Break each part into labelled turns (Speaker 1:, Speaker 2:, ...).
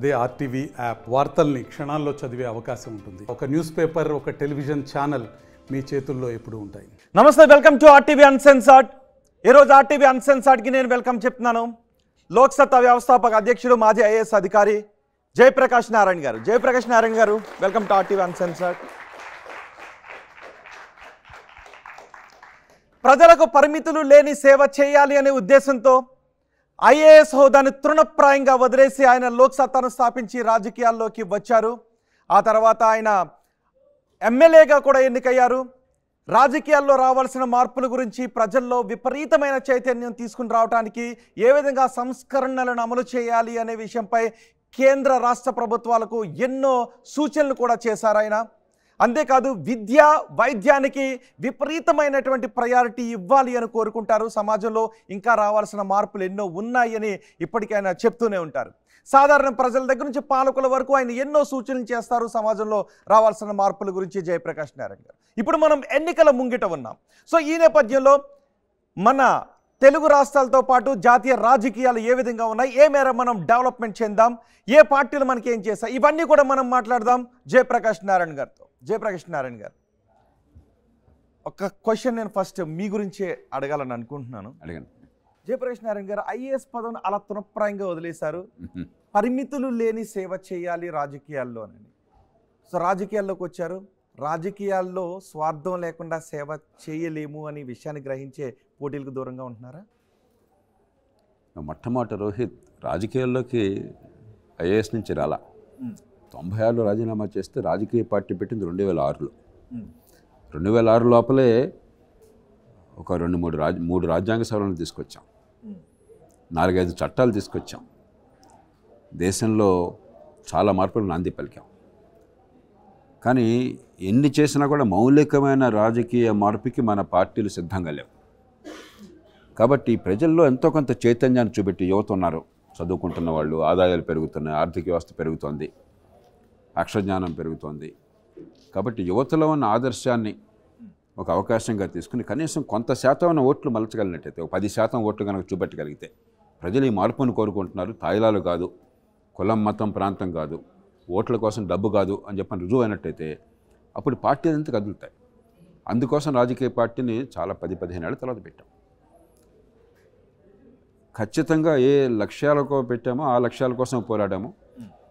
Speaker 1: అదే RTV app వార్తల్ని క్షణాల్లో చదివే అవకాశం ఉంటుంది. ఒక న్యూస్ పేపర్, ఒక టెలివిజన్ ఛానల్ మీ చేతుల్లో ఎప్పుడూ ఉంటాయి.
Speaker 2: నమస్తే, వెల్కమ్ టు ఆర్టీవీ అన్సెన్సార్డ్. ఈరోజు ఆర్టీవీ అన్సెన్సార్డ్కి నేను వెల్కమ్ చెప్తున్నాను. లోక్సత్తా వ్యవస్థాపక అధ్యక్షుడు, మాజీ ఐఏఎస్ అధికారి జయప్రకాష్ నారాయణ గారు. జయప్రకాష్ నారాయణ గారు, వెల్కమ్ టు ఆర్టీవీ అన్సెన్సార్డ్. ప్రజలకు పరిమితులు లేని సేవ చేయాలి అనే ఉద్దేశంతో ఐఏఎస్ హోదాను తృణప్రాయంగా వదిలేసి ఆయన లోక్సత్తాను స్థాపించి రాజకీయాల్లోకి వచ్చారు. ఆ తర్వాత ఆయన ఎమ్మెల్యేగా కూడా ఎన్నికయ్యారు. రాజకీయాల్లో రావాల్సిన మార్పుల గురించి ప్రజల్లో విపరీతమైన చైతన్యం తీసుకుని రావడానికి, ఏ విధంగా సంస్కరణలను అమలు చేయాలి అనే విషయంపై కేంద్ర రాష్ట్ర ప్రభుత్వాలకు ఎన్నో సూచనలు కూడా చేశారు ఆయన. అంతేకాదు, విద్య వైద్యానికి విపరీతమైనటువంటి ప్రయారిటీ ఇవ్వాలి అని కోరుకుంటారు. సమాజంలో ఇంకా రావాల్సిన మార్పులు ఎన్నో ఉన్నాయని ఇప్పటికైనా చెప్తూనే ఉంటారు. సాధారణ ప్రజల దగ్గర నుంచి పాలకుల వరకు ఆయన ఎన్నో సూచనలు చేస్తారు సమాజంలో రావాల్సిన మార్పుల గురించి. జయప్రకాష్ నారాయణ గారు, ఇప్పుడు మనం ఎన్నికల ముంగిట ఉన్నాం. సో ఈ నేపథ్యంలో మన తెలుగు రాష్ట్రాలతో పాటు జాతీయ రాజకీయాలు ఏ విధంగా ఉన్నాయి, ఏ మేర మనం డెవలప్మెంట్ చెందాం, ఏ పార్టీలు మనకి ఏం చేస్తాయి, ఇవన్నీ కూడా మనం మాట్లాడదాం జయప్రకాష్ నారాయణ గారితో. జయప్రకాష్ నారాయణ గారు, ఒక క్వశ్చన్ నేను ఫస్ట్ మీ గురించే అడగాలని అనుకుంటున్నాను.
Speaker 3: అడగండి.
Speaker 2: జయప్రకాష్ నారాయణ గారు, ఐఏఎస్ పదవిని అలా తృణప్రాయంగా వదిలేశారు. పరిమితులు లేని సేవ చేయాలి రాజకీయాల్లో అని. సో రాజకీయాల్లోకి వచ్చారు. రాజకీయాల్లో స్వార్థం లేకుండా సేవ చేయలేము అని విషయాన్ని గ్రహించే పోటీలకు దూరంగా ఉంటున్నారా?
Speaker 3: మొట్టమొదటి రోహిత్ రాజకీయాల్లోకి ఐఏఎస్ నుంచి రాలా. 96లో రాజీనామా చేస్తే రాజకీయ పార్టీ పెట్టింది 2006లో. 2006 లోపలే ఒక 3 రాజ్యాంగ సవరణలు తీసుకొచ్చాం, 4-5 చట్టాలు తీసుకొచ్చాం, దేశంలో చాలా మార్పులు నాంది పలికాం. కానీ ఎన్ని చేసినా కూడా మౌలికమైన రాజకీయ మార్పుకి మన పార్టీలు సిద్ధంగా లేవు. కాబట్టి ప్రజల్లో ఎంతో కొంత చైతన్యాన్ని చూపెట్టి యువత ఉన్నారు, చదువుకుంటున్న వాళ్ళు, ఆదాయాలు పెరుగుతున్నాయి, ఆర్థిక వ్యవస్థ పెరుగుతోంది, అక్షరజ్ఞానం పెరుగుతోంది. కాబట్టి యువతలో ఉన్న ఆదర్శాన్ని ఒక అవకాశంగా తీసుకుని కనీసం కొంత శాతం ఓట్లు మలచగలిగినట్టయితే, ఒక 10% ఓట్లు కనుక చూపెట్టగలిగితే, ప్రజలు ఈ మార్పును కోరుకుంటున్నారు, తాయిలాలు కాదు, కులం మతం ప్రాంతం కాదు, ఓట్ల కోసం డబ్బు కాదు అని చెప్పని రుజువు అయినట్టయితే అప్పుడు పార్టీలు అంతా కదులుతాయి. అందుకోసం రాజకీయ పార్టీని చాలా 10-15 ఏళ్ల తర్వాత పెట్టాం. ఖచ్చితంగా ఏ లక్ష్యాలకో పెట్టామో ఆ లక్ష్యాల కోసం పోరాడాము.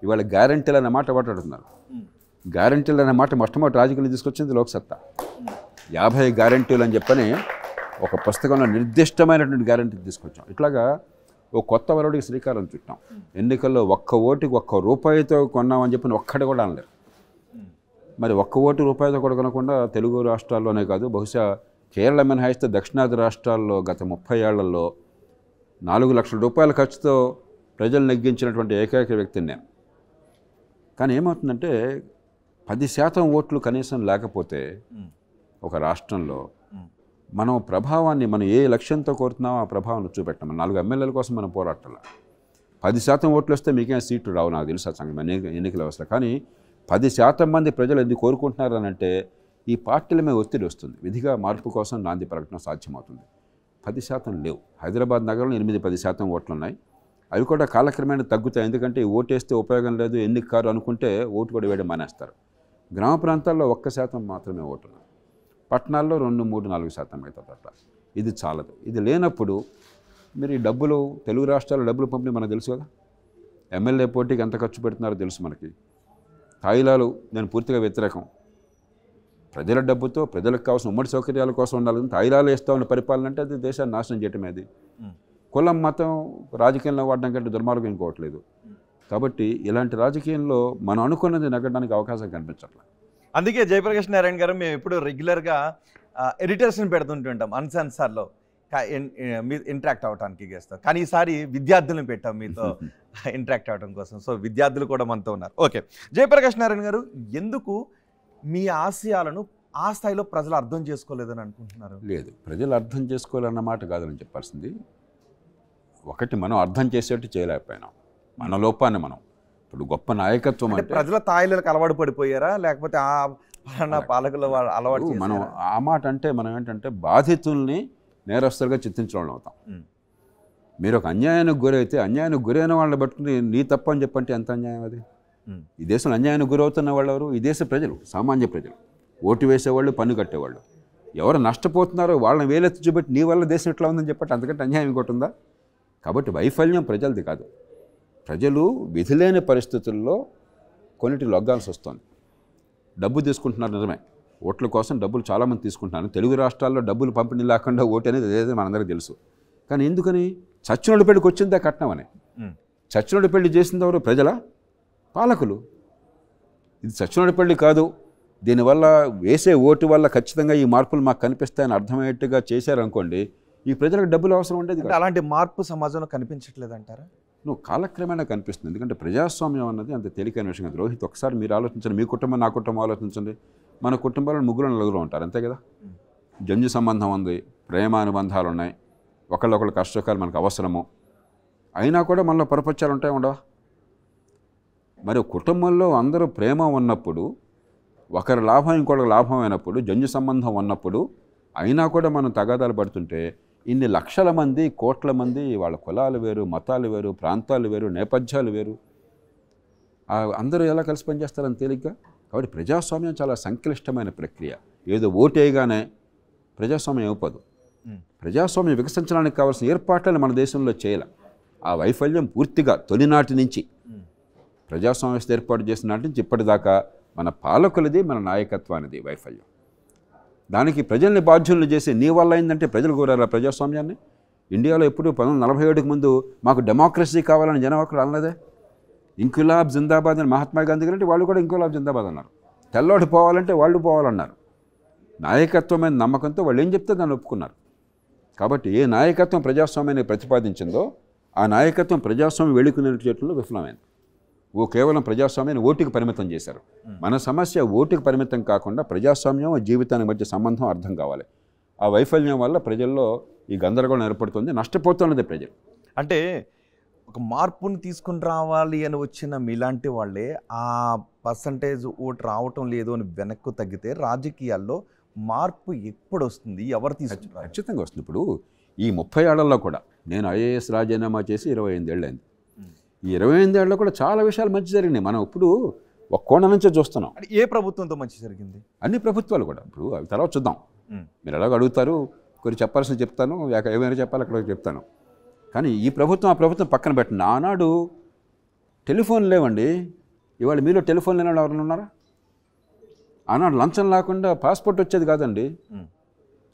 Speaker 3: ఇవాళ గ్యారంటీలు అనే మాట మాట్లాడుతున్నారు. గ్యారంటీలు అనే మాట మొట్టమొదటి రాజకీయాలు తీసుకొచ్చింది లోక్సత్తా. 50 గ్యారంటీలు అని చెప్పని ఒక పుస్తకంలో నిర్దిష్టమైనటువంటి గ్యారంటీ తీసుకొచ్చాం. ఇట్లాగా ఓ కొత్త వరవడికి శ్రీకారం చుట్టాం. ఎన్నికల్లో ఒక్క ఓటుకి ₹1 కొన్నామని చెప్పి ఒక్కటి కూడా అనలేరు. మరి ₹1 కూడా కొనకుండా తెలుగు రాష్ట్రాల్లోనే కాదు, బహుశా కేరళ మినహాయిస్తే దక్షిణాది రాష్ట్రాల్లో గత 30 ఏళ్లలో ₹4 లక్షల ఖర్చుతో ప్రజలు నెగ్గించినటువంటి ఏకైక వ్యక్తిని నేను. కానీ ఏమవుతుందంటే 10% ఓట్లు కనీసం లేకపోతే ఒక రాష్ట్రంలో మనం ప్రభావాన్ని, మనం ఏ లక్ష్యంతో కోరుతున్నామో ఆ ప్రభావాన్ని చూపెట్టాం. 4 ఎమ్మెల్యేల కోసం మనం పోరాటాల 10% ఓట్లు వస్తే మీకేం సీట్లు రావు, నాకు తెలుసు ఆ సంగతి, ఎన్నికల వ్యవస్థ. కానీ 10% మంది ప్రజలు ఎందుకు కోరుకుంటున్నారు అని అంటే ఈ పార్టీల మీద ఒత్తిడి వస్తుంది. విధిగా మార్పు కోసం నాంది పలకడం సాధ్యమవుతుంది. 10% లేవు. హైదరాబాద్ నగరంలో 8-10% ఓట్లు ఉన్నాయి. అవి కూడా కాలక్రమేణా తగ్గుతాయి. ఎందుకంటే ఓటేస్తే ఉపయోగం లేదు, ఎన్నిక కారు అనుకుంటే ఓటు కూడా వేయడం మానేస్తారు. గ్రామ ప్రాంతాల్లో 1% మాత్రమే ఓట్లు, పట్టణాల్లో 2-3-4% మిగతా తప్ప. ఇది చాలదు. ఇది లేనప్పుడు మీరు ఈ డబ్బులు, తెలుగు రాష్ట్రాల డబ్బులు పంపిణీ మనకు తెలుసు కదా, ఎమ్మెల్యే పోటీకి ఎంత ఖర్చు పెడుతున్నారో తెలుసు మనకి. తాయిలాలు నేను పూర్తిగా వ్యతిరేకం. ప్రజల డబ్బుతో ప్రజలకు కావాల్సిన ఉమ్మడి సౌకర్యాల కోసం ఉండాలి. తాయిలాలు వేస్తూ ఉన్న పరిపాలన అంటే అది దేశాన్ని నాశనం చేయటమే. అది కులం మతం రాజకీయంలో వాడడం కంటే దుర్మార్గం ఇంకోవట్లేదు. కాబట్టి ఇలాంటి రాజకీయంలో మనం అనుకున్నది నగ్గడానికి అవకాశం కనిపించట్లేదు.
Speaker 2: అందుకే జయప్రకాష్ నారాయణ గారు, మేము ఎప్పుడు రెగ్యులర్గా ఎడిటర్స్ని పెడుతుంటుంటాం అన్సెన్సార్లో ఇంటరాక్ట్ అవ్వడానికి చేస్తాం. కానీ ఈసారి విద్యార్థులను పెట్టాం మీతో ఇంటరాక్ట్ అవ్వడం కోసం. సో విద్యార్థులు కూడా మనతో ఉన్నారు. ఓకే, జయప్రకాష్ నారాయణ గారు, ఎందుకు మీ ఆశయాలను ఆ స్థాయిలో ప్రజలు అర్థం చేసుకోలేదని అనుకుంటున్నారు?
Speaker 3: లేదు, ప్రజలు అర్థం చేసుకోవాలన్నమాట కాదని చెప్పాల్సింది. ఒకటి, మనం అర్థం చేసేట్టు చేయలేకపోయినాం. మన లోపాన్ని మనం ఇప్పుడు గొప్ప నాయకత్వం అంటే
Speaker 2: ప్రజల తాయిలకు అలవాటు పడిపోయారా, లేకపోతే ఆ పాలకుల అలవాటు?
Speaker 3: మనం ఆ మాట అంటే మనం ఏంటంటే బాధితుల్ని నేరస్తులుగా చిత్రించడం అవుతాం. మీరు ఒక అన్యాయానికి గురైతే అన్యాయానికి గురైన వాళ్ళని పట్టుకుని నీ తప్పు అని చెప్పంటే ఎంత అన్యాయం అది? ఈ దేశంలో అన్యాయానికి గురవుతున్న వాళ్ళు ఎవరు? ఈ దేశ ప్రజలు, సామాన్య ప్రజలు, ఓటు వేసేవాళ్ళు, పన్ను కట్టేవాళ్ళు. ఎవరు నష్టపోతున్నారో వాళ్ళని వేలెత్తి చూపెట్టి నీ వల్ల దేశం ఎట్లా ఉందని చెప్పంటే అంతకంటే అన్యాయం ఇంకోటి ఉందా? కాబట్టి వైఫల్యం ప్రజలది కాదు. ప్రజలు విధిలేని పరిస్థితుల్లో కొన్నిటి లొగ్గాల్సి వస్తుంది. డబ్బు తీసుకుంటున్నారు నిజమే, ఓట్ల కోసం డబ్బులు చాలామంది తీసుకుంటున్నారు. తెలుగు రాష్ట్రాల్లో డబ్బులు పంపిణీ లేకుండా ఓటు అనేది ఏదైతే మనందరికీ తెలుసు. కానీ ఎందుకని? చచ్చినోడి పెళ్ళికి వచ్చిందా కట్నం అని. చచ్చినోడి పెళ్లి చేసింది ఎవరు? ప్రజల పాలకులు. ఇది చచ్చినోడి పెళ్లి కాదు, దీనివల్ల వేసే ఓటు వల్ల ఖచ్చితంగా ఈ మార్పులు మాకు కనిపిస్తాయని అర్థమయ్యేట్టుగా చేశారనుకోండి, ఈ ప్రజలకు డబ్బులు అవసరం ఉండేది.
Speaker 2: అలాంటి మార్పు సమాజంలో కనిపించట్లేదు అంటారా?
Speaker 3: నువ్వు కాలక్రమేణా కనిపిస్తుంది. ఎందుకంటే ప్రజాస్వామ్యం అన్నది అంత తేలికైన విషయం కాదు. రోహిత్, ఒకసారి మీరు ఆలోచించండి, మీ కుటుంబం నా కుటుంబం ఆలోచించండి. మన కుటుంబాల్లో 3-4 ఉంటారు, అంతే కదా. జంజు సంబంధం ఉంది, ప్రేమానుబంధాలు ఉన్నాయి, ఒకళ్ళొకళ్ళు కష్టకాలు మనకు అవసరము. అయినా కూడా మనలో పొరపచ్చాలు ఉంటాయి, ఉండవా? మరి కుటుంబంలో అందరూ ప్రేమ ఉన్నప్పుడు, ఒకరి లాభం ఇంకొకరికి లాభం అయినప్పుడు, జంజు సంబంధం ఉన్నప్పుడు అయినా కూడా మనం తగాదాలు పడుతుంటే ఇన్ని లక్షల మంది, కోట్ల మంది, వాళ్ళ కులాలు వేరు, మతాలు వేరు, ప్రాంతాలు వేరు, నేపథ్యాలు వేరు, అందరూ ఎలా కలిసి పనిచేస్తారని తేలిగ్గా. కాబట్టి ప్రజాస్వామ్యం చాలా సంక్లిష్టమైన ప్రక్రియ. ఏదో ఓటేయగానే ప్రజాస్వామ్యం అయిపోదు. ప్రజాస్వామ్యం వికసించడానికి కావాల్సిన ఏర్పాట్లను మన దేశంలో చేయాలి. ఆ వైఫల్యం పూర్తిగా తొలినాటి నుంచి, ప్రజాస్వామ్య వ్యవస్థ ఏర్పాటు చేసిన నాటి నుంచి ఇప్పటిదాకా మన పాలకులది, మన నాయకత్వానిది వైఫల్యం. దానికి ప్రజల్ని బాధ్యులను చేసి నీ వల్ల అయిందంటే ప్రజలు కోరారు ప్రజాస్వామ్యాన్ని. ఇండియాలో ఎప్పుడు 1947కి ముందు మాకు డెమోక్రసీ కావాలని జనం అక్కడ అనలేదే. ఇంక్విలాబ్ జిందాబాద్ అని మహాత్మా గాంధీ గారు అంటే వాళ్ళు కూడా ఇంక్విలాబ్ జిందాబాద్ అన్నారు. తెల్లోడు పోవాలంటే వాళ్ళు పోవాలన్నారు. నాయకత్వమైన నమ్మకంతో వాళ్ళు ఏం చెప్తే దాన్ని ఒప్పుకున్నారు. కాబట్టి ఏ నాయకత్వం ప్రజాస్వామ్యాన్ని ప్రతిపాదించిందో ఆ నాయకత్వం ప్రజాస్వామ్యం వెళుకునే చేతుల్లో విఫలమైంది. కేవలం ప్రజాస్వామ్యాన్ని ఓటుకి పరిమితం చేశారు. మన సమస్య ఓటుకి పరిమితం కాకుండా ప్రజాస్వామ్యం జీవితానికి మధ్య సంబంధం అర్థం కావాలి. ఆ వైఫల్యం వల్ల ప్రజల్లో ఈ గందరగోళం ఏర్పడుతుంది, నష్టపోతున్నది ప్రజలు.
Speaker 2: అంటే ఒక మార్పుని తీసుకుని రావాలి అని వచ్చిన మీలాంటి వాళ్ళే ఆ పర్సంటేజ్ ఓటు రావటం లేదు అని వెనక్కు తగ్గితే రాజకీయాల్లో మార్పు ఎప్పుడు వస్తుంది? ఎవరు తీసుకుంటారు?
Speaker 3: ఖచ్చితంగా వస్తుంది. ఇప్పుడు ఈ 30 ఏళ్లలో కూడా నేను ఐఏఎస్ రాజీనామా చేసి 28 ఏళ్ళు అయింది. ఈ 28 ఏళ్ళలో కూడా చాలా విషయాలు మంచి జరిగినాయి. మనం ఇప్పుడు ఒక కోణం నుంచే చూస్తున్నాం.
Speaker 2: ఏ ప్రభుత్వంతో మంచి జరిగింది?
Speaker 3: అన్ని ప్రభుత్వాలు కూడా. ఇప్పుడు అవి తర్వాత చూద్దాం. మీరు ఎలాగో అడుగుతారు, కొన్ని చెప్పాల్సింది చెప్తాను, ఏమైనా చెప్పాలి అక్కడ చెప్తాను. కానీ ఈ ప్రభుత్వం ఆ ప్రభుత్వం పక్కన పెట్టండి. ఆనాడు టెలిఫోన్ లేవండి. ఇవాళ మీలో టెలిఫోన్ లేని వాళ్ళు ఎవరైనా ఉన్నారా? ఆనాడు లంచం లేకుండా పాస్పోర్ట్ వచ్చేది కాదండి.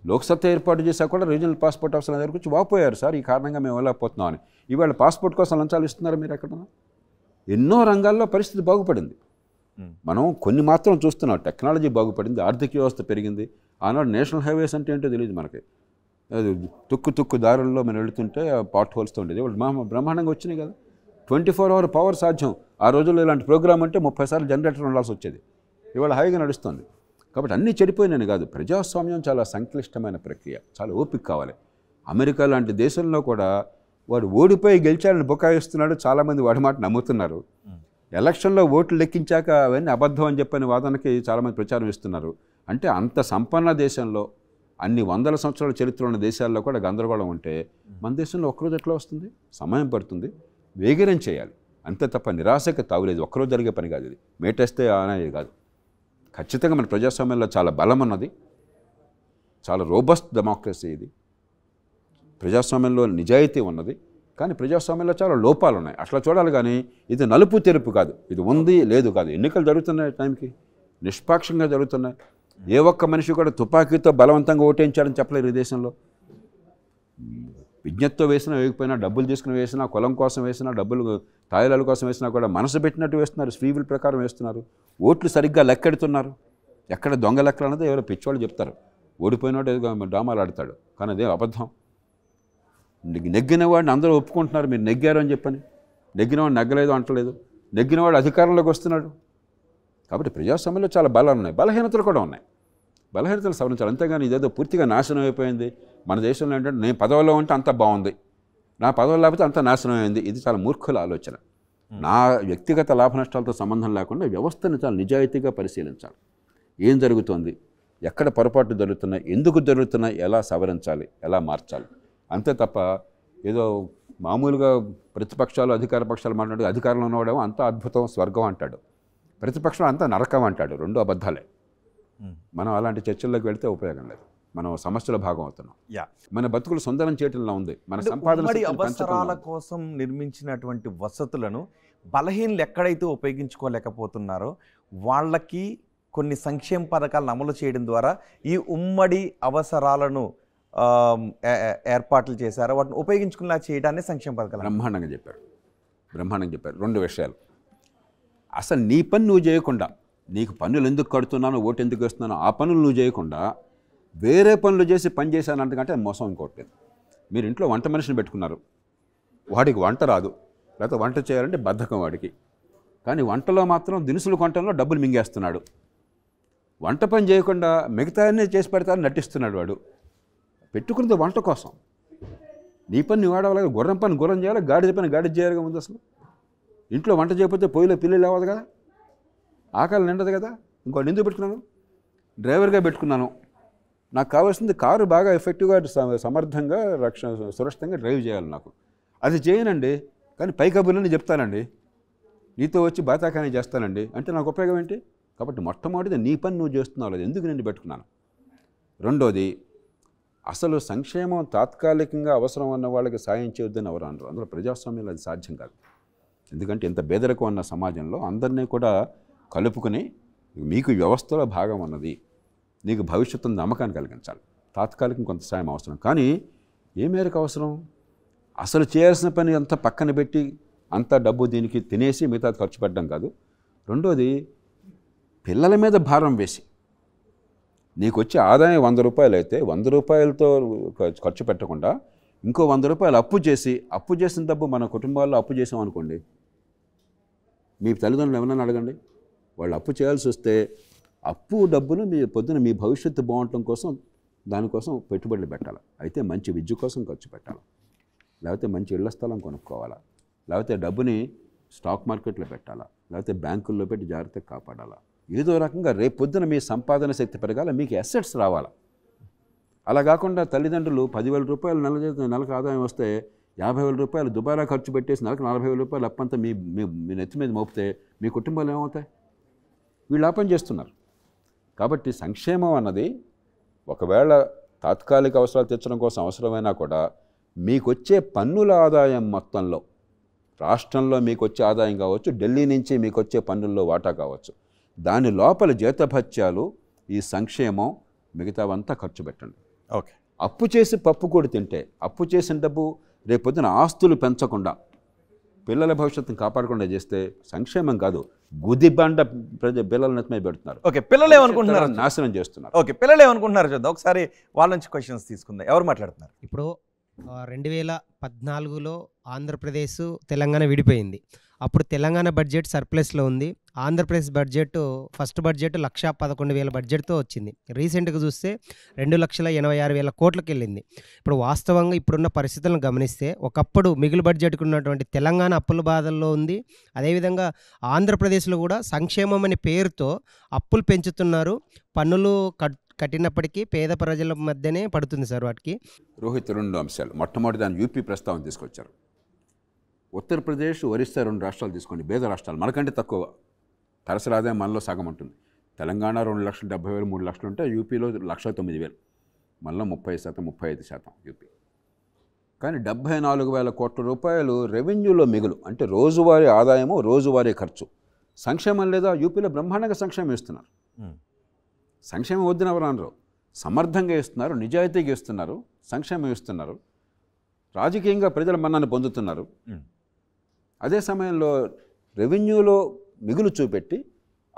Speaker 3: లోక్సత్తా ఏర్పాటు చేశాక కూడా రీజనల్ పాస్పోర్ట్ అవసరం దగ్గర వచ్చి వాపోయారు, సార్ ఈ కారణంగా మేము వెళ్ళకపోతున్నాం అని. ఇవాళ పాస్పోర్ట్ కోసం లంచాలు ఇస్తున్నారు మీరు ఎక్కడ? ఎన్నో రంగాల్లో పరిస్థితి బాగుపడింది. మనం కొన్ని మాత్రం చూస్తున్నాం. టెక్నాలజీ బాగుపడింది, ఆర్థిక వ్యవస్థ పెరిగింది. ఆనాడు నేషనల్ హైవేస్ అంటే ఏంటో తెలియదు మనకి. తుక్కు దారుల్లో మనం వెళుతుంటే పాట్ హోల్స్తో ఉండేది. వాళ్ళు బ్రహ్మాండంగా వచ్చినాయి కదా. 24 hour పవర్ సాధ్యం. ఆ రోజుల్లో ఇలాంటి ప్రోగ్రామ్ అంటే 30 సార్లు జనరేటర్ ఉండాల్సి వచ్చేది. ఇవాళ హాయిగా నడుస్తుంది. కాబట్టి అన్నీ చెడిపోయినాయి కాదు. ప్రజాస్వామ్యం చాలా సంక్లిష్టమైన ప్రక్రియ, చాలా ఓపిక కావాలి. అమెరికా లాంటి దేశంలో కూడా వాడు ఓడిపోయి గెలిచాలని బుకాయిస్తున్నాడు. చాలామంది వాడి మాట నమ్ముతున్నారు. ఎలక్షన్లో ఓట్లు లెక్కించాక అవన్నీ అబద్ధం అని చెప్పని వాదనకి చాలామంది ప్రచారం ఇస్తున్నారు. అంటే అంత సంపన్న దేశంలో, అన్ని 100 సంవత్సరాల చరిత్ర ఉన్న దేశాల్లో కూడా గందరగోళం ఉంటే మన దేశంలో ఒక్కరోజు ఎట్లా వస్తుంది? సమయం పడుతుంది, వేగిరం చేయాలి అంతే తప్ప నిరాశకి తావులేదు. ఒక్కరోజు జరిగే పని కాదు ఇది. మేటేస్తే అనేది కాదు. ఖచ్చితంగా మన ప్రజాస్వామ్యంలో చాలా బలం ఉన్నది, చాలా రోబస్ట్ డెమోక్రసీ ఇది. ప్రజాస్వామ్యంలో నిజాయితీ ఉన్నది. కానీ ప్రజాస్వామ్యంలో చాలా లోపాలు ఉన్నాయి. అట్లా చూడాలి. కానీ ఇది నలుపు తెరుపు కాదు, ఇది ఉంది లేదు కాదు. ఎన్నికలు జరుగుతున్నాయి టైంకి, నిష్పాక్షంగా జరుగుతున్నాయి. ఏ ఒక్క మనిషి కూడా తుపాకీతో బలవంతంగా ఓటేయించాడని చెప్పలేరు ఈ దేశంలో. విజ్ఞతతో వేసినా వేయకపోయినా, డబ్బులు తీసుకుని వేసినా, కులం కోసం వేసినా, డబ్బులు తాయిలాల కోసం వేసినా కూడా మనసు పెట్టినట్టు వేస్తున్నారు, ఫ్రీ విల్ ప్రకారం వేస్తున్నారు. ఓట్లు సరిగ్గా లెక్కెడుతున్నారు. ఎక్కడ దొంగ లెక్కలు అన్నది ఎవరో పిచ్చివాళ్ళు చెప్తారు. ఓడిపోయినోడు ఏదో డ్రామాలు ఆడతాడు, కానీ అదే అబద్ధం. నెగ్గిన వాడిని అందరూ ఒప్పుకుంటున్నారు, మీరు నెగ్గారు అని చెప్పని. నెగ్గినవాడు నెగ్గలేదు అంటలేదు, నెగ్గినవాడు అధికారంలోకి వస్తున్నాడు. కాబట్టి ప్రజాస్వామ్యంలో చాలా బలాలు ఉన్నాయి, బలహీనతలు కూడా ఉన్నాయి. బలహీనతలు సవరించాలి. అంతేగాని ఇదేదో పూర్తిగా నాశనం అయిపోయింది. మన దేశంలో ఏంటంటే నేను పదవిలో ఉంటే అంత బాగుంది, నా పదవి లేకపోతే అంత నాశనం అయింది. ఇది చాలా మూర్ఖుల ఆలోచన. నా వ్యక్తిగత లాభ నష్టాలతో సంబంధం లేకుండా వ్యవస్థను చాలా నిజాయితీగా పరిశీలించాలి. ఏం జరుగుతుంది, ఎక్కడ పొరపాట్లు జరుగుతున్నాయి, ఎందుకు జరుగుతున్నాయి, ఎలా సవరించాలి, ఎలా మార్చాలి. అంతే తప్ప ఏదో మామూలుగా ప్రతిపక్షాలు అధికార పక్షాలు మాట్లాడు అధికారంలో ఉన్నవాడేమో అంతా అద్భుతం స్వర్గం అంటాడు, ప్రతిపక్షం అంతా నరకం అంటాడు. రెండు అబద్ధాలే. మనం అలాంటి చర్చల్లోకి వెళ్తే ఉపయోగం లేదు. మనం సమస్యల భాగం అవుతున్నాం. మన బతుకులు సుందరం చేయటంలో ఉంది. మన సంపాదన
Speaker 2: అవసరాల కోసం నిర్మించినటువంటి వసతులను బలహీనలు ఎక్కడైతే ఉపయోగించుకోలేకపోతున్నారో వాళ్ళకి కొన్ని సంక్షేమ పథకాలను అమలు చేయడం ద్వారా ఈ ఉమ్మడి అవసరాలను ఏర్పాట్లు చేశారు. వాటిని ఉపయోగించుకునేలా చేయడాన్ని సంక్షేమ పథకాలు.
Speaker 3: బ్రహ్మాండంగా చెప్పారు. రెండు విషయాలు. అసలు నీ పని నువ్వు చేయకుండా, నీకు పన్నులు ఎందుకు కడుతున్నానో, ఓటు ఎందుకు వేస్తున్నానో ఆ పనులు నువ్వు చేయకుండా వేరే పనులు చేసి పని చేశానంటే మోసం ఇంకోట్లేదు. మీరు ఇంట్లో వంట మనిషిని పెట్టుకున్నారు, వాడికి వంట రాదు, లేకపోతే వంట చేయాలంటే బద్ధకం వాడికి, కానీ వంటలో మాత్రం దినుసులు కొనటంలో డబ్బులు మింగేస్తున్నాడు. వంట పని చేయకుండా మిగతా అన్నీ చేసి పెడతానని నటిస్తున్నాడు వాడు. పెట్టుకున్నది వంట కోసం. నీ పని నువ్వు ఆడవాలి, గుర్రం పని గుర్రం చేయాలి, గాడిద పని గాడిద చేయాలిగా ముందు. అసలు ఇంట్లో వంట చేయకపోతే పొయ్యిలో పిల్లలు అవ్వదు కదా, ఆకలి నిండదు కదా. ఇంకోటి ఎందుకు పెట్టుకున్నాను, డ్రైవర్గా పెట్టుకున్నాను. నాకు కావాల్సింది కారు బాగా ఎఫెక్టివ్గా సమర్థంగా సురక్షితంగా డ్రైవ్ చేయాలి. నాకు అది చేయనండి, కానీ పై కబుర్లని చెప్తానండి, నీతో వచ్చి బాతాకానీ చేస్తానండి అంటే నాకు ఉపయోగం ఏంటి? కాబట్టి మొట్టమొదటిది నీ పని నువ్వు చేస్తున్నావు, అది ఎందుకు నేను పెట్టుకున్నాను. రెండోది, అసలు సంక్షేమం తాత్కాలికంగా అవసరం ఉన్న వాళ్ళకి సాయం చేయొద్దని ఎవరు అనరు. అందులో ప్రజాస్వామ్యంలో అది సాధ్యం కాదు. ఎందుకంటే ఇంత పేదరికం ఉన్న సమాజంలో అందరినీ కూడా కలుపుకొని మీకు వ్యవస్థలో భాగం అన్నది, నీకు భవిష్యత్తును నమ్మకాన్ని కలిగించాలి. తాత్కాలికం కొంత సాయం అవసరం, కానీ ఏ మేరకు అవసరం? అసలు చేయాల్సిన పని అంతా పక్కన పెట్టి అంతా డబ్బు దీనికి తినేసి మిగతా ఖర్చు పెట్టడం కాదు. రెండోది, పిల్లల మీద భారం వేసి నీకు వచ్చే ఆదాయం 100 రూపాయలు అయితే 100 రూపాయలతో ఖర్చు పెట్టకుండా ఇంకో 100 రూపాయలు అప్పు చేసిన డబ్బు మన కుటుంబాల్లో అప్పు చేసాం అనుకోండి, మీ తల్లిదండ్రులు ఎవరైనా అడగండి, వాళ్ళు అప్పు చేయాల్సి వస్తే అప్పు డబ్బులు మీ పొద్దున మీ భవిష్యత్తు బాగుండటం కోసం దానికోసం పెట్టుబడులు పెట్టాలి. అయితే మంచి విద్య కోసం ఖర్చు పెట్టాలి, లేకపోతే మంచి ఇళ్ల స్థలం కొనుక్కోవాలా, లేకపోతే డబ్బుని స్టాక్ మార్కెట్లో పెట్టాలా, లేకపోతే బ్యాంకుల్లో పెట్టి జాగ్రత్తగా కాపాడాలా. ఏదో రకంగా రేపు పొద్దున మీ సంపాదన శక్తి పెరగాల, మీకు అసెట్స్ రావాలా. అలా కాకుండా తల్లిదండ్రులు 10,000 రూపాయలు నెలకు ఆదాయం వస్తే 50,000 రూపాయలు దుబారా ఖర్చు పెట్టేసి నెలకు 40,000 రూపాయలు అప్పంతా మీ నెత్తి మీద మోపితే మీ కుటుంబాలు ఏమవుతాయి? వీళ్ళు ఆ పని చేస్తున్నారు. కాబట్టి సంక్షేమం అన్నది ఒకవేళ తాత్కాలిక అవసరాలు తీర్చడం కోసం అవసరమైనా కూడా మీకు వచ్చే పన్నుల ఆదాయం మొత్తంలో, రాష్ట్రంలో మీకు వచ్చే ఆదాయం కావచ్చు, ఢిల్లీ నుంచి మీకు వచ్చే పన్నుల్లో వాటా కావచ్చు, దాని లోపల జీతభత్యాలు, ఈ సంక్షేమం, మిగతావంతా ఖర్చు పెట్టండి.
Speaker 2: ఓకే.
Speaker 3: అప్పు చేసి పప్పు కూడా తింటే, అప్పు చేసిన డబ్బు రేపొద్దున ఆస్తులు పెంచకుండా పిల్లల భవిష్యత్తును కాపాడకుండా చేస్తే సంక్షేమం కాదు, గుదిబండ పిల్లల నెత్తిమీద పెడుతున్నారు.
Speaker 2: ఓకే, పిల్లలు ఏమనుకుంటున్నారు?
Speaker 3: నాశనం చేస్తున్నారు.
Speaker 2: ఓకే, పిల్లలు ఏమనుకుంటున్నారు చూద్దాం ఒకసారి. వాళ్ళ నుంచి క్వశ్చన్స్ తీసుకుందాం. ఎవరు మాట్లాడుతున్నారు?
Speaker 4: ఇప్పుడు 2014లో ఆంధ్రప్రదేశ్ తెలంగాణ విడిపోయింది. అప్పుడు తెలంగాణ బడ్జెట్ సర్ప్లస్లో ఉంది. ఆంధ్రప్రదేశ్ బడ్జెట్ ఫస్ట్ బడ్జెట్ 1,11,000 బడ్జెట్తో వచ్చింది. రీసెంట్గా చూస్తే 2,86,000 కోట్లకి వెళ్ళింది. ఇప్పుడు వాస్తవంగా ఇప్పుడున్న పరిస్థితులను గమనిస్తే ఒకప్పుడు మిగులు బడ్జెట్కు ఉన్నటువంటి తెలంగాణ అప్పుల బాధల్లో ఉంది. అదేవిధంగా ఆంధ్రప్రదేశ్లో కూడా సంక్షేమం అనే పేరుతో అప్పులు పెంచుతున్నారు. పన్నులు కట్టినప్పటికీ పేద ప్రజల మధ్యనే పడుతుంది సార్ వాటికి.
Speaker 3: రోహిత్, 2 అంశాలు. మొట్టమొదటి దాన్ని యూపీ ప్రస్తావన తీసుకొచ్చారు. ఉత్తరప్రదేశ్, ఒరిస్సా 2 రాష్ట్రాలు తీసుకోండి, పేద రాష్ట్రాలు, మనకంటే తక్కువ తరసరి ఆదాయం మనలో సగం ఉంటుంది. తెలంగాణ 2,70,000 3 లక్షలు ఉంటే యూపీలో 1,09,000, మనలో 30%, 35% యూపీ. కానీ 74,000 కోట్ల రూపాయలు రెవెన్యూలో మిగులు, అంటే రోజువారీ ఆదాయము, రోజువారీ ఖర్చు. సంక్షేమం లేదా? యూపీలో బ్రహ్మాండంగా సంక్షేమం ఇస్తున్నారు. సంక్షేమం వద్దున ఎవరు అనరు, సమర్థంగా ఇస్తున్నారు, నిజాయితీగా ఇస్తున్నారు, సంక్షేమం ఇస్తున్నారు, రాజకీయంగా ప్రజల మన్నను పొందుతున్నారు. అదే సమయంలో రెవెన్యూలో మిగులు చూపెట్టి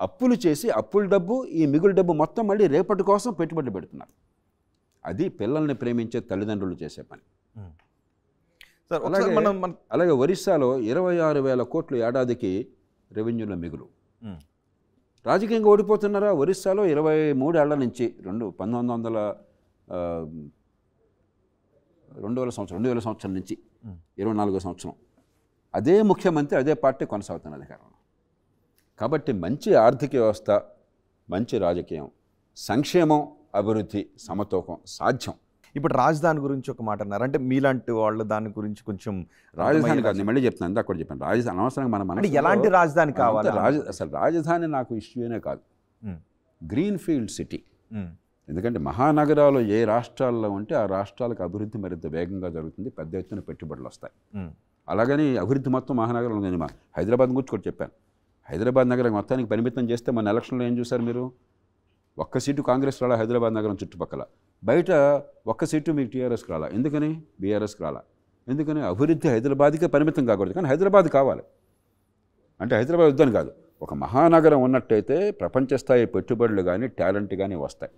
Speaker 3: అప్పులు చేసి అప్పుల డబ్బు, ఈ మిగులు డబ్బు మొత్తం మళ్ళీ రేపటి కోసం పెట్టుబడి పెడుతున్నారు. అది పిల్లల్ని ప్రేమించే తల్లిదండ్రులు చేసే పని. అలాగే ఒరిస్సాలో 26,000 కోట్లు ఏడాదికి రెవెన్యూలో మిగులు. రాజకీయంగా ఓడిపోతున్నారా? ఒరిస్సాలో 23 ఏళ్ల నుంచి 2000 సంవత్సరం నుంచి 24వ సంవత్సరం అదే ముఖ్యమంత్రి, అదే పార్టీ కొనసాగుతున్న అధికారంలో. కాబట్టి మంచి ఆర్థిక వ్యవస్థ, మంచి రాజకీయం, సంక్షేమం, అభివృద్ధి, సమతూకం సాధ్యం.
Speaker 2: ఇప్పుడు రాజధాని గురించి ఒక మాట అన్నారు, అంటే మీలాంటి వాళ్ళు దాని గురించి కొంచెం
Speaker 3: రాజధాని కాదు, నేను మళ్ళీ చెప్తాను, ఇందాక కూడా చెప్పాను, రాజధాని అనవసరంగా మన
Speaker 2: అంటే
Speaker 3: మనసులో
Speaker 2: ఎలాంటి రాజధాని కావాలి?
Speaker 3: అసలు రాజధాని నాకు ఇష్యూనే కాదు, గ్రీన్ ఫీల్డ్ సిటీ. ఎందుకంటే మహానగరాలు ఏ రాష్ట్రాల్లో ఉంటే ఆ రాష్ట్రాలకు అభివృద్ధి మరింత వేగంగా జరుగుతుంది, పెద్ద ఎత్తున పెట్టుబడులు వస్తాయి. అలాగని అభివృద్ధి మొత్తం మహానగరంలో నేను హైదరాబాద్ గురించి కూడా చెప్పాను. హైదరాబాద్ నగరం మొత్తానికి పరిమితం చేస్తే మన ఎలక్షన్లో ఏం చూసారు మీరు? ఒక్క సీటు కాంగ్రెస్ రాలా హైదరాబాద్ నగరం చుట్టుపక్కల, బయట ఒక్క సీటు మీకు టీఆర్ఎస్కి రాలా. ఎందుకని? బీఆర్ఎస్కి రాలా. ఎందుకని? అభివృద్ధి హైదరాబాద్కే పరిమితం కాకూడదు, కానీ హైదరాబాద్ కావాలి. అంటే హైదరాబాద్ వద్దని కాదు, ఒక మహానగరం ఉన్నట్టయితే ప్రపంచ స్థాయి పెట్టుబడులు కానీ టాలెంట్ కానీ వస్తాయి.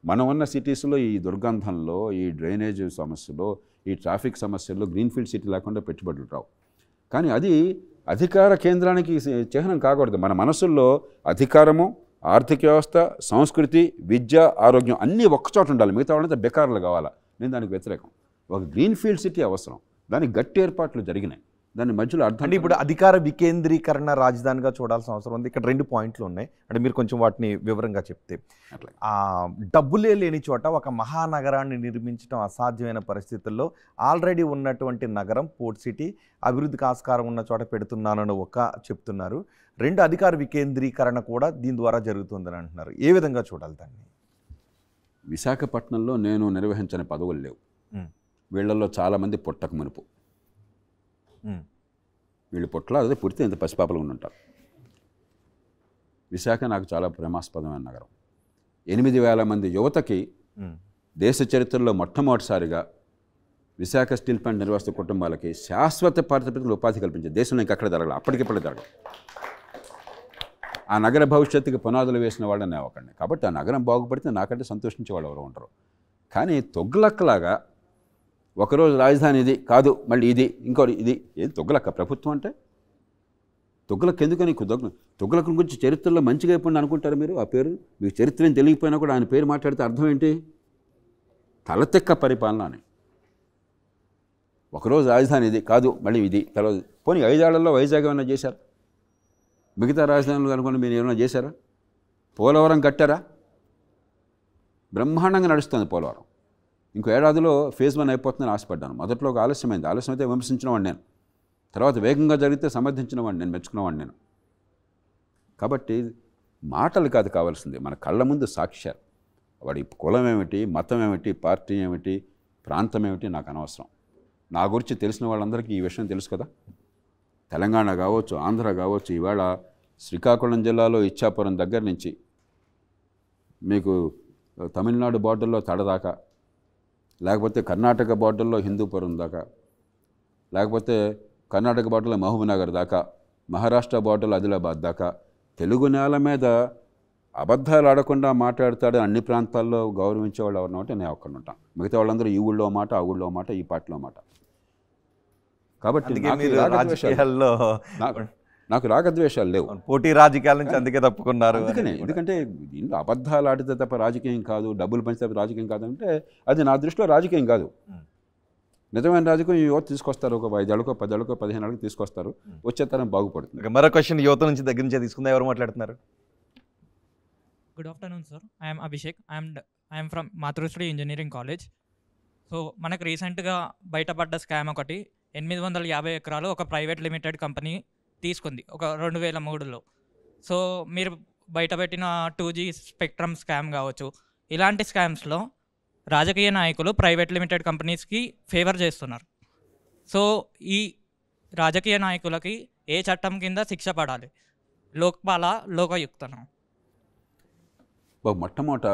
Speaker 3: మనం ఉన్న సిటీస్లో ఈ దుర్గంధంలో, ఈ డ్రైనేజ్ సమస్యలో, ఈ ట్రాఫిక్ సమస్యల్లో గ్రీన్ఫీల్డ్ సిటీ లేకుండా పెట్టుబడులు రావు. కానీ అది అధికార కేంద్రానికి చిహ్నం కాకూడదు. మన మనసుల్లో అధికారము, ఆర్థిక వ్యవస్థ, సంస్కృతి, విద్య, ఆరోగ్యం అన్నీ ఒక్కచోట ఉండాలి. మిగతా వాళ్ళంతా బెకార్లు కావాలా. నేను దానికి వ్యతిరేకం. ఒక గ్రీన్ఫీల్డ్ సిటీ అవసరం, దానికి గట్టి ఏర్పాట్లు జరిగినాయి. దాని మధ్యలో అర్థం
Speaker 2: అంటే ఇప్పుడు అధికార వికేంద్రీకరణ రాజధానిగా చూడాల్సిన అవసరం ఉంది. ఇక్కడ 2 పాయింట్లు ఉన్నాయి, అంటే మీరు కొంచెం వాటిని వివరంగా చెప్తే. డబ్బులే లేని చోట ఒక మహానగరాన్ని నిర్మించడం అసాధ్యమైన పరిస్థితుల్లో ఆల్రెడీ ఉన్నటువంటి నగరం, పోర్ట్ సిటీ, అభివృద్ధికి ఆస్కారం ఉన్న చోట పెడుతున్నానని ఒక చెప్తున్నారు. 2 అధికార వికేంద్రీకరణ కూడా దీని ద్వారా జరుగుతుందని అంటున్నారు. ఏ విధంగా చూడాలి దాన్ని?
Speaker 3: విశాఖపట్నంలో నేను నిర్వహించని పదవులు లేవు. వీళ్ళల్లో చాలామంది పుట్టక మునుపు, వీళ్ళు పుట్టలో అదే పుడితే ఇంత పసిపాపలు ఉంటారు. విశాఖ నాకు చాలా ప్రేమాస్పదమైన నగరం. 8,000 మంది యువతకి దేశ చరిత్రలో మొట్టమొదటిసారిగా విశాఖ స్టీల్ ప్లాంట్ నిర్వాసిత కుటుంబాలకి శాశ్వత ప్రాతిపదికన ఉపాధి కల్పించే దేశంలో ఇంకక్కడ జరగాలి, అప్పటికిప్పుడు జరగదు. ఆ నగర భవిష్యత్తుకి పునాదులు వేసిన వాళ్ళని ఒకడిని. కాబట్టి ఆ నగరం బాగుపడితే నాకంటే సంతోషించే వాళ్ళు ఎవరు ఉంటారు. కానీ తొగ్గులక్కలాగా ఒకరోజు రాజధాని ఇది కాదు, మళ్ళీ ఇది, ఇంకోటి ఇది. ఏది తొగ్గులక్క ప్రభుత్వం అంటే? తొగ్గులకు ఎందుకని? తొగ్గులక్క గురించి చరిత్రలో మంచిగా అయిపోయింది అనుకుంటారు మీరు. ఆ పేరు మీకు చరిత్ర ఏం తెలియకపోయినా కూడా ఆయన పేరు మాట్లాడితే అర్థం ఏంటి? తలతెక్క పరిపాలన అని. ఒకరోజు రాజధాని ఇది కాదు, మళ్ళీ ఇది తర్వాత. పోనీ 5 ఏళ్లలో వైజాగ్ ఏమైనా చేశారు? మిగతా రాజధానులు అనుకుని మీరు ఏమైనా చేశారా? పోలవరం కట్టారా? బ్రహ్మాండంగా నడుస్తుంది పోలవరం. ఇంకో ఏడాదిలో ఫేజ్ 1 అయిపోతుందని ఆశపడ్డాను. మొదట్లో ఒక ఆలస్యమైంది. ఆలస్యమైతే విమర్శించినవాడిని నేను, తర్వాత వేగంగా జరిగితే సమర్థించినవాడిని నేను, మెచ్చుకున్నవాడిని నేను. కాబట్టి మాటలు కాదు కావాల్సింది, మన కళ్ళ ముందు సాక్ష్యాలు. వాడి కులం ఏమిటి, మతం ఏమిటి, పార్టీ ఏమిటి, ప్రాంతం ఏమిటి నాకు అనవసరం. నా గురించి తెలిసిన వాళ్ళందరికీ ఈ విషయం తెలుసు కదా. తెలంగాణ కావచ్చు, ఆంధ్ర కావచ్చు, ఈవేళ శ్రీకాకుళం జిల్లాలో ఇచ్చాపురం దగ్గర నుంచి మీకు తమిళనాడు బార్డర్లో తడదాకా, లేకపోతే కర్ణాటక బార్డర్లో హిందూపురం దాకా, లేకపోతే కర్ణాటక బార్డర్లో మహబూబ్నగర్ దాకా, మహారాష్ట్ర బార్డర్లో ఆదిలాబాద్ దాకా, తెలుగు నేల మీద అబద్ధాలు ఆడకుండా మాట్లాడతాడు అన్ని ప్రాంతాల్లో గౌరవించేవాళ్ళు ఎవరినో అంటే నేను ఒక్కడిని ఉంటాను. మిగతా వాళ్ళందరూ ఈ ఊళ్ళో మాట, ఆ ఊళ్ళో మాట, ఈ పార్టీలో మాట. కాబట్టి నాకు రాగద్వేషాలు లేవు.
Speaker 2: పోటీ రాజకీయాల నుంచి అందుకే తప్పుకున్నారు.
Speaker 3: అందుకనే, ఎందుకంటే దీంట్లో అబద్ధాలు ఆడితే తప్ప రాజకీయం కాదు, డబ్బులు పంచితే తప్ప రాజకీయం కాదంటే అది నా దృష్టిలో రాజకీయం కాదు. నిజమైన రాజకీయం యువత తీసుకొస్తారు. ఒక 5 ఏళ్ళకో 10 ఏళ్ళకో 15 ఏళ్ళకి తీసుకొస్తారు. వచ్చే తరం బాగుపడుతుంది.
Speaker 2: మరో క్వశ్చన్ యువత నుంచి దగ్గర నుంచి తీసుకుందా? ఎవరు మాట్లాడుతున్నారు?
Speaker 5: Good afternoon sir, I'm Abhishek. I'm from Matrusri engineering college. So మనకు రీసెంట్గా బయటపడ్డ స్కామ్ ఒకటి, 850 ఎకరాలు ఒక ప్రైవేట్ లిమిటెడ్ కంపెనీ తీసుకుంది ఒక 2003లో. సో మీరు బయటపెట్టిన 2G స్పెక్ట్రమ్ స్కామ్ కావచ్చు, ఇలాంటి స్కామ్స్లో రాజకీయ నాయకులు ప్రైవేట్ లిమిటెడ్ కంపెనీస్కి ఫేవర్ చేస్తున్నారు. సో ఈ రాజకీయ నాయకులకి ఏ చట్టం కింద శిక్ష పడాలి? లోక్పాల, లోకయుక్తనా?
Speaker 3: మొట్టమొదట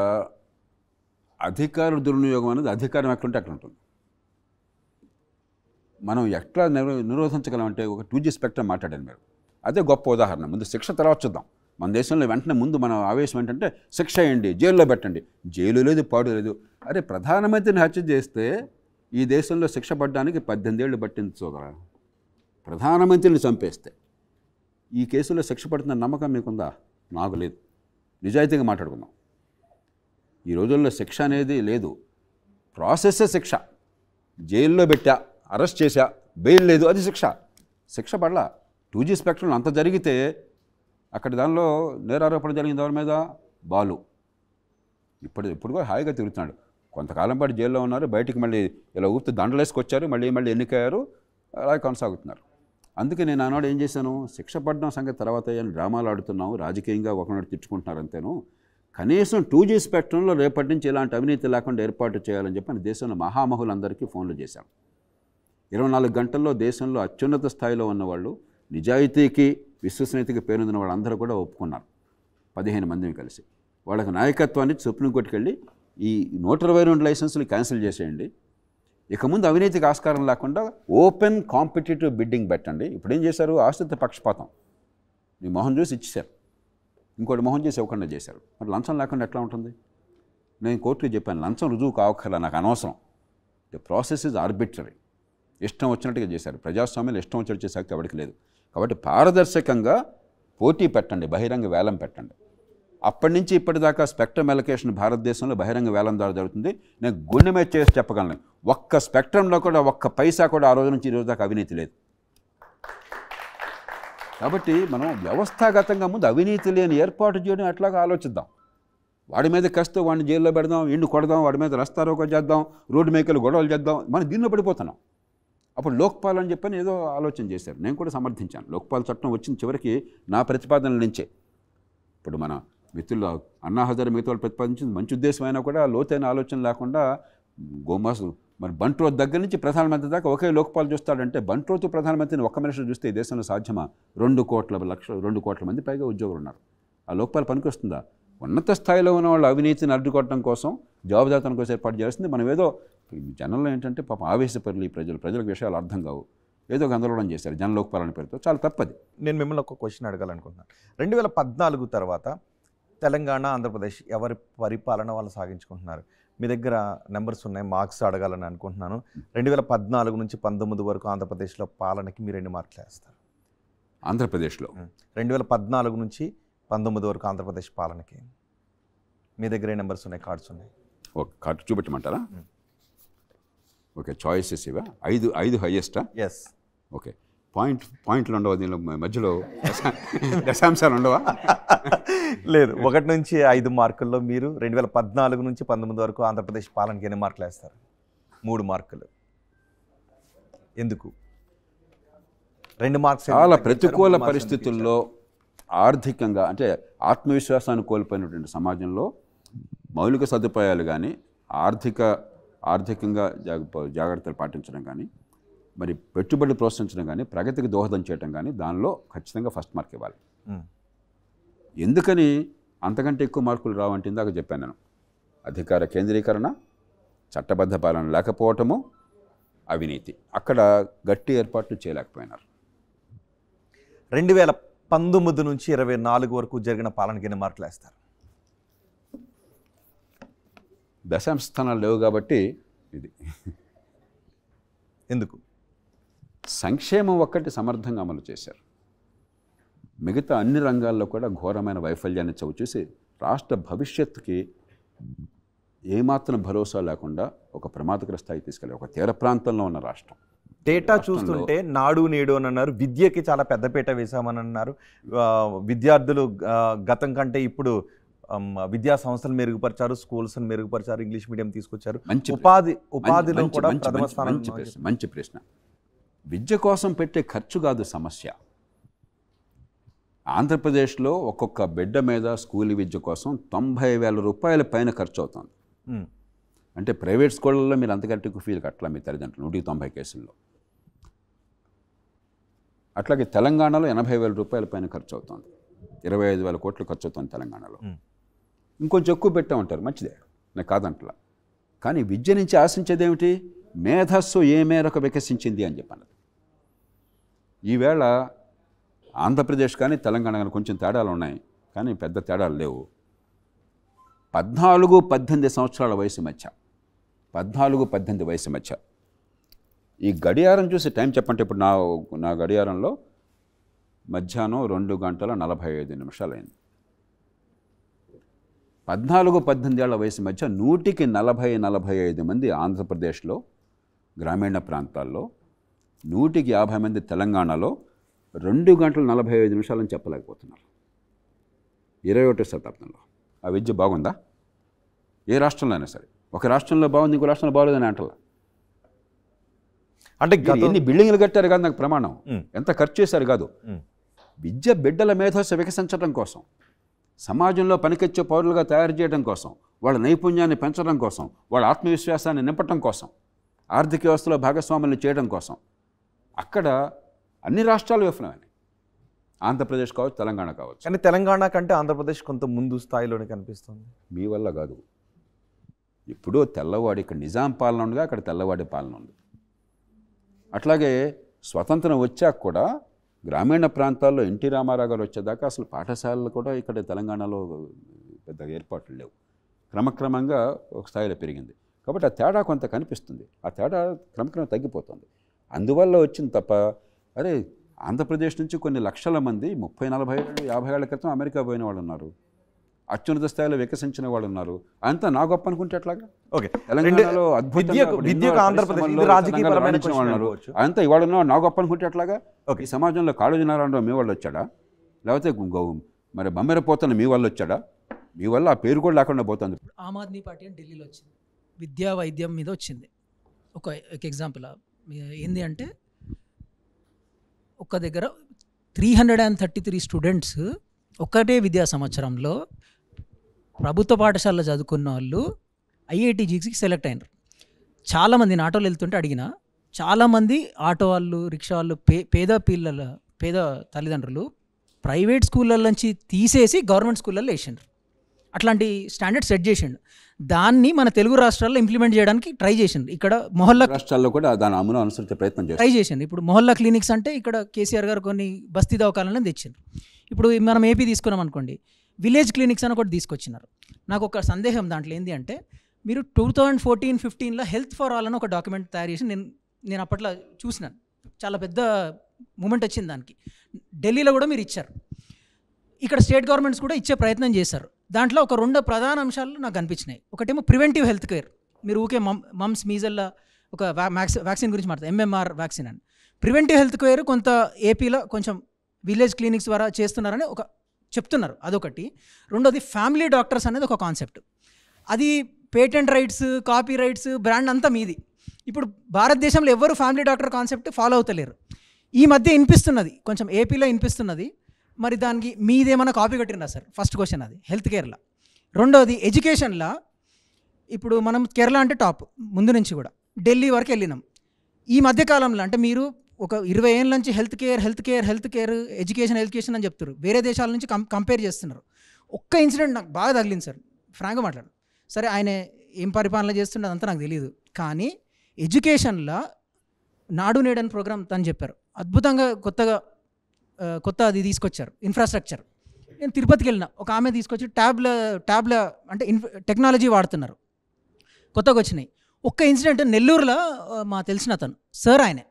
Speaker 3: అధికార దుర్వినియోగం అనేది అధికారం ఎక్కడుంటే అక్కడ ఉంటుంది. మనం ఎట్లా నిరోధించగలమంటే ఒక 2G స్పెక్ట్రమ్ మాట్లాడాను మీరు, అదే గొప్ప ఉదాహరణ. ముందు శిక్ష తర్వాత చూద్దాం. మన దేశంలో వెంటనే ముందు మన ఆవేశం ఏంటంటే శిక్ష వేయండి, జైల్లో పెట్టండి. జైలు లేదు, పాడు లేదు. అరే ప్రధానమంత్రిని హత్య చేస్తే ఈ దేశంలో శిక్ష పడడానికి 18 ఏళ్ళు పట్టించుకోగలరా? ప్రధానమంత్రిని చంపేస్తే ఈ కేసులో శిక్ష పడుతున్న నమ్మకం మీకుందా? నాకు లేదు. నిజాయితీగా మాట్లాడుకుందాం. ఈ రోజుల్లో శిక్ష అనేది లేదు, ప్రాసెస్సే శిక్ష. జైల్లో పెట్టా, అరెస్ట్ చేశా, బెయిల్ లేదు, అది శిక్ష. శిక్ష పడలా. 2G స్పెక్ట్రమ్ అంత జరిగితే అక్కడ దానిలో నేరారోపణ జరిగిన దాని మీద బాలు ఇప్పుడు కూడా హాయిగా తిరుగుతున్నాడు. కొంతకాలం పాటు జైల్లో ఉన్నారు, బయటికి మళ్ళీ ఇలా ఊపితే దండలేసుకొచ్చారు, మళ్ళీ ఎన్నికయ్యారు, అలా కొనసాగుతున్నారు. అందుకే నేను ఆనాడు ఏం చేశాను, శిక్ష పడడం సంగతి తర్వాత అని డ్రామాలు ఆడుతున్నాము, రాజకీయంగా ఒకనాడు తిట్టుకుంటున్నారు అంతేను, కనీసం 2G స్పెక్ట్రంలో రేపటి నుంచి ఇలాంటి అవినీతి లేకుండా ఏర్పాటు చేయాలని చెప్పి దేశంలో మహామహులందరికీ ఫోన్లు చేశాం. 24 గంటల్లో దేశంలో అత్యున్నత స్థాయిలో ఉన్నవాళ్ళు, నిజాయితీకి విశ్వసనీయతకి పేరొందిన వాళ్ళందరూ కూడా ఒప్పుకున్నారు. 15 మందిని కలిసి వాళ్ళకి నాయకత్వాన్ని సుప్రీంకోర్టుకి వెళ్ళి ఈ 122 లైసెన్సులు క్యాన్సిల్ చేసేయండి, ఇక ముందు అవినీతికి ఆస్కారం లేకుండా ఓపెన్ కాంపిటేటివ్ బిడ్డింగ్ పెట్టండి. ఇప్పుడు ఏం చేశారు, ఆశ్రిత పక్షపాతం, నీ మొహం చూసి ఇచ్చేశారు, ఇంకోటి మొహం చేసి ఇవ్వకుండా చేశారు. మరి లంచం లేకుండా ఎట్లా ఉంటుంది? నేను కోర్టుకి చెప్పాను, లంచం రుజువు కావక్కర్లా, నాకు అనవసరం, ది ప్రాసెస్ ఈజ్ ఆర్బిట్రరీ, ఇష్టం వచ్చినట్టుగా చేశారు. ప్రజాస్వామ్యంలో ఇష్టం వచ్చినట్టు చేసే శక్తి ఎవరికి లేదు. కాబట్టి పారదర్శకంగా పోటీ పెట్టండి, బహిరంగ వేలం పెట్టండి. అప్పటి నుంచి ఇప్పటిదాకా స్పెక్ట్రమ్ ఎలకేషన్ భారతదేశంలో బహిరంగ వేలం ద్వారా జరుగుతుంది. నేను గుండె మీద చేసి చెప్పగలను, ఒక్క స్పెక్ట్రంలో కూడా ఒక్క పైసా కూడా ఆ రోజు నుంచి ఈ రోజు దాకా అవినీతి లేదు. కాబట్టి మనం వ్యవస్థాగతంగా ముందు అవినీతి లేని ఏర్పాటు చేయడం ఎట్లాగా ఆలోచిద్దాం. వాడి మీద కస్తూ వాడిని జైల్లో పెడదాం, ఇండు కొడదాం, వాడి మీద రస్తారోకో చేద్దాం, రోడ్డు మేకలు గొడవలు చేద్దాం, మనం దీనిలో పడిపోతున్నాం. అప్పుడు లోక్పాల్ అని చెప్పని ఏదో ఆలోచన చేశారు, నేను కూడా సమర్థించాను. లోక్పాల్ చట్టం వచ్చిన చివరికి నా ప్రతిపాదనల నుంచే, ఇప్పుడు మన మిత్రులు అన్నా హజారే మిగతా వాళ్ళు ప్రతిపాదించింది మంచి ఉద్దేశం అయినా కూడా లోతైన ఆలోచన లేకుండా గోమాసు మరి బంట్రోత్ దగ్గర నుంచి ప్రధానమంత్రి దాకా ఒకే లోక్పాల్ చూస్తాడంటే, బంట్రోత్ ప్రధానమంత్రిని ఒక్క మనిషి చూస్తే ఈ దేశంలో సాధ్యమా? 2 కోట్ల మంది పైగా ఉద్యోగులు ఉన్నారు. ఆ లోక్పాల్ పనికొస్తుందా? ఉన్నత స్థాయిలో ఉన్న వాళ్ళు అవినీతిని అడ్డుకోవడం కోసం, జవాబుదారితనం కోసం ఏర్పాటు చేస్తుంది. మనం ఏదో జనంలో ఏంటంటే పాపం ఆవేశపరులు ఈ ప్రజలకు విషయాలు అర్థం కావు, ఏదో గందరగోళం చేశారు జన లోక్పాలన పేరుతో, చాలా తప్పది.
Speaker 2: నేను మిమ్మల్ని ఒక క్వశ్చన్ అడగాలనుకుంటున్నాను. 2014 తర్వాత తెలంగాణ, ఆంధ్రప్రదేశ్ ఎవరి పరిపాలన వాళ్ళు సాగించుకుంటున్నారు? మీ దగ్గర నెంబర్స్ ఉన్నాయి, మార్క్స్ అడగాలని అనుకుంటున్నాను. 2014 నుంచి 19 వరకు ఆంధ్రప్రదేశ్లో పాలనకి మీరు ఎన్ని మార్కులు వేస్తారు?
Speaker 3: ఆంధ్రప్రదేశ్లో
Speaker 2: 2014 నుంచి 19 వరకు ఆంధ్రప్రదేశ్ పాలనకి మీ దగ్గర ఏ నెంబర్స్ ఉన్నాయి, కార్డ్స్ ఉన్నాయి?
Speaker 3: ఒక కార్డు చూపెట్టమంటారా? ఓకే, చాయిసెస్ ఇవా? 5 హైయెస్టా?
Speaker 2: ఎస్.
Speaker 3: ఓకే, పాయింట్లు ఉండవా దీనిలో? మధ్యలో దశాంశాలు ఉండవా?
Speaker 2: లేదు, 1 నుంచి 5 మార్కుల్లో మీరు 2014 నుంచి 19 వరకు ఆంధ్రప్రదేశ్ పాలనకి ఎన్ని మార్కులు వేస్తారు? 3 మార్కులు. ఎందుకు? 2 మార్క్స్
Speaker 3: చాలా ప్రతికూల పరిస్థితుల్లో ఆర్థికంగా, అంటే ఆత్మవిశ్వాసాన్ని కోల్పోయినటువంటి సమాజంలో మౌలిక సదుపాయాలు కానీ, ఆర్థికంగా జాగ్రత్తలు పాటించడం కానీ, మరి పెట్టుబడి ప్రోత్సహించడం కానీ, ప్రగతికి దోహదం చేయడం కానీ, దానిలో ఖచ్చితంగా ఫస్ట్ మార్క్ ఇవ్వాలి. ఎందుకని అంతకంటే ఎక్కువ మార్కులు రావంటే ఇందాక చెప్పాను నేను, అధికార కేంద్రీకరణ, చట్టబద్ధ పాలన లేకపోవటము, అవినీతి, అక్కడ గట్టి ఏర్పాట్లు చేయలేకపోయినారు.
Speaker 2: 2019 నుంచి 24 వరకు జరిగిన పాలనకి ఎన్ని మార్కులు వేస్తారు?
Speaker 3: దశాంశ స్థానాలు లేవు కాబట్టి ఇది.
Speaker 2: ఎందుకు?
Speaker 3: సంక్షేమం ఒక్కటి సమర్థంగా అమలు చేశారు, మిగతా అన్ని రంగాల్లో కూడా ఘోరమైన వైఫల్యాన్ని చవిచూసి రాష్ట్ర భవిష్యత్తుకి ఏమాత్రం భరోసా లేకుండా ఒక ప్రమాదకర స్థాయికి తీసుకెళ్ళారు. ఒక తీర ప్రాంతంలో ఉన్న రాష్ట్రం.
Speaker 2: డేటా చూస్తుంటే నాడు నేడు అని అన్నారు, విద్యకి చాలా పెద్దపీట వేశామని అన్నారు. విద్యార్థులు గతం కంటే ఇప్పుడు విద్యా సంస్థలు మెరుగుపరిచారు, స్కూల్స్ని మెరుగుపరిచారు, ఇంగ్లీష్ మీడియం తీసుకొచ్చారు, ఉపాధిలో కూడా ప్రథమ స్థానం.
Speaker 3: మంచి ప్రశ్న. విద్య కోసం పెట్టే ఖర్చు కాదు సమస్య. ఆంధ్రప్రదేశ్లో ఒక్కొక్క బిడ్డ మీద స్కూల్ విద్య కోసం 90,000 రూపాయల పైన ఖర్చు అవుతుంది. అంటే ప్రైవేట్ స్కూళ్ళల్లో మీరు అంతకంటే ఎక్కువ ఫీజు కట్టాలి మీ తల్లిదండ్రులు 190 కేసుల్లో. అట్లాగే తెలంగాణలో 80,000 రూపాయల పైన ఖర్చు అవుతుంది, 25,000 కోట్లు ఖర్చు అవుతుంది తెలంగాణలో. ఇంకొంచెం ఎక్కువ పెట్టామంటారు, మంచిదే, నేను కాదంటలా. కానీ విద్య నుంచి ఆశించేది ఏమిటి? మేధస్సు ఏ మేరకు వికసించింది అని చెప్పాను. ఈవేళ ఆంధ్రప్రదేశ్ కానీ తెలంగాణ కానీ కొంచెం తేడాలు ఉన్నాయి, కానీ పెద్ద తేడాలు లేవు. 14-18 సంవత్సరాల వయసు మధ్య, 14-18 వయసు మధ్య ఈ గడియారం చూసి టైం చెప్పంటే, ఇప్పుడు నా గడియారంలో మధ్యాహ్నం 2:45 అయింది. 14-18 ఏళ్ల వయసు మధ్య 100కి 40-45 మంది ఆంధ్రప్రదేశ్లో గ్రామీణ ప్రాంతాల్లో, 100కి 50 మంది తెలంగాణలో 2:45 అని చెప్పలేకపోతున్నారు 21వ శతాబ్దంలో. ఆ విద్య బాగుందా? ఏ రాష్ట్రంలో అయినా సరే ఒక రాష్ట్రంలో బాగుంది, ఇంకో రాష్ట్రంలో బాగోలేదని అంటలా.
Speaker 2: అంటే
Speaker 3: ఎన్ని బిల్డింగ్లు కట్టారు కాదు నాకు ప్రమాణం, ఎంత ఖర్చు చేశారు కాదు. విద్య బిడ్డల మేధస్సు వికసించడం కోసం, సమాజంలో పనికొచ్చే పౌరులుగా తయారు చేయడం కోసం, వాళ్ళ నైపుణ్యాన్ని పెంచడం కోసం, వాళ్ళ ఆత్మవిశ్వాసాన్ని నింపటం కోసం, ఆర్థిక వ్యవస్థలో భాగస్వాములను చేయడం కోసం అక్కడ అన్ని రాష్ట్రాలు విఫలమైనాయి. ఆంధ్రప్రదేశ్ కావచ్చు, తెలంగాణ కావచ్చు.
Speaker 2: కానీ తెలంగాణ కంటే ఆంధ్రప్రదేశ్ కొంత ముందు స్థాయిలోనే కనిపిస్తుంది.
Speaker 3: మీ వల్ల కాదు. ఇప్పుడు తెల్లవాడి ఇక్కడ నిజాం పాలన ఉండగా అక్కడ తెల్లవాడి పాలన ఉంది. అట్లాగే స్వతంత్రం వచ్చాక కూడా గ్రామీణ ప్రాంతాల్లో ఎన్టీ రామారావు గారు వచ్చేదాకా అసలు పాఠశాలలు కూడా ఇక్కడ తెలంగాణలో పెద్ద ఏర్పాట్లు లేవు. క్రమక్రమంగా ఒక స్థాయిలో పెరిగింది. కాబట్టి ఆ తేడా కొంత కనిపిస్తుంది. ఆ తేడా క్రమక్రమంగా తగ్గిపోతుంది. అందువల్ల వచ్చింది తప్ప, అరే ఆంధ్రప్రదేశ్ నుంచి కొన్ని లక్షల మంది 30, 40, 50 ఏళ్ల క్రితం అమెరికా పోయిన వాళ్ళు ఉన్నారు, అత్యున్నత స్థాయిలో వికసించిన వాళ్ళు ఉన్నారు. అంతా నా గొప్ప అనుకుంటే ఎట్లాగా?
Speaker 2: ఓకే,
Speaker 3: తెలంగాణలో
Speaker 2: విద్యకు ఆంధ్రప్రదేశ్ ఇది రాజకీయపరమైన క్వశ్చన్ అనుకోవచ్చు.
Speaker 3: అంతా ఇవాళ నా గొప్ప అనుకుంటే ఎట్లాగా? ఈ సమాజంలో కాళోజీ నారాయణరావు మీ వాళ్ళు వచ్చాడా? లేకపోతే మరి బమ్మెరపోతున్న మీ వాళ్ళు వచ్చాడా? మీ వల్ల ఆ పేరు కూడా లేకుండా పోతుంది.
Speaker 6: ఆమ్ ఆద్మీ పార్టీ అని ఢిల్లీలో వచ్చింది, విద్యా వైద్యం మీద వచ్చింది. ఒక ఎగ్జాంపుల్ ఏంది అంటే, ఒక దగ్గర 333 స్టూడెంట్స్ ఒక్కటే విద్యా సంవత్సరంలో ప్రభుత్వ పాఠశాలలో చదువుకున్న వాళ్ళు IITJEEకి సెలెక్ట్ అయినారు. చాలామంది ఆటోలు వెళ్తుంటే అడిగిన, చాలామంది ఆటో వాళ్ళు, రిక్షా వాళ్ళు, పేద తల్లిదండ్రులు ప్రైవేట్ స్కూళ్ళ నుంచి తీసేసి గవర్నమెంట్ స్కూళ్ళల్లో వేసిండ్రు. అట్లాంటి స్టాండర్డ్ సెట్ చేసిండు. దాన్ని మన తెలుగు రాష్ట్రాల్లో ఇంప్లిమెంట్ చేయడానికి ట్రై చేసిండు. ఇక్కడ మొహల్లా
Speaker 3: రాష్ట్రాల్లో కూడా దాని అమలు అనుసరించే ప్రయత్నం
Speaker 6: ట్రై చేసిండు. ఇప్పుడు మొహల్లా క్లినిక్స్ అంటే ఇక్కడ కేసీఆర్ గారు కొన్ని బస్తీ దవాఖానాలను తెచ్చిండ్రు. ఇప్పుడు మనం ఏపీ తీసుకున్నాం అనుకోండి, విలేజ్ క్లినిక్స్ అని ఒకటి తీసుకొచ్చినారు. నాకు ఒక సందేహం దాంట్లో ఏంటి అంటే, మీరు 2014-15లో హెల్త్ ఫర్ ఆల్ అని ఒక డాక్యుమెంట్ తయారు చేసి నేను అప్పట్లో చూసినాను. చాలా పెద్ద మూమెంట్ వచ్చింది దానికి. ఢిల్లీలో కూడా మీరు ఇచ్చారు, ఇక్కడ స్టేట్ గవర్నమెంట్స్ కూడా ఇచ్చే ప్రయత్నం చేశారు. దాంట్లో ఒక 2 ప్రధాన అంశాలు నాకు కనిపించినాయి. ఒకటేమో ప్రివెంటివ్ హెల్త్ కేర్. మీరు ఊకే మమ్స్ మీజల్లా ఒక వ్యాక్సిన్ గురించి మాట్లాడతారు, MMR వ్యాక్సిన్ అని. ప్రివెంటివ్ హెల్త్ కేర్ కొంత ఏపీలో కొంచెం విలేజ్ క్లినిక్స్ ద్వారా చేస్తున్నారని ఒక చెప్తున్నారు, అదొకటి. రెండోది ఫ్యామిలీ డాక్టర్స్ అనేది ఒక కాన్సెప్ట్. అది patent rights, copy rights, brand అంతా మీది. ఇప్పుడు భారతదేశంలో ఎవరు ఫ్యామిలీ డాక్టర్ కాన్సెప్ట్ ఫాలో అవుతలేరు. ఈ మధ్య వినిపిస్తున్నది, కొంచెం ఏపీలో వినిపిస్తున్నది. మరి దానికి మీదేమన్నా కాపీ కట్టినా సార్? ఫస్ట్ క్వశ్చన్ అది హెల్త్ కేర్లో. రెండోది ఎడ్యుకేషన్లో, ఇప్పుడు మనం కేరళ అంటే టాప్ ముందు నుంచి కూడా, ఢిల్లీ వరకు వెళ్ళినాం. ఈ మధ్యకాలంలో అంటే మీరు ఒక 20 ఏళ్ళ నుంచి హెల్త్ కేర్ ఎడ్యుకేషన్ అని చెప్తారు. వేరే దేశాల నుంచి కంపేర్ చేస్తున్నారు. ఒక్క ఇన్సిడెంట్ నాకు బాగా తగిలింది సార్, ఫ్రాంక్గా మాట్లాడు. సరే ఆయన ఏం పరిపాలన చేస్తుండే అంతా నాకు తెలియదు, కానీ ఎడ్యుకేషన్లో నాడు నేడు అని ప్రోగ్రామ్ తను చెప్పారు. అద్భుతంగా కొత్త అది తీసుకొచ్చారు, ఇన్ఫ్రాస్ట్రక్చర్. నేను తిరుపతికి వెళ్ళిన, ఒక ఆమె తీసుకొచ్చి ట్యాబ్ల అంటే టెక్నాలజీ వాడుతున్నారు, కొత్తగా వచ్చినాయి. ఒక్క ఇన్సిడెంట్ నెల్లూరులో మా తెలిసిన అతను సార్, ఆయనే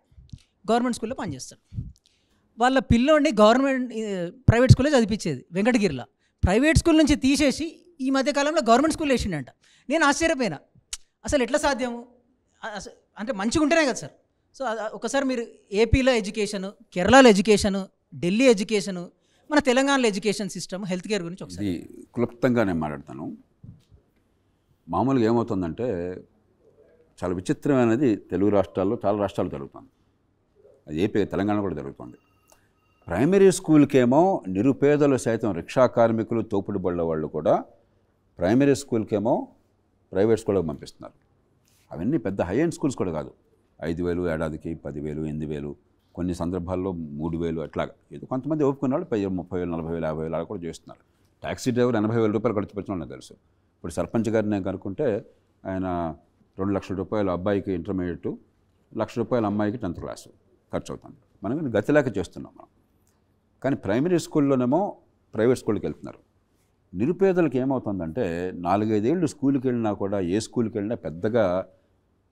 Speaker 6: గవర్నమెంట్ స్కూల్లో పనిచేస్తాడు. వాళ్ళ పిల్లోడిని ప్రైవేట్ స్కూల్లో చదివించేది వెంకటగిరిలో. ప్రైవేట్ స్కూల్ నుంచి తీసేసి ఈ మధ్యకాలంలో గవర్నమెంట్ స్కూల్లో వేసిండంట. నేను ఆశ్చర్యపోయినా, అసలు ఎట్లా సాధ్యము? అంటే మంచిగా ఉంటేనే కదా సార్. సో ఒకసారి మీరు ఏపీలో ఎడ్యుకేషను, కేరళలో ఎడ్యుకేషను, ఢిల్లీ ఎడ్యుకేషను, మన తెలంగాణలో ఎడ్యుకేషన్ సిస్టమ్, హెల్త్ కేర్ గురించి ఒకసారి.
Speaker 3: ఇది క్లుప్తంగా నేను మాట్లాడతాను. మామూలుగా ఏమవుతుందంటే, చాలా విచిత్రమైనది తెలుగు రాష్ట్రాల్లో, చాలా రాష్ట్రాలు జరుగుతుంది. అది ఏపీ, తెలంగాణ కూడా జరుగుతుంది. ప్రైమరీ స్కూల్కేమో నిరుపేదలు సైతం, రిక్షా కార్మికులు, తోపుడు బళ్ళ వాళ్ళు కూడా ప్రైమరీ స్కూల్కేమో ప్రైవేట్ స్కూల్కి పంపిస్తున్నారు. అవన్నీ పెద్ద హై ఎండ్ స్కూల్స్ కూడా కాదు. 5,000 ఏడాదికి, 10,000, 8,000, కొన్ని సందర్భాల్లో 3,000 అట్లాగా. ఏదో కొంతమంది ఒప్పుకున్నాడు 30,000, 40,000, 50,000 అలా కూడా చేస్తున్నారు. ట్యాక్సీ డ్రైవర్ 80,000 రూపాయలు ఖర్చు పెట్టడం నాకు తెలుసు. ఇప్పుడు సర్పంచ్ గారిని నేను కనుక్కుంటే ఆయన 2 లక్షల రూపాయలు అబ్బాయికి ఇంటర్మీడియట్, 1 లక్ష రూపాయలు అమ్మాయికి 10th క్లాసు ఖర్చు అవుతుంది. మనం గతిలేక చేస్తున్నాం మనం. కానీ ప్రైమరీ స్కూల్లోనేమో ప్రైవేట్ స్కూల్కి వెళ్తున్నారు. నిరుపేదలకు ఏమవుతుందంటే, 4-5 ఏళ్ళు స్కూల్కి వెళ్ళినా కూడా, ఏ స్కూల్కి వెళ్ళినా పెద్దగా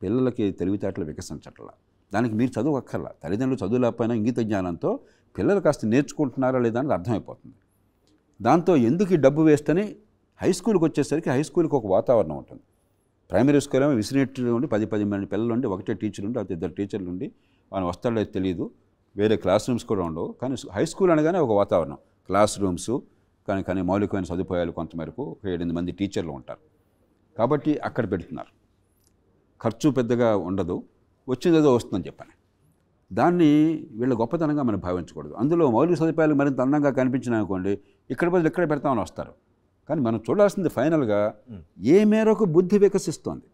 Speaker 3: పిల్లలకి తెలివితేటలు వికసించట్లా. దానికి మీరు చదువు అక్కర్లా, తల్లిదండ్రులు చదువు లేకపోయినా ఇంగిత జ్ఞానంతో పిల్లలు కాస్త నేర్చుకుంటున్నారా లేదా అనేది అర్థమైపోతుంది. దాంతో ఎందుకు ఈ డబ్బు వేస్ట్ అని హై స్కూల్కి వచ్చేసరికి హై స్కూల్కి ఒక వాతావరణం ఉంటుంది. ప్రైమరీ స్కూల్ ఏమో విసినేట్లు ఉండి 10 మంది పిల్లలు ఉండి, ఒకటే టీచర్ ఉండి, 2 టీచర్లు ఉండి, ఆయన వస్తాడో తెలియదు, వేరే క్లాస్ రూమ్స్ కూడా ఉండవు. కానీ హై స్కూల్ అనగానే ఒక వాతావరణం, క్లాస్ రూమ్స్, కానీ మౌలికమైన సదుపాయాలు కొంతమేరకు, 7-8 మంది టీచర్లు ఉంటారు. కాబట్టి అక్కడ పెడుతున్నారు. ఖర్చు పెద్దగా ఉండదు, వచ్చిందేదో వస్తుందని చెప్పాను. దాన్ని వీళ్ళ గొప్పతనంగా మనం భావించకూడదు. అందులో మౌలిక సదుపాయాలు మరింత అందంగా కనిపించినాయి అనుకోండి, ఇక్కడ బదులు ఎక్కడ పెడతామని వస్తారు. కానీ మనం చూడాల్సింది ఫైనల్గా ఏ మేరకు బుద్ధి వికసిస్తోంది.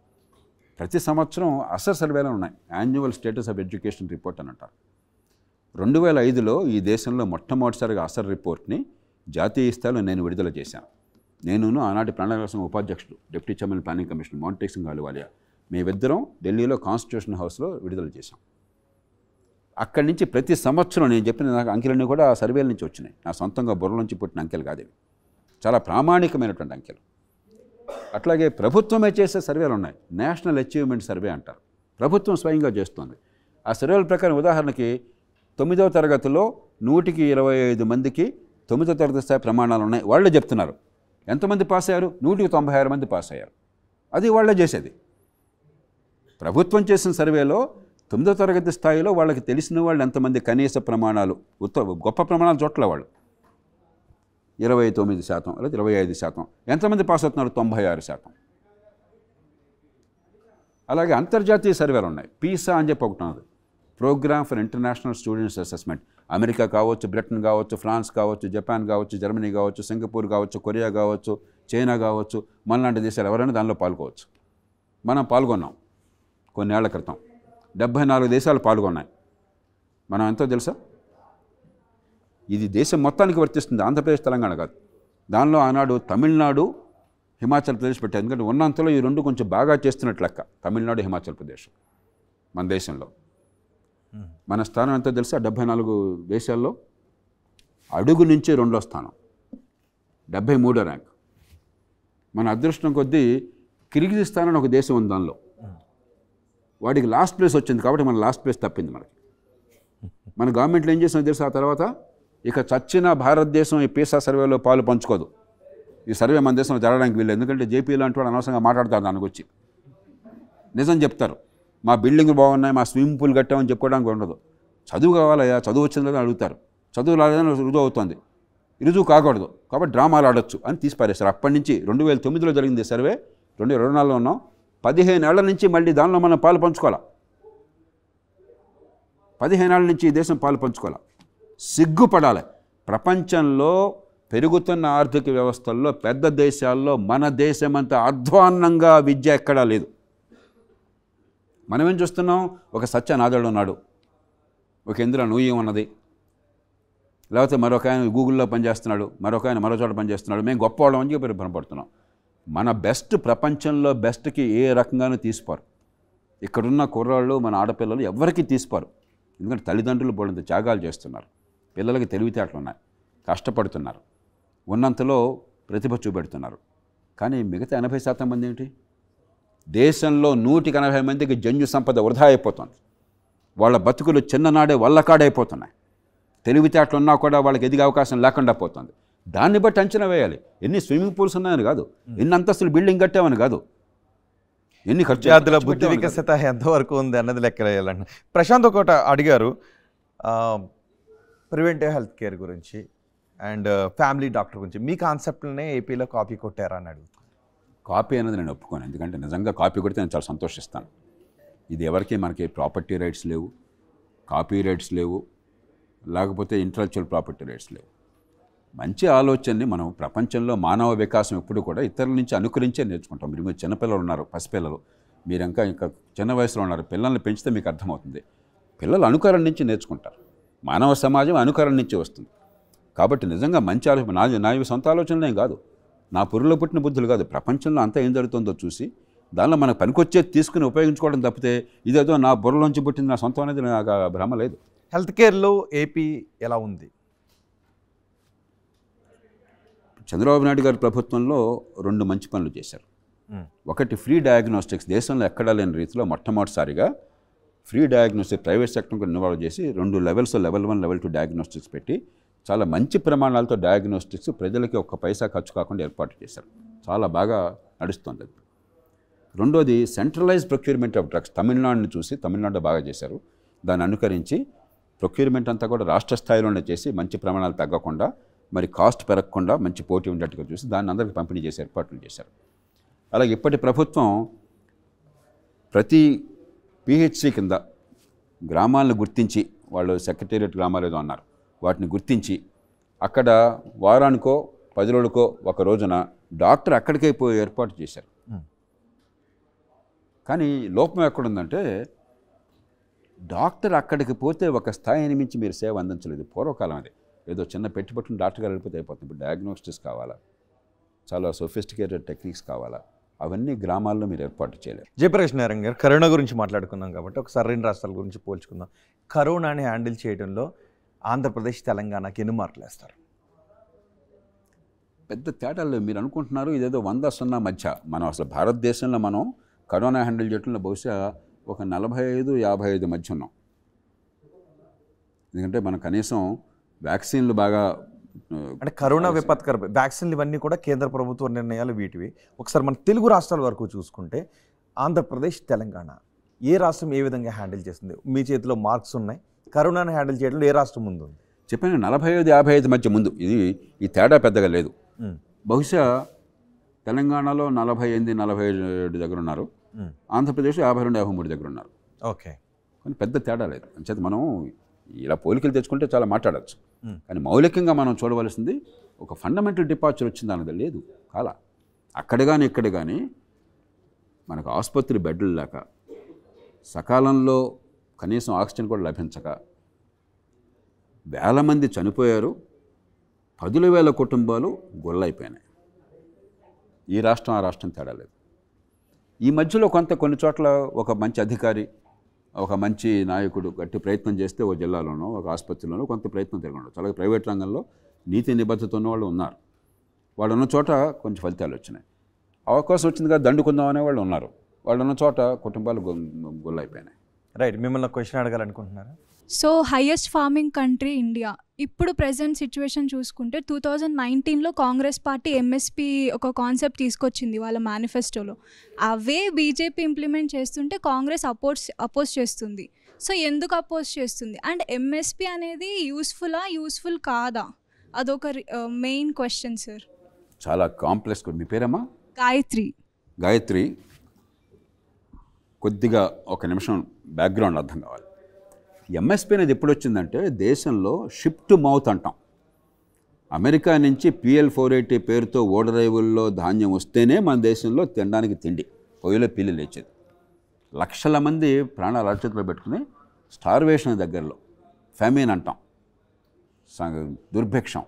Speaker 3: ప్రతి సంవత్సరం అసర్ సర్వేలు ఉన్నాయి, annual status of education report అని అంటారు. 2005లో ఈ దేశంలో మొట్టమొదటిసారిగా అసర్ రిపోర్ట్ని జాతీయ స్థాయిలో నేను విడుదల చేశాను. నేను ఆనాటి ప్రణాళిక సంఘం ఉపాధ్యక్షుడు, deputy chairman planning commission Montek Singh Ahluwalia, మేమిద్దరం ఢిల్లీలో కాన్స్టిట్యూషన్ హౌస్లో విడుదల చేశాం. అక్కడి నుంచి ప్రతి సంవత్సరం నేను చెప్పిన అంకెలన్నీ కూడా ఆ సర్వేల నుంచి వచ్చినాయి. నా సొంతంగా బుర్ర నుంచి పుట్టిన అంకెలు కాదు ఇవి, చాలా ప్రామాణికమైనటువంటి అంకెలు. అట్లాగే ప్రభుత్వమే చేసే సర్వేలు ఉన్నాయి, నేషనల్ అచీవ్మెంట్ సర్వే అంటారు, ప్రభుత్వం స్వయంగా చేస్తుంది. ఆ సర్వేల ప్రకారం ఉదాహరణకి 9వ తరగతిలో 125 మందికి 9వ తరగతి స్థాయి ప్రమాణాలు ఉన్నాయి, వాళ్ళే చెప్తున్నారు. ఎంతమంది పాస్ అయ్యారు? 196 మంది పాస్ అయ్యారు. అది వాళ్ళే చేసేది. ప్రభుత్వం చేసిన సర్వేలో 9వ తరగతి స్థాయిలో వాళ్ళకి తెలిసిన వాళ్ళు ఎంతమంది కనీస ప్రమాణాలు, గొప్ప ప్రమాణాలు చోట్ల వాళ్ళు 29% లేదా 25%. ఎంతమంది పాస్ అవుతున్నారు? 96%. అలాగే అంతర్జాతీయ సర్వేలు ఉన్నాయి, పీసా అని చెప్పి ఒకటి ఉన్నది, programme for international students assessment. America కావచ్చు, బ్రిటన్ కావచ్చు, ఫ్రాన్స్ కావచ్చు, జపాన్ కావచ్చు, జర్మనీ కావచ్చు, సింగపూర్ కావచ్చు, కొరియా కావచ్చు, చైనా కావచ్చు, మనలాంటి దేశాలు ఎవరైనా దానిలో పాల్గొవచ్చు. మనం పాల్గొన్నాం కొన్నేళ్ల క్రితం. 74 దేశాలు పాల్గొన్నాయి. మనం ఎంతో తెలుసా? ఇది దేశం మొత్తానికి వర్తిస్తుంది, ఆంధ్రప్రదేశ్ తెలంగాణ కాదు. దానిలో ఆనాడు తమిళనాడు, హిమాచల్ ప్రదేశ్ పెట్టారు. ఎందుకంటే ఉన్నంతలో ఈ రెండు కొంచెం బాగా చేస్తున్నట్లు లెక్క, తమిళనాడు, హిమాచల్ ప్రదేశ్ మన దేశంలో. మన స్థానం ఎంతో తెలుసా? 74 దేశాల్లో అడుగు నుంచి 2వ స్థానం, 73వ ర్యాంక్. మన అదృష్టం కొద్దీ కిర్గిజిస్తాన్ అని ఒక దేశం ఉంది, దానిలో వాడికి లాస్ట్ ప్లేస్ వచ్చింది కాబట్టి మన లాస్ట్ ప్లేస్ తప్పింది మనకి. మన గవర్నమెంట్లో ఏం చేసినా తెలుసు, ఆ తర్వాత ఇక చచ్చిన భారతదేశం ఈ పీసా సర్వేలో పాలు పంచుకోదు. ఈ సర్వే మన దేశంలో జరగడానికి వీళ్ళు, ఎందుకంటే జేపీ లాంటి వాడు అనవసరంగా మాట్లాడతారు దానికి వచ్చి. నిజం చెప్తారు, మా బిల్డింగ్ బాగున్నాయి, మా స్విమ్మింగ్ పూల్ కట్టామని చెప్పుకోవడానికి ఉండదు. చదువు కావాలయ్యా, చదువు వచ్చిందని అడుగుతారు. చదువు రాలేదని రుజువు అవుతుంది, రుజువు కాకూడదు కాబట్టి డ్రామాలు ఆడొచ్చు అని తీసి పారేస్తారు. అప్పటి నుంచి 2009లో జరిగింది సర్వే, 2024లో ఉన్నాం. 15 ఏళ్ల నుంచి మళ్ళీ దానిలో మనం పాలు పంచుకోవాలి. 15 ఏళ్ల నుంచి ఈ దేశం పాలు పంచుకోవాలి. సిగ్గుపడాలి. ప్రపంచంలో పెరుగుతున్న ఆర్థిక వ్యవస్థల్లో పెద్ద దేశాల్లో మన దేశమంత అధ్వాన్నంగా విద్య ఎక్కడా లేదు. మనమేం చూస్తున్నాం? ఒక సత్యనాథుడు ఉన్నాడు, ఒక ఇంద్ర నూయం ఉన్నది, లేకపోతే మరొక ఆయన గూగుల్లో పనిచేస్తున్నాడు, మరొక ఆయన మరో చోట పనిచేస్తున్నాడు, మేము గొప్పవాళ్ళం అని చెప్పి భ్రమపడుతున్నాం. మన బెస్ట్ ప్రపంచంలో బెస్ట్కి ఏ రకంగానూ తీసిపోరు. ఇక్కడున్న కుర్రాళ్ళు, మన ఆడపిల్లలు ఎవరికి తీసిపోరు. ఎందుకంటే తల్లిదండ్రులు బోడంత త్యాగాలు చేస్తున్నారు, పిల్లలకి తెలివితేటలు ఉన్నాయి, కష్టపడుతున్నారు, ఉన్నంతలో ప్రతిభ చూపెడుతున్నారు. కానీ మిగతా 80% మంది ఏంటి? దేశంలో 180 మందికి జన్యు సంపద వృధా అయిపోతుంది. వాళ్ళ బతుకులు చిన్ననాడే వల్లకాడైపోతున్నాయి. తెలివితేటలు ఉన్నా కూడా వాళ్ళకి ఎదిగే అవకాశం లేకుండా పోతుంది. దాన్ని బట్టి అంచనా వేయాలి. ఎన్ని స్విమ్మింగ్ పూల్స్ ఉన్నాయని కాదు, ఎన్ని అంతస్తులు బిల్డింగ్ కట్టామని కాదు, ఎన్ని ఖర్చు.
Speaker 2: విద్యార్థుల బుద్ధి వికసిత ఎంతవరకు ఉంది అన్నది లెక్క వేయాలండి. ప్రశాంత్ ఒకటి అడిగారు, ప్రివెంటివ్ హెల్త్ కేర్ గురించి అండ్ ఫ్యామిలీ డాక్టర్ గురించి. మీ కాన్సెప్ట్లనే ఏపీలో కాపీ కొట్టారా అని అడుగుతాను.
Speaker 3: కాపీ అనేది నేను ఒప్పుకోను, ఎందుకంటే నిజంగా కాపీ కొడితే నేను చాలా సంతోషిస్తాను. ఇది ఎవరికి మనకి ప్రాపర్టీ రైట్స్ లేవు, కాపీ రైట్స్ లేవు, లేకపోతే ఇంటలెక్చువల్ ప్రాపర్టీ రైట్స్ లేవు. మంచి ఆలోచనని మనం ప్రపంచంలో మానవ వికాసం ఎప్పుడు కూడా ఇతరుల నుంచి అనుకరించే నేర్చుకుంటాం. మీరు చిన్నపిల్లలు ఉన్నారు, పసిపిల్లలు, మీరు ఇంకా చిన్న వయసులో ఉన్నారు, పిల్లల్ని పెంచితే మీకు అర్థమవుతుంది. పిల్లలు అనుకరణ నుంచి నేర్చుకుంటారు, మానవ సమాజం అనుకరణ నుంచి వస్తుంది. కాబట్టి నిజంగా మంచి ఆలోచన, నా సొంత ఆలోచనలేం కాదు, నా పురులో పుట్టిన బుద్ధులు కాదు. ప్రపంచంలో అంతా ఏం జరుగుతుందో చూసి దానిలో మనకు పనికొచ్చేది తీసుకుని ఉపయోగించుకోవడం తప్పితే ఇదేదో నా బుర్రలోంచి పుట్టింది నా సొంతం అనేది నాకు భ్రమ లేదు.
Speaker 2: హెల్త్ కేర్లో ఏపీ ఎలా ఉంది?
Speaker 3: చంద్రబాబు నాయుడు గారి ప్రభుత్వంలో 2 మంచి పనులు చేశారు. ఒకటి ఫ్రీ డయాగ్నోస్టిక్స్, దేశంలో ఎక్కడా లేని రీతిలో మొట్టమొదటిసారిగా ఫ్రీ డయాగ్నోస్టిక్స్ ప్రైవేట్ సెక్టర్కి ఇన్వాల్వ్ చేసి 2 లెవెల్స్, లెవెల్ 1, లెవెల్ 2 డయాగ్నోస్టిక్స్ పెట్టి చాలా మంచి ప్రమాణాలతో డయాగ్నోస్టిక్స్ ప్రజలకి 1 పైసా ఖర్చు కాకుండా ఏర్పాటు చేశారు. చాలా బాగా నడుస్తుంది. రెండోది సెంట్రలైజ్ ప్రొక్యూర్మెంట్ ఆఫ్ డ్రగ్స్, తమిళనాడుని చూసి తమిళనాడు బాగా చేశారు. దాన్ని అనుకరించి ప్రొక్యూర్మెంట్ అంతా కూడా రాష్ట్ర స్థాయిలోనే చేసి మంచి ప్రమాణాలు తగ్గకుండా, మరి కాస్ట్ పెరగకుండా మంచి పోటీ ఉండేట్టుగా చూసి దాన్ని అందరికీ పంపిణీ చేసి ఏర్పాట్లు చేశారు. అలాగే ఇప్పటి ప్రభుత్వం ప్రతి పిహెచ్సి కింద గ్రామాలను గుర్తించి, వాళ్ళు సెక్రటేరియట్ గ్రామాలు ఏదో అన్నారు, వాటిని గుర్తించి అక్కడ వారానికో 10 రోజులకో ఒక రోజున డాక్టర్ అక్కడికే పోయి ఏర్పాటు చేశారు. కానీ లోపం ఎక్కడుందంటే డాక్టర్ అక్కడికి పోతే ఒక స్థాయిని మించి మీరు సేవ అందించలేదు. పూర్వకాలం అది ఏదో చిన్న పెట్టుబట్టుని డాక్టర్ గారు వెళ్ళిపోతే అయిపోతుంది. ఇప్పుడు డయాగ్నోస్టిక్స్ కావాలా, చాలా సొఫిస్టికేటెడ్ టెక్నిక్స్ కావాలా, అవన్నీ గ్రామాల్లో మీరు ఏర్పాటు చేయలేరు.
Speaker 2: జయప్రకాష్ నారాయణ గారు, కరోనా గురించి మాట్లాడుకున్నాం కాబట్టి ఒకసారి 2 రాష్ట్రాల గురించి పోల్చుకుందాం. కరోనాని హ్యాండిల్ చేయడంలో ఆంధ్రప్రదేశ్, తెలంగాణకి ఎన్ని మార్కులు వేస్తారు?
Speaker 3: పెద్ద తేడాలు మీరు అనుకుంటున్నారు ఇదేదో 100-0 మధ్య. మనం అసలు భారతదేశంలో మనం కరోనా హ్యాండిల్ చేయడంలో బహుశా ఒక 45-55 మధ్య ఉన్నాం. ఎందుకంటే మనం కనీసం వ్యాక్సిన్లు బాగా,
Speaker 2: అంటే కరోనా విపత్కర వ్యాక్సిన్లు ఇవన్నీ కూడా కేంద్ర ప్రభుత్వ నిర్ణయాలు వీటివి. ఒకసారి మన తెలుగు రాష్ట్రాల వరకు చూసుకుంటే ఆంధ్రప్రదేశ్, తెలంగాణ ఏ రాష్ట్రం ఏ విధంగా హ్యాండిల్ చేస్తుంది? మీ చేతిలో మార్క్స్ ఉన్నాయి, కరోనాని హ్యాండిల్ చేయడంలో ఏ రాష్ట్రం ముందు ఉంది?
Speaker 3: చెప్పాను 45-55 మధ్య ముందు. ఈ తేడా పెద్దగా లేదు. బహుశా తెలంగాణలో 48-47 దగ్గర ఉన్నారు, ఆంధ్రప్రదేశ్ 52-53 దగ్గర ఉన్నారు.
Speaker 2: ఓకే,
Speaker 3: కానీ పెద్ద తేడా లేదు. అంచేత మనం ఇలా పోలికలు తెచ్చుకుంటే చాలా మాట్లాడచ్చు, కానీ మౌలికంగా మనం చూడవలసింది ఒక ఫండమెంటల్ డిపార్చర్ వచ్చింది అన్నది లేదు. కాలా అక్కడ కానీ ఇక్కడ కానీ మనకు ఆసుపత్రి బెడ్లు లేక, సకాలంలో కనీసం ఆక్సిజన్ కూడా లభించక వేల మంది చనిపోయారు, 10,000 కుటుంబాలు గొల్లైపోయినాయి. ఈ రాష్ట్రం ఆ రాష్ట్రం తేడా లేదు. ఈ మధ్యలో కొన్ని చోట్ల ఒక మంచి అధికారి, ఒక మంచి నాయకుడు గట్టి ప్రయత్నం చేస్తే ఓ జిల్లాలోనో ఒక ఆసుపత్రిలోనో కొంత ప్రయత్నం జరగడం. అలాగే ప్రైవేట్ రంగంలో నీతి నిబద్ధత ఉన్న వాళ్ళు ఉన్నారు. వాళ్ళు ఉన్న చోట కొంచెం ఫలితాలు వచ్చినాయి. అవకాశం వచ్చిందిగా దండుకుందాం అనే వాళ్ళు ఉన్నారు. వాళ్ళు ఉన్న చోట కుటుంబాలు గొల్లైపోయినాయి.
Speaker 2: రైట్, మిమ్మల్ని క్వశ్చన్ అడగాలనుకుంటున్నారా?
Speaker 7: So highest farming country India. ఇప్పుడు ప్రజెంట్ సిచ్యువేషన్ చూసుకుంటే 2019లో కాంగ్రెస్ పార్టీ ఎంఎస్పి ఒక కాన్సెప్ట్ తీసుకొచ్చింది వాళ్ళ మేనిఫెస్టోలో. అవే బీజేపీ ఇంప్లిమెంట్ చేస్తుంటే కాంగ్రెస్ అపోజ్ చేస్తుంది. సో ఎందుకు అపోజ్ చేస్తుంది? అండ్ ఎంఎస్పి అనేది యూస్ఫుల్ కాదా? అదొక మెయిన్ క్వశ్చన్ సార్.
Speaker 3: చాలా కాంప్లెక్స్. మీ పేరమ్మా? గాయత్రి. కొద్దిగా ఒక నిమిషం బ్యాక్గ్రౌండ్ అర్థం కావాలి. ఎంఎస్పీ అనేది ఎప్పుడు వచ్చిందంటే దేశంలో షిప్ టు మౌత్ అంటాం. అమెరికా నుంచి PL480 పేరుతో ఓడరేవుల్లో ధాన్యం వస్తేనే మన దేశంలో తినడానికి తిండి, పొయ్యిలో పిల్లి లేచేది. లక్షల మంది ప్రాణాలు అరచేతిలో పెట్టుకుని స్టార్వేషన్ దగ్గరలో, ఫెమిన్ అంటాం, దుర్భిక్షం,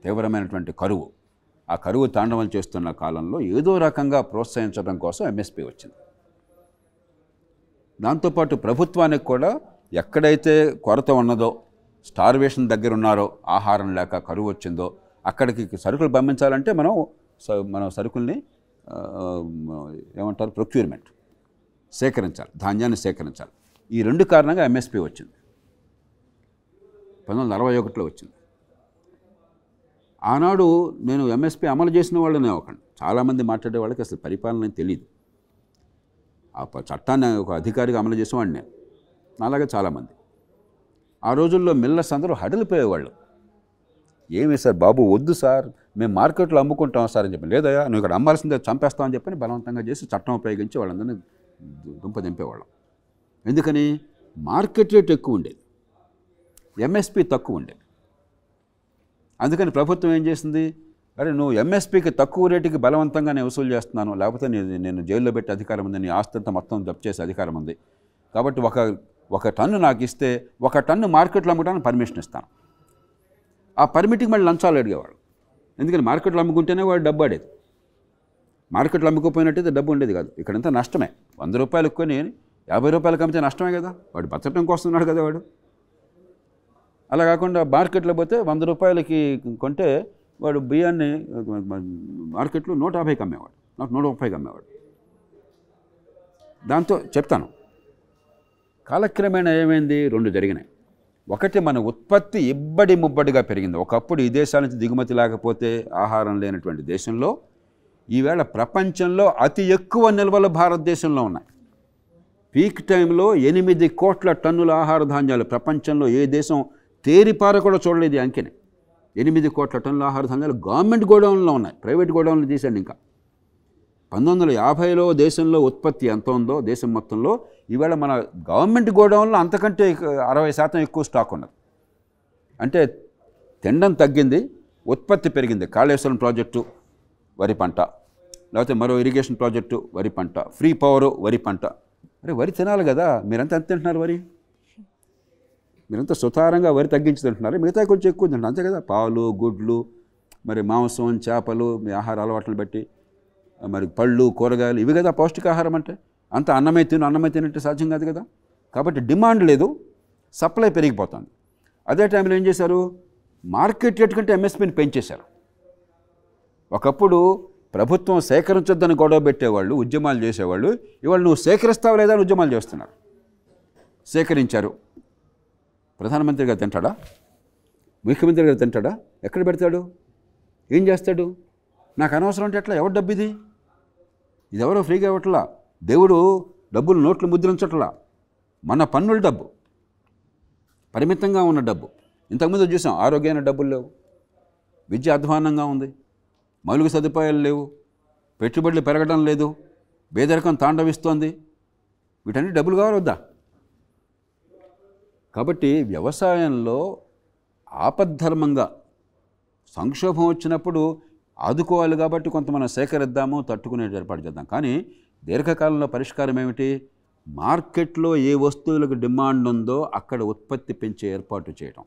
Speaker 3: తీవ్రమైనటువంటి కరువు, ఆ కరువు తాండవం చేస్తున్న కాలంలో ఏదో రకంగా ప్రోత్సహించడం కోసం ఎంఎస్పీ వచ్చింది. దాంతోపాటు ప్రభుత్వానికి కూడా ఎక్కడైతే కొరత ఉన్నదో, స్టార్వేషన్ దగ్గర ఉన్నారో, ఆహారం లేక కరువు వచ్చిందో అక్కడికి సరుకులు పంపించాలంటే మనం సరుకుల్ని ఏమంటారు, ప్రొక్యూర్మెంట్, సేకరించాలి, ధాన్యాన్ని సేకరించాలి. ఈ 2 కారణంగా ఎంఎస్పీ వచ్చింది. 1961లో వచ్చింది. ఆనాడు నేను ఎంఎస్పీ అమలు చేసిన వాళ్ళనే ఒకండి. చాలామంది మాట్లాడే వాళ్ళకి అసలు పరిపాలన తెలియదు. ఆ చట్టాన్ని ఒక అధికారిగా అమలు చేసేవాడిని నేను, అలాగే చాలామంది. ఆ రోజుల్లో మిల్లర్స్ అందరూ హడలిపోయేవాళ్ళు. ఏమి సార్ బాబు, వద్దు సార్, మేము మార్కెట్లో అమ్ముకుంటాం సార్ అని చెప్పి, లేదయ్యా నువ్వు ఇక్కడ అమ్మాల్సిందే, చంపేస్తామని చెప్పని బలవంతంగా చేసి చట్టం ఉపయోగించి వాళ్ళందరినీ దింపేవాళ్ళం. ఎందుకని? మార్కెట్ రేట్ ఎక్కువ ఉండేది, ఎంఎస్పీ తక్కువ ఉండేది. అందుకని ప్రభుత్వం ఏం చేసింది, అరే నువ్వు ఎంఎస్పీకి తక్కువ రేటుకి బలవంతంగా నేను వసూలు చేస్తున్నాను, లేకపోతే నేను జైల్లో పెట్టి అధికారం ఉంది, నీ ఆస్తి అంతా మొత్తం జప్తు చేసే అధికారం ఉంది, కాబట్టి ఒక టన్ను నాకు ఇస్తే 1 టన్ను మార్కెట్లో అమ్ముకోవడానికి పర్మిషన్ ఇస్తాను. ఆ పర్మిట్కి మళ్ళీ లంచాలు అడిగేవాడు. ఎందుకని మార్కెట్లో అమ్ముకుంటేనే వాడు డబ్బు ఆడేది. మార్కెట్లో అమ్ముకోపోయినట్టయితే డబ్బు ఉండేది కాదు. ఇక్కడంతా నష్టమే. 100 రూపాయలకు కొని 50 రూపాయలకు అమ్మితే నష్టమే కదా, వాడు బతకడం కోసం ఉన్నాడు కదా వాడు. అలా కాకుండా మార్కెట్లో పోతే 100 రూపాయలకి కొంటే వాడు బియ్యాన్ని మార్కెట్లో 150కి అమ్మేవాడు, నాకు 130కి అమ్మేవాడు. దాంతో చెప్తాను, కాలక్రమేణా ఏమైంది, 2 జరిగినాయి. ఒకటి, మన ఉత్పత్తి ఇబ్బడి ముబ్బడిగా పెరిగింది. ఒకప్పుడు ఈ దేశాల నుంచి దిగుమతి లేకపోతే ఆహారం లేనటువంటి దేశంలో ఈవేళ ప్రపంచంలో అతి ఎక్కువ నిల్వలు భారతదేశంలో ఉన్నాయి. పీక్ టైంలో 8 కోట్ల టన్నుల ఆహార ధాన్యాలు, ప్రపంచంలో ఏ దేశం తేరిపార కూడా చూడలేదు. అంకెనే 8 కోట్ల టన్నుల ఆహార ధాన్యాలు గవర్నమెంట్ గోడౌన్లో ఉన్నాయి, ప్రైవేట్ గోడౌన్లు తీసేయండి. ఇంకా 1950లో దేశంలో ఉత్పత్తి ఎంత ఉందో దేశం మొత్తంలో ఈవేళ మన గవర్నమెంట్ గోడౌన్లో అంతకంటే 60% ఎక్కువ స్టాక్ ఉన్నది. అంటే తినడం తగ్గింది, ఉత్పత్తి పెరిగింది. కాళేశ్వరం ప్రాజెక్టు వరి పంట, లేకపోతే మరో ఇరిగేషన్ ప్రాజెక్టు వరి పంట, ఫ్రీ పవరు వరి పంట. అరే వరి తినాలి కదా, మీరంతా ఎంత తింటున్నారు వరి? మీరంతా సుతారంగా వరి తగ్గించి తింటున్నారు, మిగతా కొంచెం ఎక్కువ తింటున్నారు అంతే కదా. పాలు, గుడ్లు, మరి మాంసం, చేపలు, మీ ఆహార అలవాట్లను బట్టి, మరి పళ్ళు, కూరగాయలు, ఇవి కదా పౌష్టికాహారం అంటే. అంత అన్నమే తినంటే సాధ్యం కాదు కదా. కాబట్టి డిమాండ్ లేదు, సప్లై పెరిగిపోతుంది. అదే టైంలో ఏం చేశారు, మార్కెట్ రేట్ కంటే ఎంఎస్పీని పెంచేశారు. ఒకప్పుడు ప్రభుత్వం సేకరించొద్దని గొడవ పెట్టేవాళ్ళు, ఉద్యమాలు చేసేవాళ్ళు, ఇవాళ నువ్వు సేకరిస్తావు లేదా అని ఉద్యమాలు చేస్తున్నారు. సేకరించారు. ప్రధానమంత్రి గారు తింటాడా? ముఖ్యమంత్రి గారు తింటాడా? ఎక్కడ పెడతాడు? ఏం చేస్తాడు? నాకు అనవసరం అంటే ఎట్లా? ఎవరు డబ్బు ఇది? ఇది ఎవరో ఫ్రీగా ఇవ్వట్లా. దేవుడు డబ్బులు నోట్లు ముద్రించట్లా. మన పన్నుల డబ్బు, పరిమితంగా ఉన్న డబ్బు. ఇంతకుముందు చూసాం, ఆరోగ్యానికి డబ్బులు లేవు, విద్య అధ్వాన్నంగా ఉంది, మౌలిక సదుపాయాలు లేవు, పెట్టుబడులు పెరగడం లేదు, పేదరికం తాండవిస్తోంది. వీటన్ని డబ్బులు కావాలి వద్దా? కాబట్టి వ్యవసాయంలో ఆపద్ధర్మంగా సంక్షోభం వచ్చినప్పుడు ఆదుకోవాలి కాబట్టి కొంత మనం సేకరిద్దాము, తట్టుకునే ఏర్పాటు చేద్దాం. కానీ దీర్ఘకాలంలో పరిష్కారం ఏమిటి? మార్కెట్లో ఏ వస్తువులకు డిమాండ్ ఉందో అక్కడ ఉత్పత్తి పెంచే ఏర్పాటు చేయటం.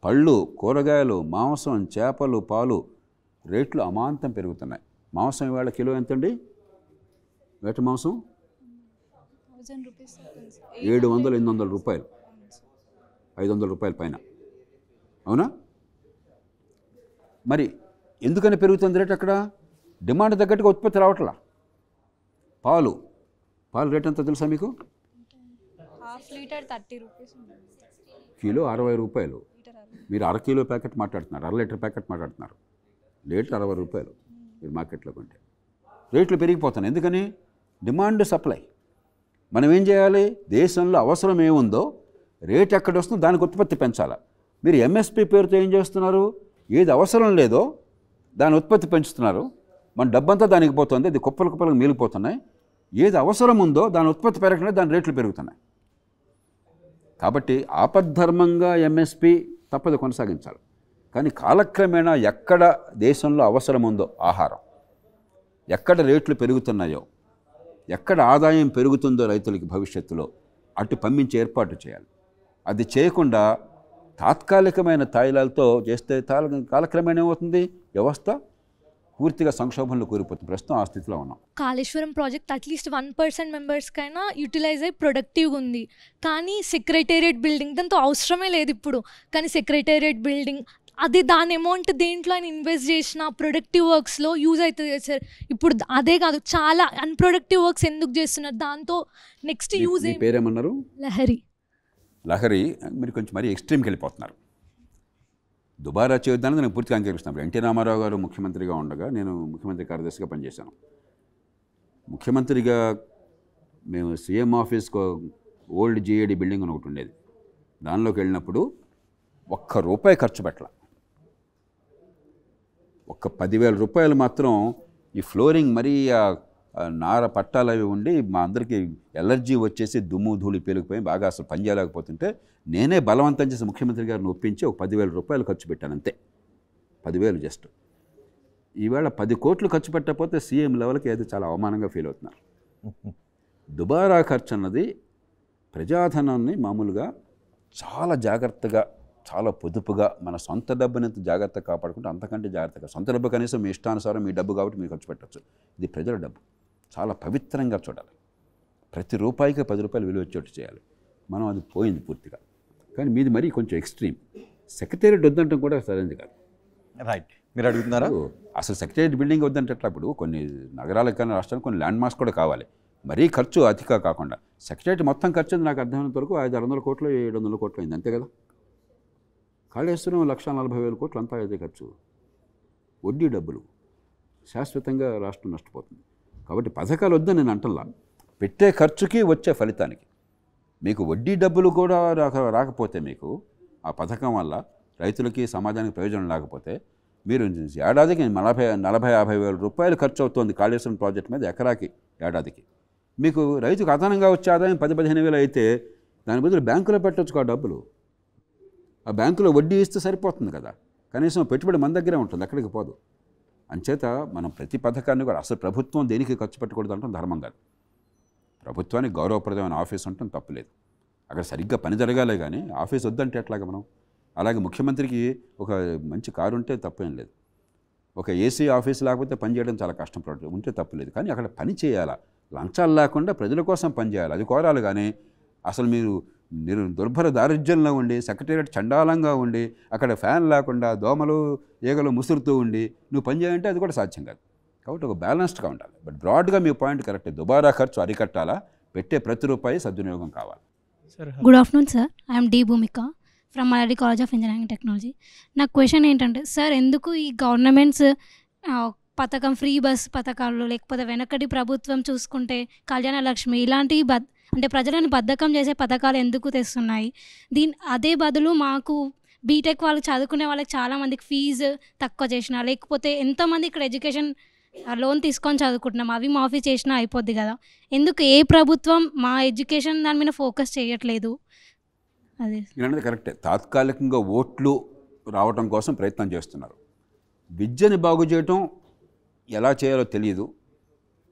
Speaker 3: పళ్ళు, కూరగాయలు, మాంసం, చేపలు, పాలు రేట్లు అమాంతం పెరుగుతున్నాయి. మాంసం ఇవాళ కిలో ఎంతండి? వేట మాంసం 700-800 రూపాయలు, 500 రూపాయల పైన. అవునా? మరి ఎందుకని పెరుగుతుంది రేట్? అక్కడ డిమాండ్ తగ్గట్టుగా ఉత్పత్తి రావట్లా. పాలు రేట్ ఎంత తెలుసా మీకు? కిలో 60 రూపాయలు. మీరు 1/2 కిలో ప్యాకెట్ మాట్లాడుతున్నారు, 1/2 లీటర్ ప్యాకెట్ మాట్లాడుతున్నారు. లీటర్ 60 రూపాయలు మీరు మార్కెట్లో కొంటే. రేట్లు పెరిగిపోతున్నాయి. ఎందుకని? Demand supply. మనం ఏం చేయాలి? దేశంలో అవసరం ఏముందో, రేట్ ఎక్కడ వస్తుందో దానికి ఉత్పత్తి పెంచాలి. మీరు ఎంఎస్పీ పేరుతో ఏం చేస్తున్నారు? ఏది అవసరం లేదో దాని ఉత్పత్తి పెంచుతున్నారు. మన డబ్బంతా దానికి పోతుంది, అది కుప్పలకు మిగిలిపోతున్నాయి. ఏది అవసరం ఉందో దాని ఉత్పత్తి పెరగకుండా దాని రేట్లు పెరుగుతున్నాయి. కాబట్టి ఆపద్ధర్మంగా ఎంఎస్పీ తప్పదు కొనసాగించాలి. కానీ కాలక్రమేణా ఎక్కడ దేశంలో అవసరం ఉందో ఆహారం, ఎక్కడ రేట్లు పెరుగుతున్నాయో, ఎక్కడ ఆదాయం పెరుగుతుందో రైతులకి భవిష్యత్తులో అటు పంపించే ఏర్పాటు చేయాలి. అది చేయకుండా తాత్కాలికమైన తాయిలాలతో చేస్తే కాలక్రమేణా ఏమవుతుంది? వ్యవస్థ పూర్తిగా సంక్షోభంలో కూలిపోతుంది. ప్రస్తుతం ఆ స్థితిలో ఉన్నాం.
Speaker 8: కాళేశ్వరం ప్రాజెక్ట్ అట్లీస్ట్ 1% మెంబర్స్కైనా యూటిలైజ్ అయ్యి ప్రొడక్టివ్గా ఉంది. కానీ సెక్రటేరియట్ బిల్డింగ్ దాంతో అవసరమే లేదు ఇప్పుడు. కానీ సెక్రటేరియట్ బిల్డింగ్ అది దాని అమౌంట్ దేంట్లో ఆయన ఇన్వెస్ట్ చేసిన ప్రొడక్టివ్ వర్క్స్లో యూజ్ అవుతుంది కదా సార్. ఇప్పుడు అదే కాదు, చాలా అన్ప్రొడక్టివ్ వర్క్స్ ఎందుకు చేస్తున్నారు? దాంతో నెక్స్ట్ యూజ్
Speaker 3: పేరేమన్నారు? లహరి. మీరు కొంచెం మరీ ఎక్స్ట్రీమ్కి వెళ్ళిపోతున్నారు. దుబారా చేయొద్దని నేను పూర్తిగా అంగీకరిస్తున్నాను. ఎన్టీ రామారావు గారు ముఖ్యమంత్రిగా ఉండగా నేను ముఖ్యమంత్రి కార్యదర్శిగా పనిచేశాను. ముఖ్యమంత్రిగా మేము సీఎం ఆఫీస్కు ఓల్డ్ జిఏడి బిల్డింగ్ అని ఒకటి ఉండేది. దానిలోకి వెళ్ళినప్పుడు ₹1 ఖర్చు పెట్టాల. 10,000 రూపాయలు మాత్రం ఈ ఫ్లోరింగ్ మరీ నార పట్టాలు అవి ఉండి మా అందరికీ ఎలర్జీ వచ్చేసి దుమ్ము ధూళి పేలిపోయి బాగా అసలు పని చేయలేకపోతుంటే నేనే బలవంతం చేసి ముఖ్యమంత్రి గారిని ఒప్పించి 10,000 రూపాయలు ఖర్చు పెట్టాను అంతే. 10,000 జస్ట్. ఈవేళ 10 కోట్లు ఖర్చు పెట్టకపోతే సీఎం లెవెల్కి ఏదో చాలా అవమానంగా ఫీల్ అవుతున్నారు. దుబారా ఖర్చు అన్నది ప్రజాధనాన్ని మామూలుగా చాలా జాగ్రత్తగా, చాలా పొదుపుగా, మన సొంత డబ్బుని ఎంత జాగ్రత్తగా కాపాడుకుంటే అంతకంటే జాగ్రత్తగా. సొంత డబ్బు కనీసం మీ ఇష్టానుసారం మీ డబ్బు కాబట్టి మీరు ఖర్చు పెట్టచ్చు. ఇది ప్రజల డబ్బు, చాలా పవిత్రంగా చూడాలి. ప్రతి రూపాయికి 10 రూపాయలు విలువ వచ్చేట్టు చేయాలి. మనం అది పోయింది పూర్తిగా. కానీ మీది మరీ కొంచెం ఎక్స్ట్రీమ్. సెక్రటేరియట్ వద్దంటే కూడా సరైనది కాదు.
Speaker 2: రైట్, మీరు అడుగుతున్నారా?
Speaker 3: అసలు సెక్రటేరియట్ బిల్డింగ్ వద్దంటే ఇప్పుడు కొన్ని నగరాలకు కానీ రాష్ట్రానికి కొన్ని ల్యాండ్ మార్క్స్ కూడా కావాలి. మరీ ఖర్చు అతిగా కాకుండా. సెక్రటేరియట్ మొత్తం ఖర్చు నాకు అర్థమైనంత వరకు 500-600 కోట్లు 700 కోట్లు అయింది అంతే కదా. కాళేశ్వరం 1,40,000 కోట్లు అంతా అయితే ఖర్చు. వడ్డీ డబ్బులు శాశ్వతంగా రాష్ట్రం నష్టపోతుంది. కాబట్టి పథకాలు వద్దని నేను అంటల్లా. పెట్టే ఖర్చుకి వచ్చే ఫలితానికి మీకు వడ్డీ డబ్బులు కూడా రాకపోతే మీకు ఆ పథకం వల్ల రైతులకి సమాజానికి ప్రయోజనం లేకపోతే మీరు ఏడాదికి 40-50 వేల రూపాయలు ఖర్చు అవుతుంది కాళేశ్వరం ప్రాజెక్ట్ మీద ఎకరాకి ఏడాదికి. మీకు రైతుకు అదనంగా వచ్చే ఆదాయం 10-15 వేలు అయితే దాని బదులు బ్యాంకులో పెట్టవచ్చు ఆ డబ్బులు. ఆ బ్యాంకులో వడ్డీ ఇస్తే సరిపోతుంది కదా, కనీసం పెట్టుబడి మన దగ్గరే ఉంటుంది, ఎక్కడికి పోదు. అంచేత మనం ప్రతి పథకాన్ని కూడా అసలు ప్రభుత్వం దేనికి ఖర్చు పెట్టకూడదు అంటాం ధర్మం కాదు. ప్రభుత్వానికి గౌరవప్రదమైన ఆఫీస్ ఉండటం తప్పులేదు, అక్కడ సరిగ్గా పని జరగాలే కానీ ఆఫీస్ వద్దంటే ఎట్లాగా మనం. అలాగే ముఖ్యమంత్రికి ఒక మంచి కారు ఉంటే తప్పేం లేదు, ఒక ఏసీ ఆఫీస్ లేకపోతే పని చేయడం చాలా కష్టం ఉంటే తప్పులేదు, కానీ అక్కడ పని చేయాలా, లంచాలు లేకుండా ప్రజల కోసం పని చేయాలి, అది కోరాలి. కానీ అసలు మీరు దుర్భర దారిద్ర్యంలో ఉండి సెక్రటేరియట్ చండాలంగా ఉండి అక్కడ ఫ్యాన్ లేకుండా దోమలు ఈగలు ముసురుతూ ఉండి నువ్వు పని చేయాలంటే అది కూడా సాధ్యం కాదు. కాబట్టి ఒక బ్యాలెన్స్డ్గా ఉండాలి. బట్ బ్రాడ్గా మీ పాయింట్ కరెక్టే, దుబారా ఖర్చు అరికట్టాలా, పెట్టే ప్రతి రూపాయి సద్వినియోగం కావాలి.
Speaker 9: Good afternoon sir, I'm D Bhumika from Malla Reddy college of engineering technology. నా క్వశ్చన్ ఏంటంటే సార్, ఎందుకు ఈ గవర్నమెంట్స్ పథకం ఫ్రీ బస్ పథకాలు లేకపోతే వెనకటి ప్రభుత్వం చూసుకుంటే కళ్యాణ లక్ష్మి ఇలాంటి అంటే ప్రజలను బద్ధకం చేసే పథకాలు ఎందుకు తెస్తున్నాయి? అదే బదులు మాకు బీటెక్ వాళ్ళు చదువుకునే వాళ్ళకి చాలామందికి ఫీజు తక్కువ చేసిన, లేకపోతే ఎంతోమంది ఇక్కడ ఎడ్యుకేషన్ లోన్ తీసుకొని చదువుకుంటున్నాం, అవి మాఫీ చేసినా అయిపోద్ది కదా. ఎందుకు ఏ ప్రభుత్వం మా ఎడ్యుకేషన్ దాని మీద ఫోకస్ చేయట్లేదు? అదే
Speaker 3: ఇలాంటిది కరెక్టే, తాత్కాలికంగా ఓట్లు రావటం కోసం ప్రయత్నం చేస్తున్నారు. విద్యని బాగు చేయటం ఎలా చేయాలో తెలియదు,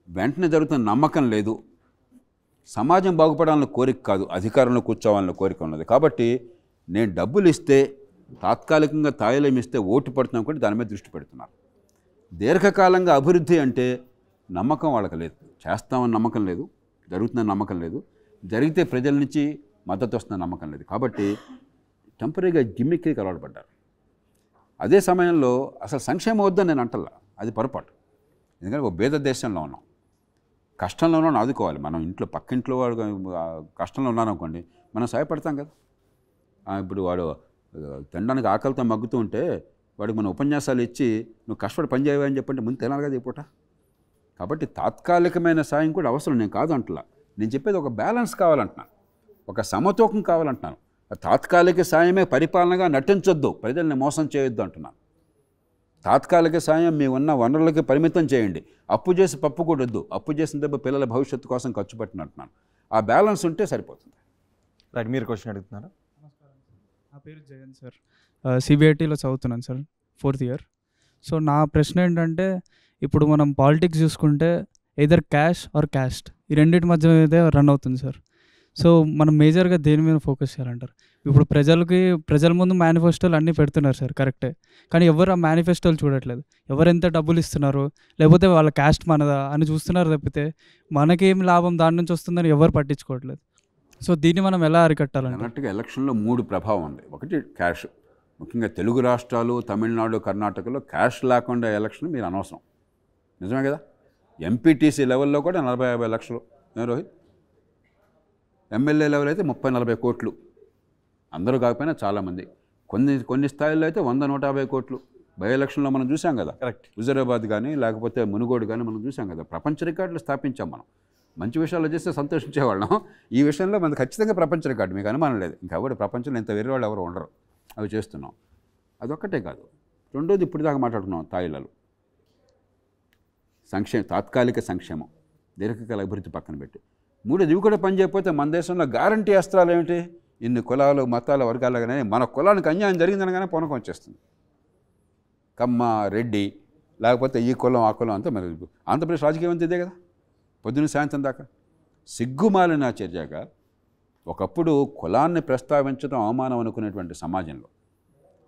Speaker 3: వెంటనే జరుగుతున్న నమ్మకం లేదు, సమాజం బాగుపడాలని కోరిక కాదు, అధికారంలో కూర్చోవాలని కోరిక ఉన్నది. కాబట్టి నేను డబ్బులు ఇస్తే తాత్కాలికంగా తాయిలం ఇస్తే ఓటు పడుతున్నాం కూడా దాని మీద దృష్టి పెడుతున్నారు. దీర్ఘకాలంగా అభివృద్ధి అంటే నమ్మకం వాళ్ళకి లేదు, చేస్తామని నమ్మకం లేదు, జరుగుతుందని నమ్మకం లేదు, జరిగితే ప్రజల నుంచి మద్దతు వస్తున్న నమ్మకం లేదు. కాబట్టి టెంపరీగా గిమ్మిక్కి అలవాటు పడ్డారు. అదే సమయంలో అసలు సంక్షేమం వద్దని నేను అంటల్లా, అది పొరపాటు. ఎందుకంటే ఒక భేద దేశంలో ఉన్నాం, కష్టంలో ఉన్నాను ఆదుకోవాలి. మనం ఇంట్లో పక్కింట్లో వాడు కష్టంలో ఉన్నారనుకోండి, మనం సహాయపడతాం కదా. ఇప్పుడు వాడు తినడానికి ఆకలితో మగ్గుతూ ఉంటే వాడికి మనం ఉపన్యాసాలు ఇచ్చి నువ్వు కష్టపడి పని చేయవా అని చెప్పంటే ముందు తినాలి కదా ఈ పూట. కాబట్టి తాత్కాలికమైన సాయం కూడా అవసరం, నేను కాదు అంటలా. నేను చెప్పేది ఒక బ్యాలెన్స్ కావాలంటున్నాను, ఒక సమతూకం కావాలంటున్నాను. తాత్కాలిక సాయమే పరిపాలనగా నటించొద్దు, ప్రజల్ని మోసం చేయొద్దు అంటున్నాను. తాత్కాలిక సాయం మీ ఉన్న వనరులకి పరిమితం చేయండి, అప్పు చేసి పప్పు కూడా వద్దు, అప్పు చేసిన దెబ్బ పిల్లల భవిష్యత్తు కోసం ఖర్చు పెట్టినట్టున్నాను. ఆ బ్యాలెన్స్ ఉంటే సరిపోతుంది.
Speaker 2: రైట్, మీరు క్వశ్చన్ అడుగుతున్నారా?
Speaker 10: నా పేరు జగన్ సార్, సిబిఐటీలో చదువుతున్నాను సార్, 4th ఇయర్. సో నా ప్రశ్న ఏంటంటే, ఇప్పుడు మనం పాలిటిక్స్ చూసుకుంటే ఎయిదర్ క్యాష్ ఆర్ క్యాస్ట్, ఈ రెండింటి మధ్య అయితే రన్ అవుతుంది సార్. సో మనం మేజర్గా దేని మీద ఫోకస్ చేయాలంటారు? ఇప్పుడు ప్రజల ముందు మేనిఫెస్టోలు అన్నీ పెడుతున్నారు సార్, కరెక్టే, కానీ ఎవరు ఆ మేనిఫెస్టోలు చూడట్లేదు. ఎవరు ఎంత డబ్బులు ఇస్తున్నారు, లేకపోతే వాళ్ళ క్యాస్ట్ మనదా అని చూస్తున్నారు తప్పితే మనకేం లాభం దాని నుంచి వస్తుందని ఎవరు పట్టించుకోవట్లేదు. సో దీన్ని మనం ఎలా అరికట్టాలంటే?
Speaker 3: అన్నట్టుగా ఎలక్షన్లో 3 ప్రభావం ఉంది. ఒకటి క్యాష్, ముఖ్యంగా తెలుగు రాష్ట్రాలు, తమిళనాడు, కర్ణాటకలో క్యాష్ లేకుండా ఎలక్షన్ మీరు అనవసరం, నిజమే కదా. ఎంపీటీసీ లెవెల్లో కూడా 40-50 లక్షలు, రోహిత్. ఎమ్మెల్యే లెవెల్ అయితే 30-40 కోట్లు, అందరూ కాకపోయినా చాలామంది. కొన్ని స్థాయిల్లో అయితే 100-150 కోట్లు. బై ఎలక్షన్లో మనం చూసాం కదా,
Speaker 2: కరెక్ట్.
Speaker 3: హుజూరాబాద్ కానీ లేకపోతే మునుగోడు కానీ మనం చూసాం కదా. ప్రపంచ రికార్డులు స్థాపించాం మనం. మంచి విషయాలు చేస్తే సంతోషించేవాళ్ళం, ఈ విషయంలో మనకు ఖచ్చితంగా ప్రపంచ రికార్డు, మీకు అనుమానం లేదు. ఇంకా ఎవరు ప్రపంచంలో ఇంత వేరే వాళ్ళు ఎవరు ఉండరు, అవి చేస్తున్నాం. అదొక్కటే కాదు, రెండోది ఇప్పుడు దాకా మాట్లాడుకున్నాం, తాయిలాలు తాత్కాలిక సంక్షేమం, దీర్ఘకాల అభివృద్ధి పక్కన పెట్టి. 3 ఇవి కూడా పని చేయకపోతే మన దేశంలో గ్యారంటీ అస్త్రాలు ఏమిటి? ఇన్ని కులాలు, మతాల, వర్గాలుగానే మన కులానికి అన్యాయం జరిగిందనగానే పూనకం వచ్చేస్తుంది. కమ్మ, రెడ్డి, లేకపోతే ఈ కులం ఆ కులం అంతా. మరి ఆంధ్రప్రదేశ్ రాజకీయం అంతా ఇదే కదా, పొద్దున్న సాయంత్రం దాకా. సిగ్గుమాలిన చర్యగా ఒకప్పుడు కులాన్ని ప్రస్తావించడం అవమానం అనుకునేటువంటి సమాజంలో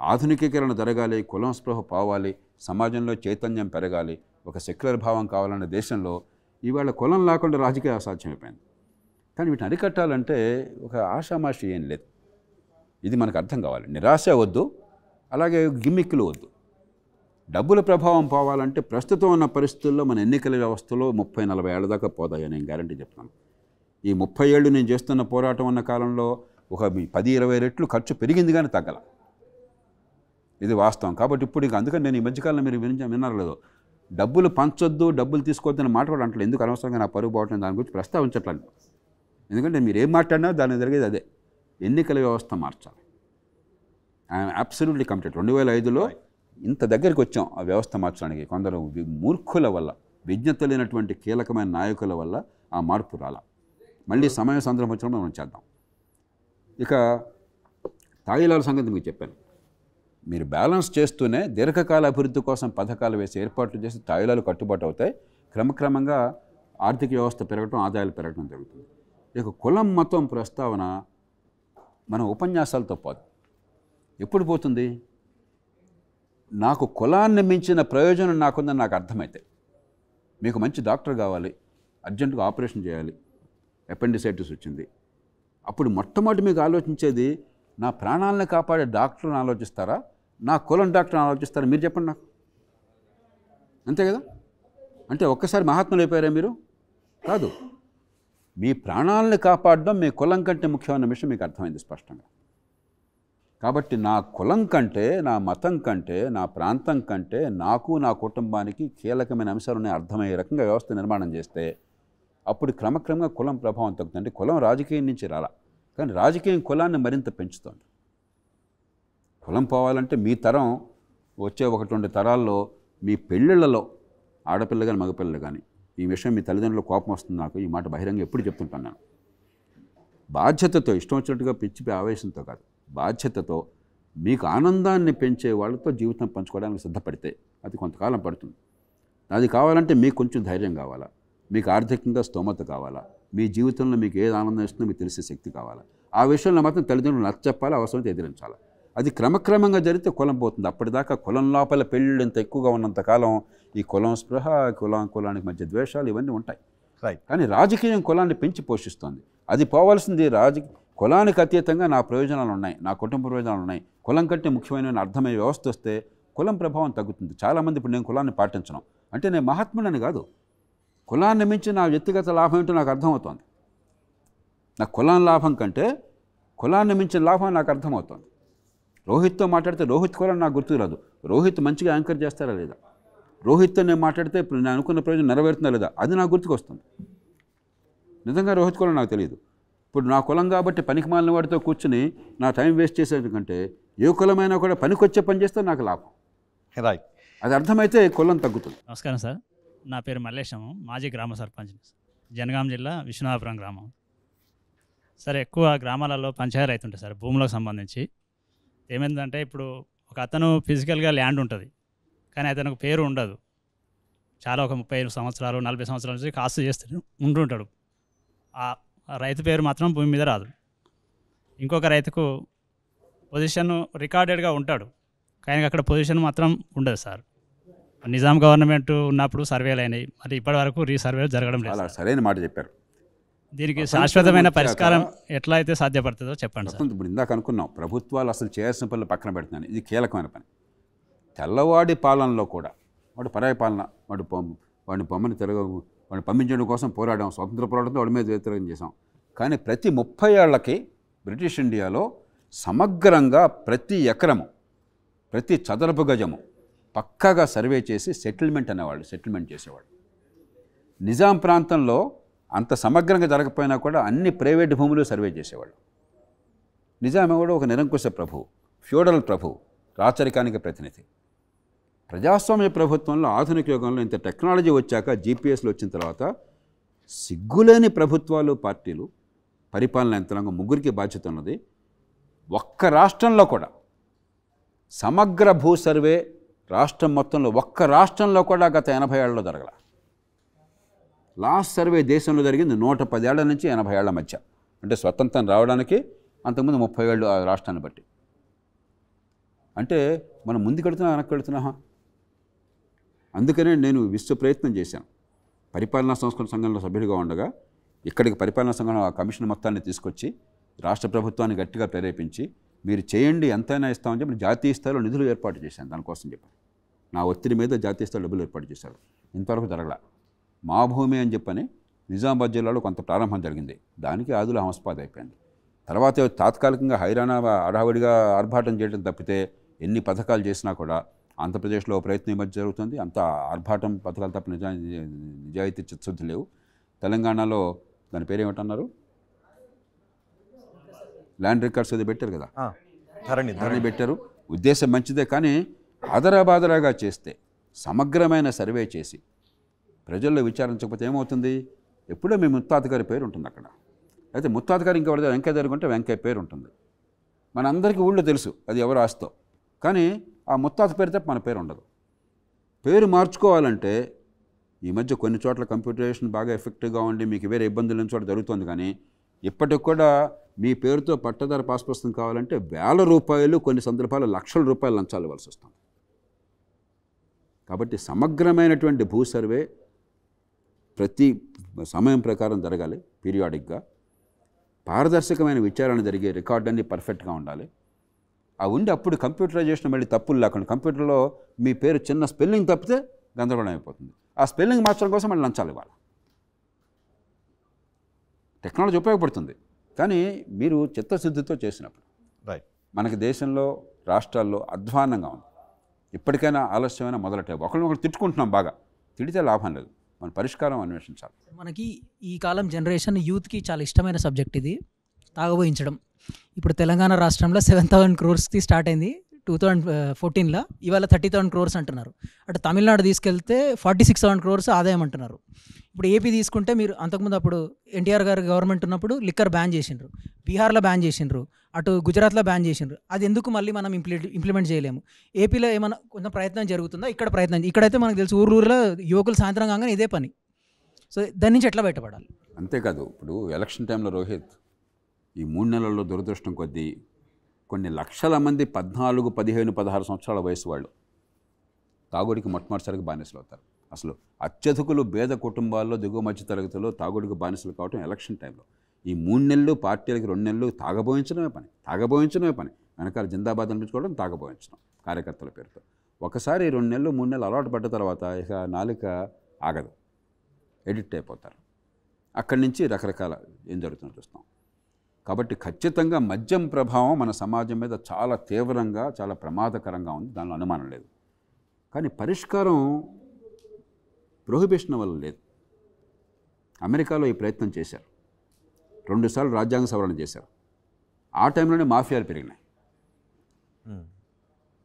Speaker 3: ఆధునికీకరణ జరగాలి, కులం స్పృహ పోవాలి, సమాజంలో చైతన్యం పెరగాలి, ఒక సెక్యులర్ భావం కావాలన్న దేశంలో ఇవాళ కులం లేకుండా రాజకీయ అసాధ్యమైపోయింది. కానీ వీటిని అరికట్టాలంటే ఒక ఆషామాషి ఏం లేదు, ఇది మనకు అర్థం కావాలి. నిరాశ వద్దు, అలాగే గిమ్మిక్కులు వద్దు. డబ్బుల ప్రభావం పోవాలంటే ప్రస్తుతం ఉన్న పరిస్థితుల్లో మన ఎన్నికల వ్యవస్థలో 30-40 ఏళ్ల దాకా పోతాయని నేను గ్యారంటీ చెప్తున్నాను. ఈ 30 ఏళ్ళు నేను చేస్తున్న పోరాటం ఉన్న కాలంలో ఒక 10-20 రెట్లు ఖర్చు పెరిగింది కానీ తగ్గల, ఇది వాస్తవం. కాబట్టి ఇప్పుడు ఇక అందుకని నేను ఈ మధ్యకాలంలో మీరు విన్నారు లేదో, డబ్బులు పంచొద్దు, డబ్బులు తీసుకోవద్దని మాట్లాడట్లేదు. ఎందుకు అనవసరంగా నా పరుగు పోవటం దాని గురించి ప్రస్తావించట్లేదు. ఎందుకంటే మీరు ఏం మాట్లాడినా దాన్ని జరిగేది అదే, ఎన్నికల వ్యవస్థ మార్చాలి. I'm absolutely committed. 2005లో ఇంత దగ్గరికి వచ్చాం ఆ వ్యవస్థ మార్చడానికి. కొందరు మూర్ఖుల వల్ల, విజ్ఞత లేనటువంటి కీలకమైన నాయకుల వల్ల ఆ మార్పు రాల. మళ్ళీ సమయ సందర్భం వచ్చినప్పుడు మనం చేద్దాం. ఇక తాయిలాల సంగతి మీకు చెప్పాను. మీరు బ్యాలెన్స్ చేస్తూనే దీర్ఘకాల అభివృద్ధి కోసం పథకాలు వేసి ఏర్పాట్లు చేసి తాయిలాలు కట్టుబాటు అవుతాయి. క్రమక్రమంగా ఆర్థిక వ్యవస్థ పెరగటం, ఆదాయాలు పెరగటం జరుగుతుంది. ఇక కులం మతం ప్రస్తావన మన ఉపన్యాసాలతో పోదు. ఎప్పుడు పోతుంది? నాకు కులాన్ని మించిన ప్రయోజనం నాకుందని నాకు అర్థమైతే, మీకు మంచి డాక్టర్ కావాలి, అర్జెంటుగా ఆపరేషన్ చేయాలి, అపెండిసైటిస్ వచ్చింది, అప్పుడు మొట్టమొదటి మీకు ఆలోచించేది నా ప్రాణాలను కాపాడే డాక్టర్ని ఆలోచిస్తారా, నా కులం డాక్టర్ని ఆలోచిస్తారా? మీరు చెప్పండి నాకు. అంతే కదా? అంటే ఒక్కసారి మహాత్ములు అయిపోయారా మీరు? కాదు. మీ ప్రాణాలను కాపాడడం మీ కులం కంటే ముఖ్యమైన విషయం మీకు అర్థమైంది స్పష్టంగా. కాబట్టి నా కులం కంటే, నా మతం కంటే, నా ప్రాంతం కంటే నాకు, నా కుటుంబానికి కీలకమైన అంశాలని అర్థమయ్యే రకంగా వ్యవస్థ నిర్మాణం చేస్తే అప్పుడు క్రమక్రమంగా కులం ప్రభావం తగ్గుతుంది. అంటే కులం రాజకీయం నుంచి రాలా, కానీ రాజకీయం కులాన్ని మరింత పెంచుతుంది. కులం పోవాలంటే మీ తరం వచ్చే 1-2 తరాల్లో మీ పెళ్ళిళ్ళలో ఆడపిల్ల కానీ మగపిల్లలు కానీ, ఈ విషయం మీ తల్లిదండ్రులు కోపం వస్తుంది నాకు, ఈ మాట బహిరంగ ఎప్పుడు చెప్తుంటాను నేను. బాధ్యతతో, ఇష్టం వచ్చినట్టుగా పిచ్చి ఆవేశంతో కాదు, బాధ్యతతో మీకు ఆనందాన్ని పెంచే వాళ్ళతో జీవితం పంచుకోవడానికి సిద్ధపడితే అది కొంతకాలం పడుతుంది. అది కావాలంటే మీకు కొంచెం ధైర్యం కావాలా, మీకు ఆర్థికంగా స్తోమత కావాలా, మీ జీవితంలో మీకు ఏది ఆనందం ఇస్తుందో మీకు తెలిసే శక్తి కావాలా. ఆ విషయంలో మాత్రం తల్లిదండ్రులు నచ్చచెప్పాలి, అవసరమైతే ఎదిరించాలి. అది క్రమక్రమంగా జరిగితే కులం పోతుంది. అప్పటిదాకా కులం లోపల పెళ్ళిళ్ళు ఎంత ఎక్కువగా ఉన్నంతకాలం ఈ కులం స్పృహ, కులానికి మధ్య ద్వేషాలు ఇవన్నీ ఉంటాయి. కానీ రాజకీయం కులాన్ని పెంచి పోషిస్తుంది. అది పోవాల్సింది కులానికి అతీతంగా నా ప్రయోజనాలు ఉన్నాయి, నా కుటుంబ ప్రయోజనాలు ఉన్నాయి, కులం కంటే ముఖ్యమైన అర్థమయ్యే వ్యవస్థ వస్తే కులం ప్రభావం తగ్గుతుంది. చాలామంది ఇప్పుడు నేను కులాన్ని పాటించను అంటే నేను మహాత్ముడని కాదు, కులాన్ని మించి నా వ్యక్తిగత లాభం ఏంటో నాకు అర్థమవుతోంది. నా కులం లాభం కంటే కులాన్ని మించిన లాభం నాకు అర్థమవుతోంది. రోహిత్తో మాట్లాడితే రోహిత్ కులం నాకు గుర్తు రాదు, రోహిత్ మంచిగా యాంకర్ చేస్తారా లేదా, రోహిత్తో నేను మాట్లాడితే ఇప్పుడు నేను అనుకున్న ప్రయోజనం నెరవేరుతుందా లేదా, అది నాకు గుర్తుకు వస్తుంది. నిజంగా రోహిత్ కులం నాకు తెలియదు. ఇప్పుడు నా కులం కాబట్టి పనికి మాలిన వాడితో కూర్చుని నా టైం వేస్ట్ చేసేటంటే ఏ కులమైనా కూడా పనికొచ్చే పని చేస్తే నాకు లాభం.
Speaker 2: రైట్,
Speaker 3: అది అర్థమైతే కులం తగ్గుతుంది.
Speaker 11: నమస్కారం సార్, నా పేరు మల్లేశము, మాజీ గ్రామ సర్పంచ్, జనగాం జిల్లా విశ్వనాథపురం గ్రామం. సరే, ఎక్కువ గ్రామాలలో పంచాయతీ రైతుంటాయి సార్ భూములకు సంబంధించి. ఏమైందంటే ఇప్పుడు ఒక అతను ఫిజికల్గా ల్యాండ్ ఉంటుంది కానీ అతనికి పేరు ఉండదు. చాలా ఒక 30 సంవత్సరాలు 40 సంవత్సరాల నుంచి కాస్తు చేస్తూ ఉంటుంటాడు. ఆ రైతు పేరు మాత్రం భూమి మీద రాదు. ఇంకొక రైతుకు పొజిషన్ రికార్డెడ్గా ఉంటాడు కానీ అక్కడ పొజిషన్ మాత్రం ఉండదు సార్. నిజాం గవర్నమెంట్ ఉన్నప్పుడు సర్వేలు అయినాయి, మరి ఇప్పటి వరకు రీసర్వేలు జరగడం లేదు.
Speaker 3: అలా సరైన మాట చెప్పారు.
Speaker 11: దీనికి శాశ్వతమైన పరిష్కారం ఎట్లా అయితే సాధ్యపడుతుందో చెప్పండి సార్.
Speaker 3: ఇప్పుడు ఇందాక అనుకున్నాం ప్రభుత్వాలు అసలు చేయాల్సిన పనులు పక్కన పెడుతున్నాను, ఇది కీలకమైన పని. తెల్లవాడి పాలనలో కూడా వాడు పరాయి పాలన, వాడిని వాడిని పంపించడం కోసం పోరాడాం, స్వతంత్ర పోరాటంతో వాడి మీద వ్యతిరేకం చేసాం. కానీ ప్రతి 30 ఏళ్లకి బ్రిటిష్ ఇండియాలో సమగ్రంగా ప్రతి ఎకరము, ప్రతి చదరపు గజము పక్కాగా సర్వే చేసి సెటిల్మెంట్ చేసేవాడు. నిజాం ప్రాంతంలో అంత సమగ్రంగా జరగకపోయినా కూడా అన్ని ప్రైవేట్ భూములు సర్వే చేసేవాడు. నిజాం కూడా ఒక నిరంకుశ ప్రభువు, ఫ్యూడల్ ప్రభువు, రాచరికానికి ప్రతినిధి. ప్రజాస్వామ్య ప్రభుత్వంలో ఆధునిక యుగంలో ఇంత టెక్నాలజీ వచ్చాక, జీపీఎస్లు వచ్చిన తర్వాత సిగ్గులేని ప్రభుత్వాలు, పార్టీలు, పరిపాలన యంత్రాంగం ముగ్గురికి బాధ్యత ఉన్నది. ఒక్క రాష్ట్రంలో కూడా సమగ్ర భూ సర్వే రాష్ట్రం మొత్తంలో ఒక్క రాష్ట్రంలో కూడా గత 80 ఏళ్లలో జరగల. లాస్ట్ సర్వే దేశంలో జరిగింది 110 ఏళ్ల నుంచి 80 ఏళ్ల మధ్య, అంటే స్వతంత్రం రావడానికి అంతకుముందు 30 ఏళ్ళు ఆ రాష్ట్రాన్ని బట్టి. అంటే మనం ముందుకెడుతున్నా వెనక్కెడుతున్నామా? అందుకనే నేను విశ్వ ప్రయత్నం చేశాను. పరిపాలనా సంస్కరణ సంఘంలో సభ్యుడిగా ఉండగా ఇక్కడికి పరిపాలనా సంఘం ఆ కమిషన్ మొత్తాన్ని తీసుకొచ్చి రాష్ట్ర ప్రభుత్వాన్ని గట్టిగా ప్రేరేపించి మీరు చేయండి ఎంతైనా ఇస్తామని చెప్పి జాతీయ స్థాయిలో నిధులు ఏర్పాటు చేశాను. దానికోసం చెప్పాను, నా ఒత్తిడి మీద జాతీయ స్థాయిలో డబ్బులు ఏర్పాటు చేశారు. ఇంతవరకు జరగల. మా భూమి అని చెప్పని నిజామాబాద్ జిల్లాలో కొంత ప్రారంభం జరిగింది, దానికి ఆదుల హంసపాద అయిపోయింది. తర్వాత తాత్కాలికంగా హైరానా అడావిడిగా ఆర్భాటం చేయడం తప్పితే ఎన్ని పథకాలు చేసినా కూడా ఆంధ్రప్రదేశ్లో ప్రయత్నం ఈ మధ్య జరుగుతుంది. అంత ఆర్భాటం పథకాలు తప్ప నిజాయితీ చిత్తశుద్ధి లేవు. తెలంగాణలో దాని పేరు ఏమిటన్నారు, ల్యాండ్ రికార్డ్స్ అది పెట్టారు కదా, ధరణి పెట్టారు. ఉద్దేశం మంచిదే కానీ ఆదరాబాదరాగా చేస్తే, సమగ్రమైన సర్వే చేసి ప్రజల్లో విచారించకపోతే ఏమవుతుంది? ఎప్పుడో మీ ముత్తాత గారి పేరు ఉంటుంది అక్కడ. అయితే ముత్తాత గారు ఇంకా వెంకయ్య జరుగుంటే వెంకయ్య పేరు ఉంటుంది. మనందరికీ ఊళ్ళో తెలుసు అది ఎవరు ఆస్తో, కానీ ఆ ముత్తాత పేరు తప్ప మన పేరు ఉండదు. పేరు మార్చుకోవాలంటే ఈ మధ్య కొన్ని చోట్ల కంప్యూటరైజేషన్ బాగా ఎఫెక్టివ్గా ఉండి మీకు వేరే ఇబ్బందులు లేని చోట జరుగుతుంది. కానీ ఇప్పటికి కూడా మీ పేరుతో పట్టదారు పాస్ పుస్తకం కావాలంటే వేల రూపాయలు, కొన్ని సందర్భాలు లక్షల రూపాయలు లంచాలు ఇవ్వాల్సి వస్తుంది. కాబట్టి సమగ్రమైనటువంటి భూ సర్వే ప్రతి సమయం ప్రకారం జరగాలి, పీరియాడిక్గా. పారదర్శకమైన విచారణ జరిగే రికార్డ్ అన్నీ పర్ఫెక్ట్గా ఉండాలి. ఆ ఉండి అప్పుడు కంప్యూటరైజేషన్ మళ్ళీ తప్పులు లేకుండా, కంప్యూటర్లో మీ పేరు చిన్న స్పెల్లింగ్ తప్పితే గందరగోళం అయిపోతుంది. ఆ స్పెల్లింగ్ మార్చడం కోసం మళ్ళీ లంచాలు ఇవ్వాలి. టెక్నాలజీ ఉపయోగపడుతుంది, కానీ మీరు చిత్తశుద్ధితో చేసినప్పుడు.
Speaker 2: రైట్.
Speaker 3: మనకి దేశంలో, రాష్ట్రాల్లో అధ్వాన్నంగా ఉంది. ఇప్పటికైనా ఆలస్యమైన మొదలటే. ఒకరినొకరు తిట్టుకుంటున్నాం, బాగా తిడితే లాభం లేదు, మన పరిష్కారం అన్వేషించాలి.
Speaker 6: మనకి ఈ కాలం జనరేషన్ యూత్కి చాలా ఇష్టమైన సబ్జెక్ట్ ఇది, తాగబోయించడం. ఇప్పుడు తెలంగాణ రాష్ట్రంలో 7,000 crores స్టార్ట్ అయింది 2014లో, ఇవాళ 30,000 crores అంటున్నారు. అటు తమిళనాడు తీసుకెళ్తే 46,000 crores ఆదాయం అంటున్నారు. ఇప్పుడు ఏపీ తీసుకుంటే మీరు అంతకుముందు అప్పుడు ఎన్టీఆర్ గారు గవర్నమెంట్ ఉన్నప్పుడు లిక్కర్ బ్యాన్ చేసిండ్రు, బీహార్లో బ్యాన్ చేసిండ్రు, అటు గుజరాత్లో బ్యాన్ చేసిండ్రు. అది ఎందుకు మళ్ళీ మనం ఇంప్లిమెంట్ చేయలేము? ఏపీలో ఏమైనా కొంచెం ప్రయత్నం జరుగుతుందా? ఇక్కడ ప్రయత్నం, ఇక్కడైతే మనకు తెలుసు ఊరూరులో యువకులు సాయంత్రం కాగానే ఇదే పని. సో దాని నుంచి ఎట్లా బయటపడాలి?
Speaker 3: అంతేకాదు, ఇప్పుడు ఎలక్షన్ టైంలో రోహిత్, ఈ 3 నెలల్లో దురదృష్టం కొద్దీ కొన్ని లక్షల మంది 14, 15, 16 సంవత్సరాల వయసు వాళ్ళు తాగుడికి మొట్టమొదటిసారిగా బానిసలు అవుతారు. అసలు అత్యధికులు పేద కుటుంబాల్లో, దిగువ మధ్య తరగతిలో తాగుడికి బానిసలు కావటం ఎలక్షన్ టైంలో. ఈ 3 నెలలు పార్టీలకి 2 నెలలు తాగబోయించడమే పని. వెనకాల జిందాబాద్ అనిపించుకోవడం, తాగబోయించడం కార్యకర్తల పేరుతో. ఒకసారి 2 నెలలు 3 నెలలు అలవాటు పడ్డ తర్వాత ఇక నాలుక ఆగదు, ఎడిక్ట్ అయిపోతారు. అక్కడి నుంచి రకరకాల ఏం జరుగుతుందో చూస్తాం. కాబట్టి ఖచ్చితంగా మద్యం ప్రభావం మన సమాజం మీద చాలా తీవ్రంగా, చాలా ప్రమాదకరంగా ఉంది, దానిలో అనుమానం లేదు. కానీ పరిష్కారం ప్రొహిబిషన్ వల్ల లేదు. అమెరికాలో ఈ ప్రయత్నం చేశారు, 2 సార్లు రాజ్యాంగ సవరణ చేశారు. ఆ టైంలోనే మాఫియాలు పెరిగినాయి.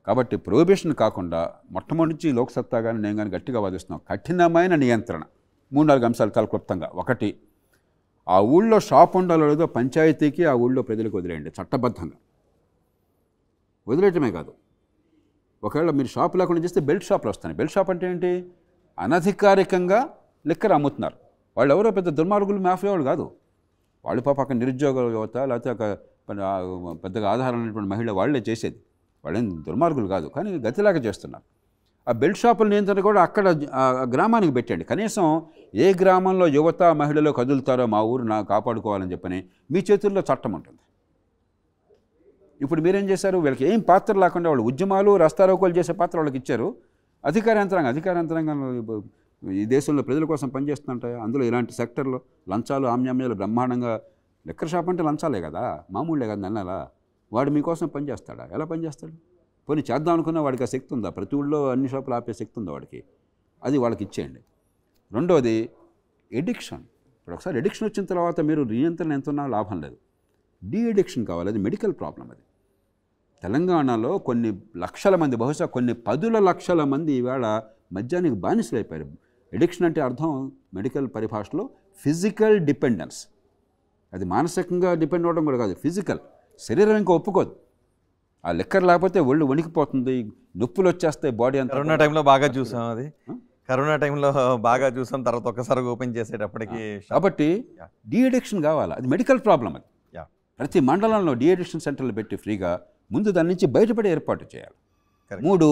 Speaker 3: కాబట్టి ప్రొహిబిషన్ కాకుండా మొట్టమొదటి నుంచి లోక్సత్తా కానీ నేను కానీ గట్టిగా వాదిస్తున్నాం, కఠినమైన నియంత్రణ. 3-4 అంశాలు చాలా క్లుప్తంగా. ఒకటి, ఆ ఊళ్ళో షాప్ ఉండాలో లేదో పంచాయతీకి, ఆ ఊళ్ళో ప్రజలకు వదిలేయండి చట్టబద్ధంగా. వదిలేయటమే కాదు, ఒకవేళ మీరు షాప్ లేకుండా చేస్తే బెల్ట్ షాప్లు వస్తాయి. బెల్ట్ షాప్ అంటే ఏంటి? అనధికారికంగా లిక్కర్ అమ్ముతున్నారు. వాళ్ళు ఎవరో పెద్ద దుర్మార్గులు, మాఫియా వాళ్ళు కాదు. వాళ్ళు పాప అక్కడ నిరుద్యోగ యువత, లేకపోతే ఒక పెద్దగా ఆధారమైనటువంటి మహిళ వాళ్ళే చేసేది. వాళ్ళేం దుర్మార్గులు కాదు, కానీ గతిలాగా చేస్తున్నారు. ఆ బెల్ట్ షాపుల నియంత్రణ కూడా అక్కడ గ్రామానికి పెట్టండి. కనీసం ఏ గ్రామంలో యువత, మహిళలు కదులుతారో మా ఊరు కాపాడుకోవాలని చెప్పని మీ చేతుల్లో చట్టం ఉంటుంది. ఇప్పుడు మీరేం చేశారు? వీళ్ళకి ఏం పాత్ర లేకుండా వాళ్ళు ఉద్యమాలు, రస్తారోకోలు చేసే పాత్ర వాళ్ళకి ఇచ్చారు. అధికార యంత్రాంగం ఈ దేశంలో ప్రజల కోసం పనిచేస్తుంటాయి. అందులో ఇలాంటి సెక్టర్లో లంచాలు, ఆమ్యామ్యాలు బ్రహ్మాండంగా. లిక్కర్ షాప్ అంటే లంచాలే కదా, మామూలే కదా. నెలలా వాడు మీకోసం పనిచేస్తాడా? ఎలా పనిచేస్తాడు? పోనీ చేద్దాం అనుకున్న వాడికి ఆ శక్తి ఉందా? ప్రతి ఊళ్ళో అన్ని షాపులు ఆపే శక్తి ఉందా వాడికి? అది వాళ్ళకి ఇచ్చేయండి. రెండోది ఎడిక్షన్. ఇప్పుడు ఒకసారి ఎడిక్షన్ వచ్చిన తర్వాత మీరు నియంత్రణ ఎంత ఉన్నా లాభం లేదు. డీ ఎడిక్షన్ కావాలి, అది మెడికల్ ప్రాబ్లం. అది తెలంగాణలో కొన్ని లక్షల మంది, బహుశా కొన్ని 10 లక్షల మంది ఈవేళ మద్యానికి బానిసలు అయిపోయారు. ఎడిక్షన్ అంటే అర్థం మెడికల్ పరిభాషలో ఫిజికల్ డిపెండెన్స్. అది మానసికంగా డిపెండ్ అవ్వడం కూడా కాదు, ఫిజికల్. శరీరం ఇంకా ఒప్పుకోదు. ఆ లిక్కర్ లేకపోతే ఒళ్ళు వణికిపోతుంది, నొప్పులు వచ్చేస్తాయి, బాడీ అంతా.
Speaker 2: కరోనా టైంలో బాగా చూసాం, అది కరోనా టైంలో బాగా చూసాం. తర్వాత ఒక్కసారి ఓపెన్ చేసేటప్పటికి. కాబట్టి డీ అడిక్షన్ కావాలి, అది మెడికల్ ప్రాబ్లం. అది ప్రతి మండలంలో డీ అడిక్షన్ సెంటర్లు పెట్టి ఫ్రీగా ముందు దాని నుంచి బయటపడే ఏర్పాటు చేయాలి. 3,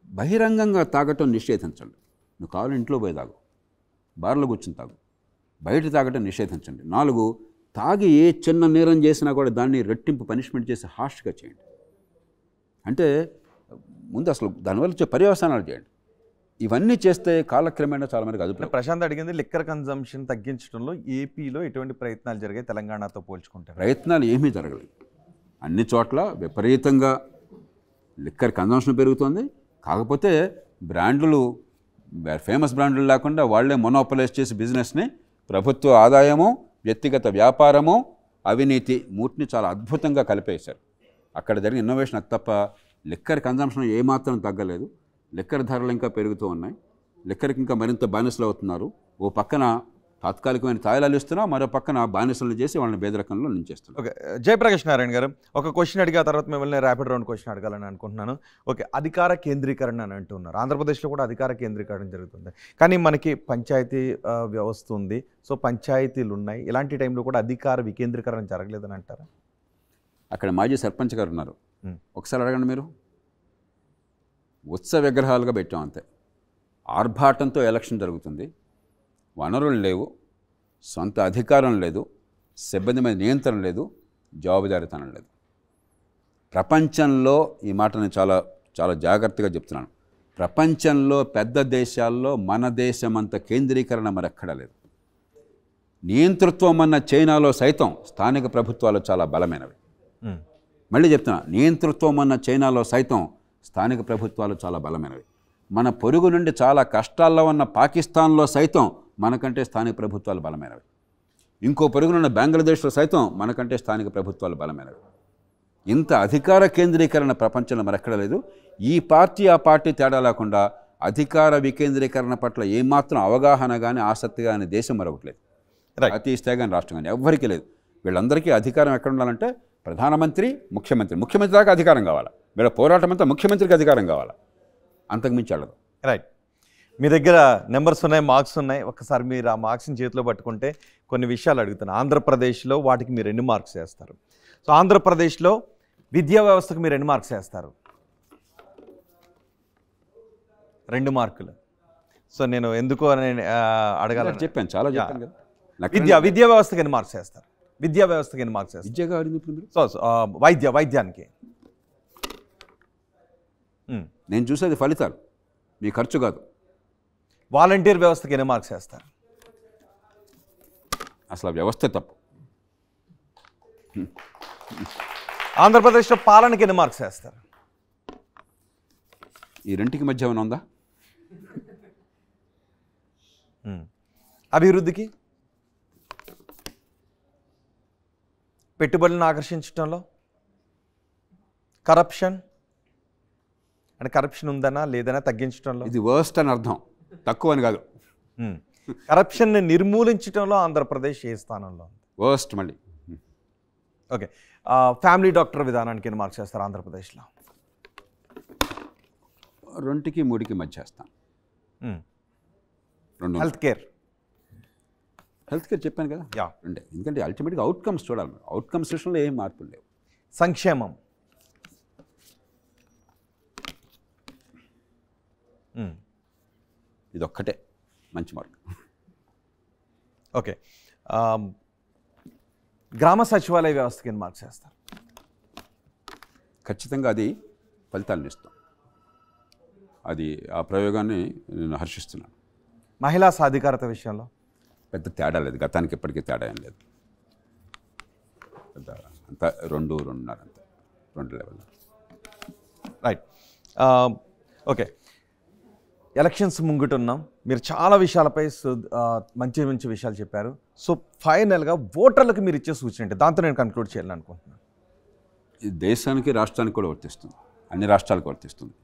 Speaker 2: బహిరంగంగా తాగటం నిషేధించండి. నువ్వు కావాలి ఇంట్లో పోయి తాగు, బార్లో కూర్చుని తాగు, బయట తాగటం నిషేధించండి. 4, తాగి ఏ చిన్న నేరం చేసినా కూడా దాన్ని రెట్టింపు పనిష్మెంట్ చేసి హార్ష్గా చేయండి. అంటే ముందు అసలు దానివల్ల వచ్చే పర్యవసానాలు చేయండి. ఇవన్నీ చేస్తే కాలక్రమేణా చాలా మందికి అదుపు. ప్రశాంత్ అడిగింది లిక్కర్ కన్జంప్షన్ తగ్గించడంలో ఏపీలో ఎటువంటి ప్రయత్నాలు జరిగాయి తెలంగాణతో పోల్చుకుంటే?
Speaker 3: ప్రయత్నాలు ఏమీ జరగలేదు. అన్ని చోట్ల విపరీతంగా లిక్కర్ కన్జంప్షన్ పెరుగుతుంది. కాకపోతే బ్రాండ్లు, ఫేమస్ బ్రాండ్లు లేకుండా వాళ్లే మొనోపలైజ్ చేసి బిజినెస్ని, ప్రభుత్వ ఆదాయము, వ్యక్తిగత వ్యాపారము, అవినీతి 3ని చాలా అద్భుతంగా కలిపేశారు. అక్కడ జరిగిన ఇన్నోవేషన్ అది తప్ప లిక్కర్ కన్జంప్షన్ ఏమాత్రం తగ్గలేదు. లిక్కర్ ధరలు ఇంకా పెరుగుతూ ఉన్నాయి. లిక్కర్కి ఇంకా మరింత బానిసలు అవుతున్నారు. ఓ పక్కన తాత్కాలికమైన తాయిలాలు ఇస్తున్నా, మరో పక్కన బానిసలను చేసి వాళ్ళని పేదరికంలో నుంచేస్తున్నారు.
Speaker 2: ఓకే, జయప్రకాష్ నారాయణ గారు ఒక క్వశ్చన్ అడిగా తర్వాత మిమ్మల్ని ర్యాపిడ్ రౌండ్ క్వశ్చన్ అడగాలని అనుకుంటున్నాను. ఓకే, అధికార కేంద్రీకరణ అని అంటున్నారు. ఆంధ్రప్రదేశ్లో కూడా అధికార కేంద్రీకరణ జరుగుతుంది, కానీ మనకి పంచాయతీ వ్యవస్థ ఉంది. సో పంచాయతీలు ఉన్నాయి. ఇలాంటి టైంలో కూడా అధికార వికేంద్రీకరణ జరగలేదని అంటారా?
Speaker 3: అక్కడ మాజీ సర్పంచ్ గారు ఉన్నారు, ఒకసారి అడగండి మీరు. ఉత్సవ విగ్రహాలుగా పెట్టాం అంతే. ఆర్భాటంతో ఎలక్షన్ జరుగుతుంది. వనరులు లేవు, సొంత అధికారం లేదు, సిబ్బంది మీద నియంత్రణ లేదు, జవాబుదారీతనం లేదు. ప్రపంచంలో ఈ మాట నేను చాలా చాలా జాగ్రత్తగా చెప్తున్నాను. ప్రపంచంలో పెద్ద దేశాల్లో మన దేశం అంత కేంద్రీకరణ మరెక్కడా లేదు. నియంతృత్వం అన్న చైనాలో సైతం స్థానిక ప్రభుత్వాలు చాలా బలమైనవి. మళ్ళీ చెప్తున్నా, నియంతృత్వం అన్న చైనాలో సైతం స్థానిక ప్రభుత్వాలు చాలా బలమైనవి. మన పొరుగు నుండి చాలా కష్టాల్లో ఉన్న పాకిస్తాన్లో సైతం మనకంటే స్థానిక ప్రభుత్వాలు బలమైనవి. ఇంకో పొరుగునున్న బంగ్లాదేశ్లో సైతం మనకంటే స్థానిక ప్రభుత్వాలు బలమైనవి. ఇంత అధికార కేంద్రీకరణ ప్రపంచంలో మరెక్కడ లేదు. ఈ పార్టీ ఆ పార్టీ తేడా లేకుండా అధికార వికేంద్రీకరణ పట్ల ఏమాత్రం అవగాహన కానీ ఆసక్తి కానీ దేశం మరొకటి లేదు. జాతీయ స్థాయి కానీ రాష్ట్రం కానీ ఎవ్వరికీ లేదు. వీళ్ళందరికీ అధికారం ఎక్కడ ఉండాలంటే ప్రధానమంత్రి, ముఖ్యమంత్రి దాకా అధికారం కావాలి. వీళ్ళ పోరాటం అంతా ముఖ్యమంత్రికి అధికారం కావాలి, అంతకుమించి వెళ్ళదు.
Speaker 2: రైట్, మీ దగ్గర నెంబర్స్ ఉన్నాయి, మార్క్స్ ఉన్నాయి. ఒకసారి మీరు ఆ మార్క్స్ని చేతిలో పట్టుకుంటే కొన్ని విషయాలు అడుగుతాను. ఆంధ్రప్రదేశ్లో వాటికి మీరు ఎన్ని మార్క్స్ వేస్తారు? సో ఆంధ్రప్రదేశ్లో విద్యా వ్యవస్థకు మీరు ఎన్ని మార్క్స్ వేస్తారు? 2 మార్కులు. సో నేను ఎందుకో నేను అడగాలని
Speaker 3: చెప్పాను, చాలా చెప్పాను కదా.
Speaker 2: విద్యా వ్యవస్థకి ఎన్ని మార్క్స్ వేస్తారు? విద్యా వ్యవస్థకి ఎన్ని మార్క్స్ వేస్తారు?
Speaker 3: విద్యగా అడిగింది ఇప్పుడు.
Speaker 2: సో వైద్యానికి
Speaker 3: నేను చూసేది ఫలితాలు, మీ ఖర్చు కాదు.
Speaker 2: వాలంటీర్ వ్యవస్థకి ఎన్ని మార్క్స్ వేస్తారు?
Speaker 3: అసలు వ్యవస్థ తప్పు.
Speaker 2: ఆంధ్రప్రదేశ్లో పాలనకి ఎన్ని మార్క్స్ వేస్తారు?
Speaker 3: ఈ రెంటికి మధ్య ఏమైనా ఉందా?
Speaker 2: అభివృద్ధికి, పెట్టుబడులను ఆకర్షించడంలో, కరప్షన్ అంటే కరప్షన్ ఉందనా లేదనా తగ్గించడంలో.
Speaker 3: ఇది వర్స్ట్ అని అర్థం, తక్కువ అని కాదు.
Speaker 2: కరప్షన్ని నిర్మూలించడంలో ఆంధ్రప్రదేశ్ ఏ స్థానంలో ఉంది?
Speaker 3: వర్స్ట్. మళ్ళీ
Speaker 2: ఓకే, ఫ్యామిలీ డాక్టర్ విధానానికి ఎన్ని మార్క్స్ వేస్తారు ఆంధ్రప్రదేశ్లో?
Speaker 3: 2కి 3కి మధ్య వేస్తాను.
Speaker 2: హెల్త్ కేర్
Speaker 3: చెప్పాను కదా. అంటే ఎందుకంటే అల్టిమేట్గా అవుట్కమ్స్ చూడాలి. అవుట్కమ్స్ విషయంలో ఏం మార్పులు లేవు.
Speaker 2: సంక్షేమం
Speaker 3: ఇదొక్కటే మంచి మార్క్.
Speaker 2: ఓకే, గ్రామ సచివాలయ వ్యవస్థకి ఎన్ని మార్క్స్ వేస్తారు?
Speaker 3: ఖచ్చితంగా అది ఫలితాలను ఇస్తాం. అది ఆ ప్రయోగాన్ని నేను హర్షిస్తున్నాను.
Speaker 2: మహిళా సాధికారత విషయంలో
Speaker 3: పెద్ద తేడా లేదు, గతానికి ఇప్పటికీ తేడా ఏం లేదు. పెద్ద అంతా 2.5 అంతే, 2 లెవెల్.
Speaker 2: Right, okay. ఎలక్షన్స్ ముంగిటున్నాం, మీరు చాలా విషయాలపై మంచి మంచి విషయాలు చెప్పారు. సో ఫైనల్గా ఓటర్లకు మీరు ఇచ్చే సూచన ఏంటి? దాంతో నేను కన్క్లూడ్ చేయాలని అనుకుంటున్నాను.
Speaker 3: ఇది దేశానికి రాష్ట్రానికి కూడా వర్తిస్తుంది, అన్ని రాష్ట్రాలకు వర్తిస్తుంది.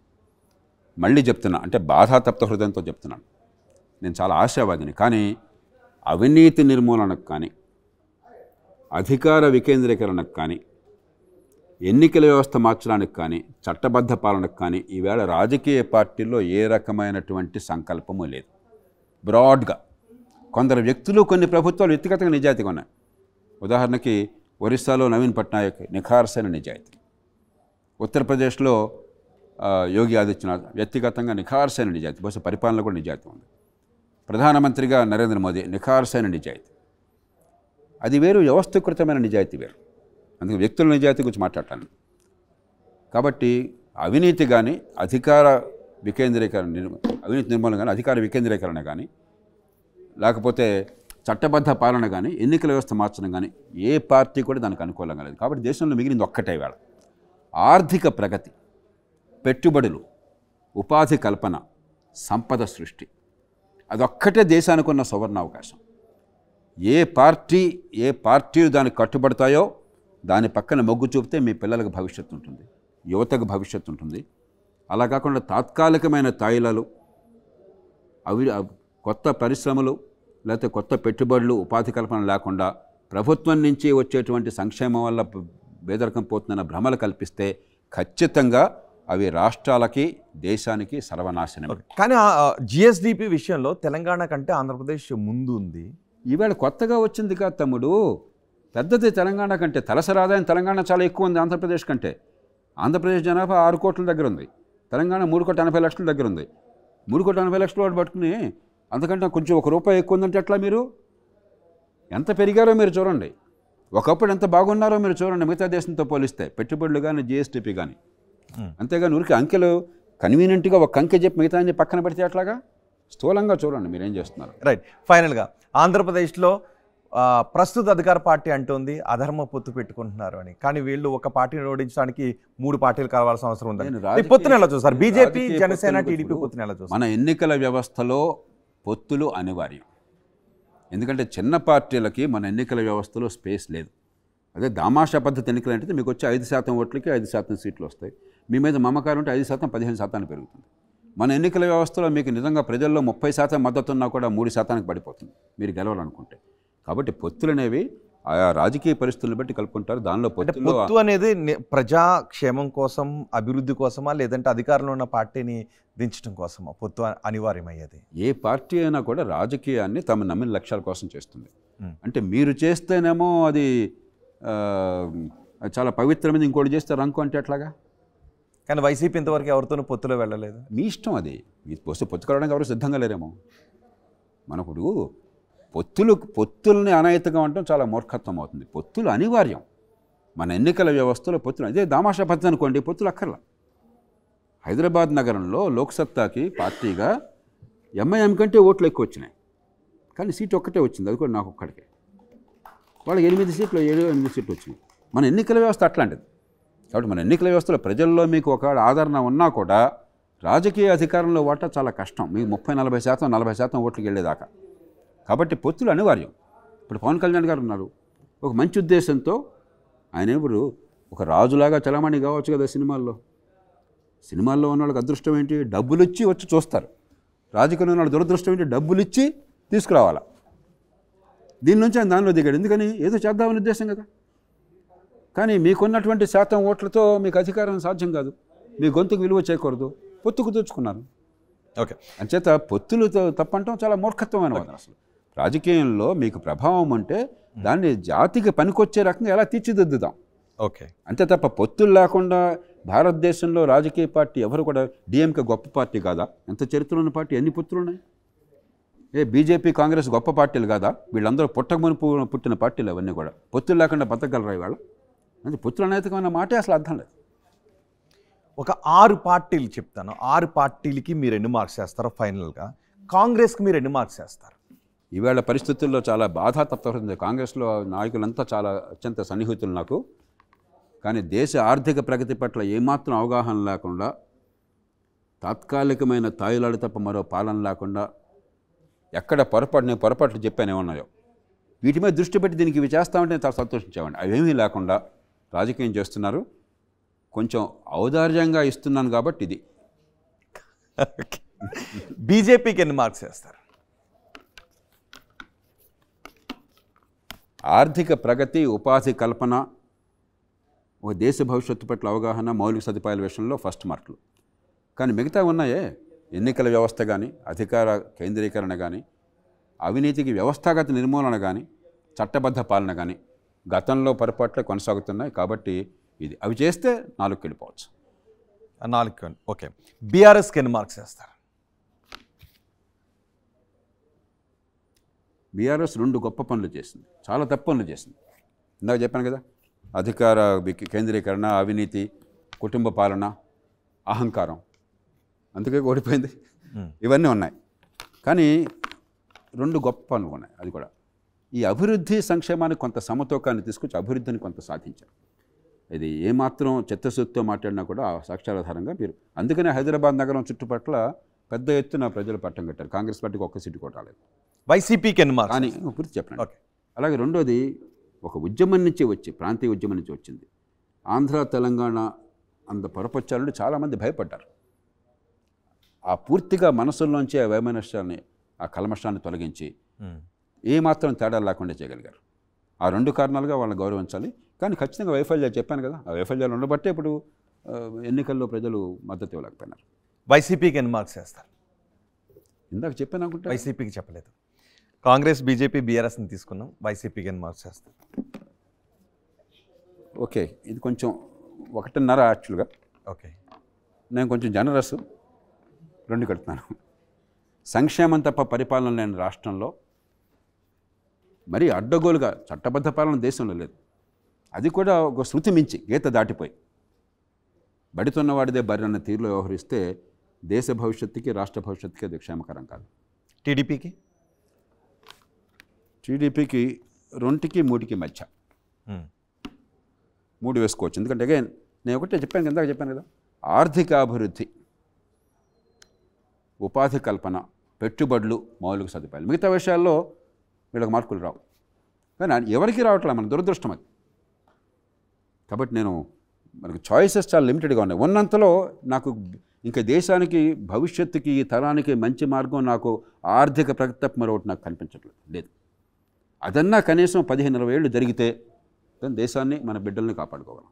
Speaker 3: మళ్ళీ చెప్తున్నా, అంటే బాధాతప్త హృదయంతో చెప్తున్నాను. నేను చాలా ఆశావాదిని, కానీ అవినీతి నిర్మూలనకు కానీ, అధికార వికేంద్రీకరణకు కానీ, ఎన్నికల వ్యవస్థ మార్చడానికి కానీ, చట్టబద్ధ పాలనకు కానీ ఈవేళ రాజకీయ పార్టీల్లో ఏ రకమైనటువంటి సంకల్పము లేదు. బ్రాడ్గా కొందరు వ్యక్తులు, కొన్ని ప్రభుత్వాలు వ్యక్తిగతంగా నిజాయితీగా ఉన్నాయి. ఉదాహరణకి ఒరిస్సాలో నవీన్ పట్నాయక్ నిఖార్సైన నిజాయితీ, ఉత్తరప్రదేశ్లో యోగి ఆదిత్యనాథ్ వ్యక్తిగతంగా నిఖార్సైన నిజాయితీ, బహుశా పరిపాలనలో కూడా నిజాయితీ ఉంది. ప్రధానమంత్రిగా నరేంద్ర మోదీ నిఖార్సైన నిజాయితీ. అది వేరు, వ్యవస్థీకృతమైన నిజాయితీ వేరు. అందుకే వ్యక్తుల నిజాయితీ గురించి మాట్లాడటాను. కాబట్టి అవినీతి కానీ, అధికార వికేంద్రీకరణ, అవినీతి నిర్మూలన కానీ, అధికార వికేంద్రీకరణ కానీ, లేకపోతే చట్టబద్ధ పాలన కానీ, ఎన్నికల వ్యవస్థ మార్చడం కానీ ఏ పార్టీ కూడా దానికి అనుకూలంగా లేదు. కాబట్టి దేశంలో మిగిలింది ఒక్కటే వేళ ఆర్థిక ప్రగతి, పెట్టుబడులు, ఉపాధి కల్పన, సంపద సృష్టి. అదొక్కటే దేశానికి ఉన్న సువర్ణ అవకాశం. ఏ పార్టీలు దానికి కట్టుబడతాయో దాని పక్కన మొగ్గు చూపితే మీ పిల్లలకు భవిష్యత్తు ఉంటుంది. యువతకు భవిష్యత్తు ఉంటుంది. అలా కాకుండా తాత్కాలికమైన తాయిలాలు, కొత్త పరిశ్రమలు లేకపోతే కొత్త పెట్టుబడులు, ఉపాధి కల్పన లేకుండా ప్రభుత్వం నుంచి వచ్చేటువంటి సంక్షేమం వల్ల పేదరికం పోతుందన్న భ్రమలు కల్పిస్తే ఖచ్చితంగా అవి రాష్ట్రాలకి, దేశానికి సర్వనాశనం.
Speaker 2: కానీ జిఎస్డిపి విషయంలో తెలంగాణ కంటే ఆంధ్రప్రదేశ్ ముందు ఉంది.
Speaker 3: ఈవేళ కొత్తగా వచ్చింది కాదు తమ్ముడు, పెద్దది తెలంగాణ కంటే. తలసరి ఆదాయం తెలంగాణ చాలా ఎక్కువ ఉంది ఆంధ్రప్రదేశ్ కంటే. ఆంధ్రప్రదేశ్ జనాభా 6 కోట్ల దగ్గర ఉంది, తెలంగాణ 3,80,00,000 దగ్గర ఉంది. 3,80,00,000 వాడు పట్టుకుని అంతకంటే కొంచెం ₹1 ఎక్కువ ఉందంటే ఎట్లా? మీరు ఎంత పెరిగారో మీరు చూడండి, ఒకప్పుడు ఎంత బాగున్నారో మీరు చూడండి మిగతా దేశంతో పోలిస్తే, పెట్టుబడులు కానీ జిఎస్టిపి కానీ. అంతేగాని ఊరికి అంకెలు కన్వీనియంట్గా ఒక అంకె చెప్పి మిగతా పక్కన పెడితే అట్లాగా స్థూలంగా చూడండి మీరేం చేస్తున్నారు.
Speaker 2: రైట్. ఫైనల్గా ఆంధ్రప్రదేశ్లో ప్రస్తుత అధికార పార్టీ అంటుంది అధర్మ పొత్తు పెట్టుకుంటున్నారు అని. కానీ వీళ్ళు ఒక పార్టీని ఓడించడానికి 3 పార్టీలు కావాల్సిన అవసరం ఉందని పొత్తుని ఎలా చూస్తారు? బీజేపీ, జనసేన, టీడీపీ పొత్తుని ఎలా చూస్తారు?
Speaker 3: మన ఎన్నికల వ్యవస్థలో పొత్తులు అనివార్యం. ఎందుకంటే చిన్న పార్టీలకి మన ఎన్నికల వ్యవస్థలో స్పేస్ లేదు. అదే దామాషా పద్ధతి ఎన్నికలు అంటే మీకు వచ్చే 5% ఓట్లకి 5% సీట్లు వస్తాయి. మీ మీద మమకారం ఉంటే 5% 15% పెరుగుతుంది. మన ఎన్నికల వ్యవస్థలో మీకు నిజంగా ప్రజల్లో 30% మద్దతు ఉన్నా కూడా 3%కి పడిపోతుంది మీరు గెలవాలనుకుంటే. కాబట్టి పొత్తులు అనేవి ఆయా రాజకీయ పరిస్థితులను బట్టి కలుపుకుంటారు. దానిలో
Speaker 2: పొత్తు అనేది ప్రజాక్షేమం కోసం, అభివృద్ధి కోసమా, లేదంటే అధికారంలో ఉన్న పార్టీని దించడం కోసమా పొత్తు అనివార్యమయ్యేది?
Speaker 3: ఏ పార్టీ అయినా కూడా రాజకీయాన్ని తమ నమ్మిన లక్ష్యాల కోసం చేస్తుంది. అంటే మీరు చేస్తేనేమో అది చాలా పవిత్రమైనది, ఇంకోటి చేస్తే రంకు అంటే ఎట్లాగా?
Speaker 2: కానీ వైసీపీ ఇంతవరకు ఎవరితోనూ పొత్తులో వెళ్ళలేదు.
Speaker 3: మీ ఇష్టం అది. మీ వస్తే పొత్తు కలవడానికి ఎవరు సిద్ధంగా లేరేమో. మనప్పుడు పొత్తుల్ని అనాయత్తంగా ఉండటం చాలా మూర్ఖత్వం అవుతుంది. పొత్తులు అనివార్యం మన ఎన్నికల వ్యవస్థలో. పొత్తులు అదే దామాషా పద్ధతి అనుకోండి, పొత్తులు అక్కర్లా. హైదరాబాద్ నగరంలో లోక్సత్తాకి పార్టీగా ఎంఐఎం కంటే ఓట్లు ఎక్కువ వచ్చినాయి, కానీ సీటు ఒక్కటే వచ్చింది, అది కూడా నాకు ఒక్కడికే. వాళ్ళకి 8 సీట్లు 7-8 సీట్లు వచ్చినాయి. మన ఎన్నికల వ్యవస్థ అట్లాంటిది. కాబట్టి మన ఎన్నికల వ్యవస్థలో ప్రజల్లో మీకు ఒక ఆదరణ ఉన్నా కూడా రాజకీయ అధికారంలో వాటా చాలా కష్టం. మీకు 30-40%, 40% ఓట్లకి వెళ్ళేదాకా. కాబట్టి పొత్తులు అనివార్యం. ఇప్పుడు పవన్ కళ్యాణ్ గారు ఉన్నారు, ఒక మంచి ఉద్దేశంతో ఆయన ఇప్పుడు ఒక రాజులాగా చలామణి కావచ్చు కదా సినిమాల్లో. సినిమాల్లో ఉన్న వాళ్ళకి అదృష్టం ఏంటి? డబ్బులు ఇచ్చి వచ్చి చూస్తారు. రాజకీయంలో ఉన్న వాళ్ళ దురదృష్టం ఏంటి? డబ్బులు ఇచ్చి తీసుకురావాలా. దీని నుంచి ఆయన దానిలో దిగాడు. ఎందుకని? ఏదో చేద్దామని ఉద్దేశం కదా. కానీ మీకున్నటువంటి శాతం ఓట్లతో మీకు అధికారం సాధ్యం కాదు, మీ గొంతుకు విలువ చేయకూడదు, పొత్తుకు తెచ్చుకున్నారు.
Speaker 2: ఓకే.
Speaker 3: అంచేత పొత్తులు తప్పంటాం చాలా మూర్ఖత్వమైన వాదన. అసలు రాజకీయంలో మీకు ప్రభావం ఉంటే దాన్ని జాతికి పనికొచ్చే రకంగా ఎలా తీర్చిదిద్దుదాం.
Speaker 2: ఓకే.
Speaker 3: అంతే తప్ప పొత్తులు లేకుండా భారతదేశంలో రాజకీయ పార్టీ ఎవరు కూడా, డిఎంకే గొప్ప పార్టీ కాదా? ఎంత చరిత్ర ఉన్న పార్టీ, ఎన్ని పొత్తులు ఉన్నాయి? బీజేపీ, కాంగ్రెస్ గొప్ప పార్టీలు కాదా? వీళ్ళందరూ పుట్టకమునుపు పుట్టిన పార్టీలు అవన్నీ కూడా. పొత్తులు లేకుండా బతకగలరా ఇవాళ? అంటే పొత్తులు అనైతికమైన మాటే అసలు అర్థం లేదు.
Speaker 2: ఒక 6 పార్టీలు చెప్తాను, 6 పార్టీలకి మీరు ఎన్ని మార్క్స్ చేస్తారో? ఫైనల్గా కాంగ్రెస్కి మీరు ఎన్ని మార్క్స్ చేస్తారు?
Speaker 3: ఈవేళ పరిస్థితుల్లో చాలా బాధాతప్తమవుతుంది. కాంగ్రెస్లో నాయకులంతా చాలా అత్యంత సన్నిహితులు నాకు. కానీ దేశ ఆర్థిక ప్రగతి పట్ల ఏమాత్రం అవగాహన లేకుండా, తాత్కాలికమైన తాయిలాడు తప్ప మరో పాలన లేకుండా, ఎక్కడ పొరపాట్లు చెప్పాను ఏమన్నాయో వీటి మీద దృష్టి పెట్టి దీనికి ఇవి చేస్తామంటే చాలా సంతోషించేవాడిని. అవేమీ లేకుండా రాజకీయం చేస్తున్నారు. కొంచెం ఔదార్యంగా ఇస్తున్నాను కాబట్టి ఇది.
Speaker 2: బీజేపీకి ఎన్ని మార్క్స్ వేస్తారు?
Speaker 3: ఆర్థిక ప్రగతి, ఉపాధి కల్పన, ఒక దేశ భవిష్యత్తు పట్ల అవగాహన, మౌలిక సదుపాయాల విషయంలో ఫస్ట్ మార్కులు. కానీ మిగతా ఉన్నాయే, ఎన్నికల వ్యవస్థ కానీ, అధికార కేంద్రీకరణ కానీ, అవినీతికి వ్యవస్థాగత నిర్మూలన కానీ, చట్టబద్ధ పాలన కానీ గతంలో పొరపాట్లే కొనసాగుతున్నాయి. కాబట్టి ఇది అవి చేస్తే 4కి వెళ్ళిపోవచ్చు.
Speaker 2: 4. ఓకే. బీఆర్ఎస్కి ఎన్ని మార్క్స్ వేస్తారు?
Speaker 3: బీఆర్ఎస్ 2 గొప్ప పనులు చేసింది, చాలా తప్పు పనులు చేసింది. ఇందాక చెప్పాను కదా, అధికార కేంద్రీకరణ, అవినీతి, కుటుంబ పాలన, అహంకారం, అందుకే ఓడిపోయింది. ఇవన్నీ ఉన్నాయి. కానీ 2 గొప్ప పనులు ఉన్నాయి. అది కూడా ఈ అభివృద్ధి సంక్షేమానికి కొంత సమతూకాన్ని తీసుకొచ్చి అభివృద్ధిని కొంత సాధించారు. ఇది ఏమాత్రం చిత్తశుద్ధితో మాట్లాడినా కూడా ఆ సాక్ష్యాధారంగా మీరు, అందుకనే హైదరాబాద్ నగరం చుట్టుపట్ల పెద్ద ఎత్తున ప్రజలు పట్టం కట్టారు. కాంగ్రెస్ పార్టీకి ఒక్క సీటు కూడా రాలేదు.
Speaker 2: వైసీపీకి ఎన్ని మార్క్స్?
Speaker 3: కానీ పూర్తి చెప్పండి. అలాగే రెండోది, ఒక ఉద్యమం నుంచి వచ్చి, ప్రాంతీయ ఉద్యమం నుంచి వచ్చింది. ఆంధ్ర తెలంగాణ అంత పొరపచ్చాలని చాలామంది భయపడ్డారు. ఆ పూర్తిగా మనసుల్లోంచి ఆ వైమనస్యాన్ని, ఆ కల్మషాన్ని తొలగించి ఏమాత్రం తేడా లేకుండా చేయగలిగారు. ఆ 2 కారణాలుగా వాళ్ళని గౌరవించాలి. కానీ ఖచ్చితంగా వైఫల్యాలు చెప్పాను కదా, ఆ వైఫల్యాలు ఉండబట్టే ఇప్పుడు ఎన్నికల్లో ప్రజలు మద్దతు ఇవ్వలేకపోయినారు.
Speaker 2: వైసీపీకి ఎన్ని మార్క్స్ వేస్తారు?
Speaker 3: ఇందాక చెప్పాను అనుకుంటా.
Speaker 2: వైసీపీకి చెప్పలేదు. కాంగ్రెస్, బీజేపీ, బీఆర్ఎస్ని తీసుకున్నాం. వైసీపీకి ఎన్ని మార్క్స్ వేస్తారు?
Speaker 3: ఓకే, ఇది కొంచెం 1.5 యాక్చువల్గా.
Speaker 2: ఓకే,
Speaker 3: నేను కొంచెం జనరస్ 2 కడుతున్నాను. సంక్షేమం తప్ప పరిపాలన లేని రాష్ట్రంలో మరీ అడ్డగోలుగా చట్టబద్ధ పాలన దేశంలో లేదు. అది కూడా ఒక శృతి మించి గీత దాటిపోయి బడితున్నవాడిదే బర్రెన్న తీరులో వ్యవహరిస్తే దేశ భవిష్యత్తుకి, రాష్ట్ర భవిష్యత్తుకి అది క్షేమకరం కాదు.
Speaker 2: టీడీపీకి
Speaker 3: 2కి 3కి మధ్య 3 వేసుకోవచ్చు. ఎందుకంటే అగైన్ నేను ఒకటే చెప్పాను, ఇందాక చెప్పాను కదా, ఆర్థిక అభివృద్ధి, ఉపాధి కల్పన, పెట్టుబడులు, మౌలిక సదుపాయాలు, మిగతా విషయాల్లో వీళ్ళకి మార్కులు రావు. కానీ ఎవరికి రావట్లేదు, మన దురదృష్టం అది. కాబట్టి మనకు చాయిసెస్ చాలా లిమిటెడ్గా ఉన్నాయి. ఉన్నంతలో నాకు ఇంకా దేశానికి, భవిష్యత్తుకి, ఈ తరానికి మంచి మార్గం నాకు ఆర్థిక ప్రగతి తప్ప మరొకటి నాకు కనిపించట్లేదు లేదు. అదన్నా కనీసం 15-20 ఏళ్ళు జరిగితే దేశాన్ని, మన బిడ్డల్ని కాపాడుకోగలం.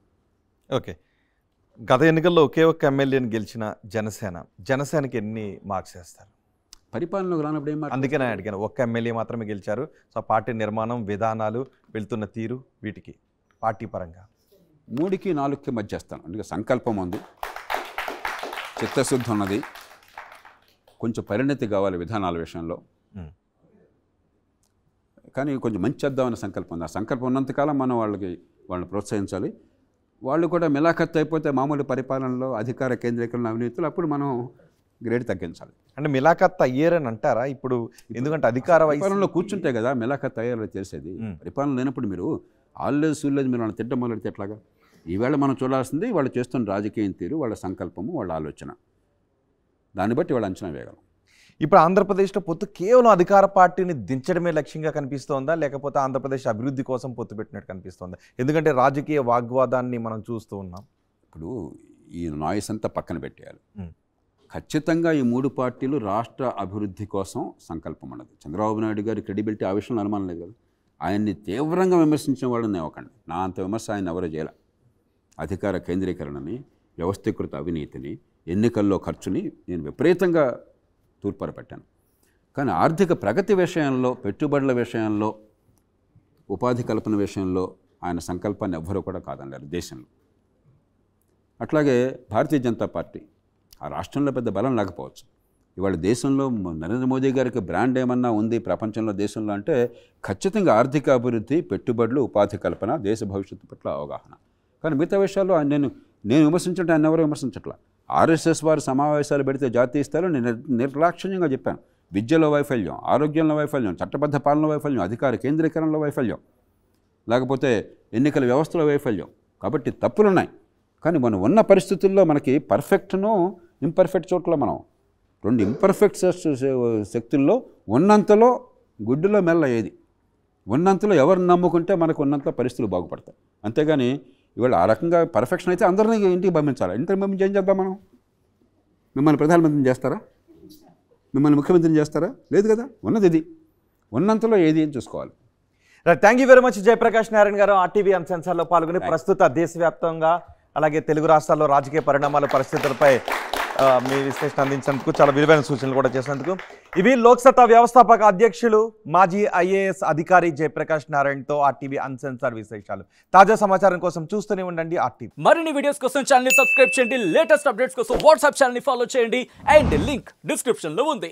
Speaker 2: ఓకే, గత ఎన్నికల్లో ఒకే ఒక్క ఎమ్మెల్యేని గెలిచిన జనసేనకి ఎన్ని మార్క్స్ వేస్తారు?
Speaker 3: పరిపాలనలోకి రానప్పుడు ఏం
Speaker 2: అందుకే నేను అడిగాను, ఒక్క ఎమ్మెల్యే మాత్రమే గెలిచారు. సో పార్టీ నిర్మాణం, విధానాలు, వెళ్తున్న తీరు, వీటికి పార్టీ పరంగా
Speaker 3: 3కి 4కి మధ్య చేస్తాను. అందుకే సంకల్పం ఉంది, చిత్తశుద్ధి ఉన్నది, కొంచెం పరిణతి కావాలి విధానాల విషయంలో. కానీ కొంచెం మంచి చేద్దామనే సంకల్పం ఉంది. ఆ సంకల్పం ఉన్నంతకాలం మనం వాళ్ళని ప్రోత్సహించాలి. వాళ్ళు కూడా మిలాఖత్ అయిపోతే మామూలు పరిపాలనలో, అధికార కేంద్రీకరణ, అవినీతులు, అప్పుడు మనం గ్రేడ్ తగ్గించాలి.
Speaker 2: అంటే మిలాఖత్ అయ్యారని అంటారా ఇప్పుడు? ఎందుకంటే అధికార
Speaker 3: పరిపాలనలో కూర్చుంటే కదా మిలాఖత్ అయ్యారని తెలిసేది. పరిపాలన లేనప్పుడు మీరు ఆల్లేదు సూలేదు మీరు వాళ్ళని తిట్టం మొదలెడితే ఎట్లాగా? ఈవేళ మనం చూడాల్సింది వాళ్ళు చేస్తున్న రాజకీయం తీరు, వాళ్ళ సంకల్పము, వాళ్ళ ఆలోచన, దాన్ని బట్టి వాళ్ళు అంచనా వేయగలం.
Speaker 2: ఇప్పుడు ఆంధ్రప్రదేశ్లో పొత్తు కేవలం అధికార పార్టీని దించడమే లక్ష్యంగా కనిపిస్తోందా, లేకపోతే ఆంధ్రప్రదేశ్ అభివృద్ధి కోసం పొత్తు పెట్టినట్టు కనిపిస్తోందా? ఎందుకంటే రాజకీయ వాగ్వాదాన్ని మనం చూస్తూ ఉన్నాం.
Speaker 3: ఇప్పుడు ఈ నాయిస్ అంతా పక్కన పెట్టేయాలి. ఖచ్చితంగా ఈ 3 పార్టీలు రాష్ట్ర అభివృద్ధి కోసం సంకల్పం ఉన్నది. చంద్రబాబు నాయుడు గారి క్రెడిబిలిటీ ఆ విషయంలో అనుమానం లేదు కదా. ఆయన్ని తీవ్రంగా విమర్శించిన వాళ్ళని ఇవ్వకండి. నా అంత విమర్శ ఆయన ఎవరో చేయాల. అధికార కేంద్రీకరణని, వ్యవస్థీకృత అవినీతిని, ఎన్నికల్లో ఖర్చుని నేను విపరీతంగా తూర్పారపెట్టాను. కానీ ఆర్థిక ప్రగతి విషయంలో, పెట్టుబడుల విషయంలో, ఉపాధి కల్పన విషయంలో ఆయన సంకల్పాన్ని ఎవ్వరూ కూడా కాదన్నారు దేశంలో. అట్లాగే భారతీయ జనతా పార్టీ ఆ రాష్ట్రంలో పెద్ద బలం లేకపోవచ్చు. ఇవాళ దేశంలో నరేంద్ర మోదీ గారికి బ్రాండ్ ఏమన్నా ఉంది ప్రపంచంలో, దేశంలో అంటే ఖచ్చితంగా ఆర్థిక అభివృద్ధి, పెట్టుబడులు, ఉపాధి కల్పన, దేశ భవిష్యత్తు పట్ల అవగాహన. కానీ మిగతా విషయాల్లో నేను విమర్శించట్టు ఆయన ఎవరో విమర్శించట్లా. ఆర్ఎస్ఎస్ వారు సమావేశాలు పెడితే జాతీయ స్థాయిలో నేను నిర్లక్ష్యంగా చెప్పాను. విద్యలో వైఫల్యం, ఆరోగ్యంలో వైఫల్యం, చట్టబద్ధ పాలన వైఫల్యం, అధికార కేంద్రీకరణలో వైఫల్యం, లేకపోతే ఎన్నికల వ్యవస్థలో వైఫల్యం. కాబట్టి తప్పులున్నాయి. కానీ మనం ఉన్న పరిస్థితుల్లో మనకి పర్ఫెక్ట్ను, ఇంపర్ఫెక్ట్ చోట్ల మనం 2 ఇంపర్ఫెక్ట్ శక్తుల్లో ఉన్నంతలో గుడ్డులో మెల్ల ఏది, ఉన్నంతలో ఎవరిని నమ్ముకుంటే మనకు ఉన్నంత పరిస్థితులు బాగుపడతాయి. అంతేగాని ఇవాళ ఆ రకంగా పర్ఫెక్షన్ అయితే అందరినీ ఇంటికి పంపించాలి. ఇంటికి పంపించి ఏం చేద్దాం మనం? మిమ్మల్ని ప్రధానమంత్రిని చేస్తారా? మిమ్మల్ని ముఖ్యమంత్రిని చేస్తారా? లేదు కదా. ఉన్నది ఇది, ఉన్నంతలో ఏది అని చూసుకోవాలి.
Speaker 2: Thank you very much Jayaprakash Narayana గారు ఆర్టీవీ అన్సెన్సర్లో పాల్గొని ప్రస్తుత దేశవ్యాప్తంగా అలాగే తెలుగు రాష్ట్రాల్లో రాజకీయ పరిణామాల పరిస్థితులపై మీ విశ్లేషణ అందించినందుకు, చాలా విలువైన సూచనలు కూడా చేసినందుకు. ఇవి లోక్సత్తా వ్యవస్థాపక అధ్యక్షులు, మాజీ ఐఏఎస్ అధికారి జయప్రకాష్ నారాయణతో ఆర్టీవీ అన్సెన్సర్ విశేషాలు. తాజా సమాచారం కోసం చూస్తూనే ఉండండి ఆర్టీవీ.
Speaker 12: మరిన్ని వీడియోస్ కోసం ఛానల్ ని సబ్స్క్రైబ్ చేయండి, లేటెస్ట్ అప్డేట్స్ కోసం వాట్సాప్ ఛానల్ ని ఫాలో చేయండి, అండ్ లింక్ డిస్క్రిప్షన్ లో ఉంది.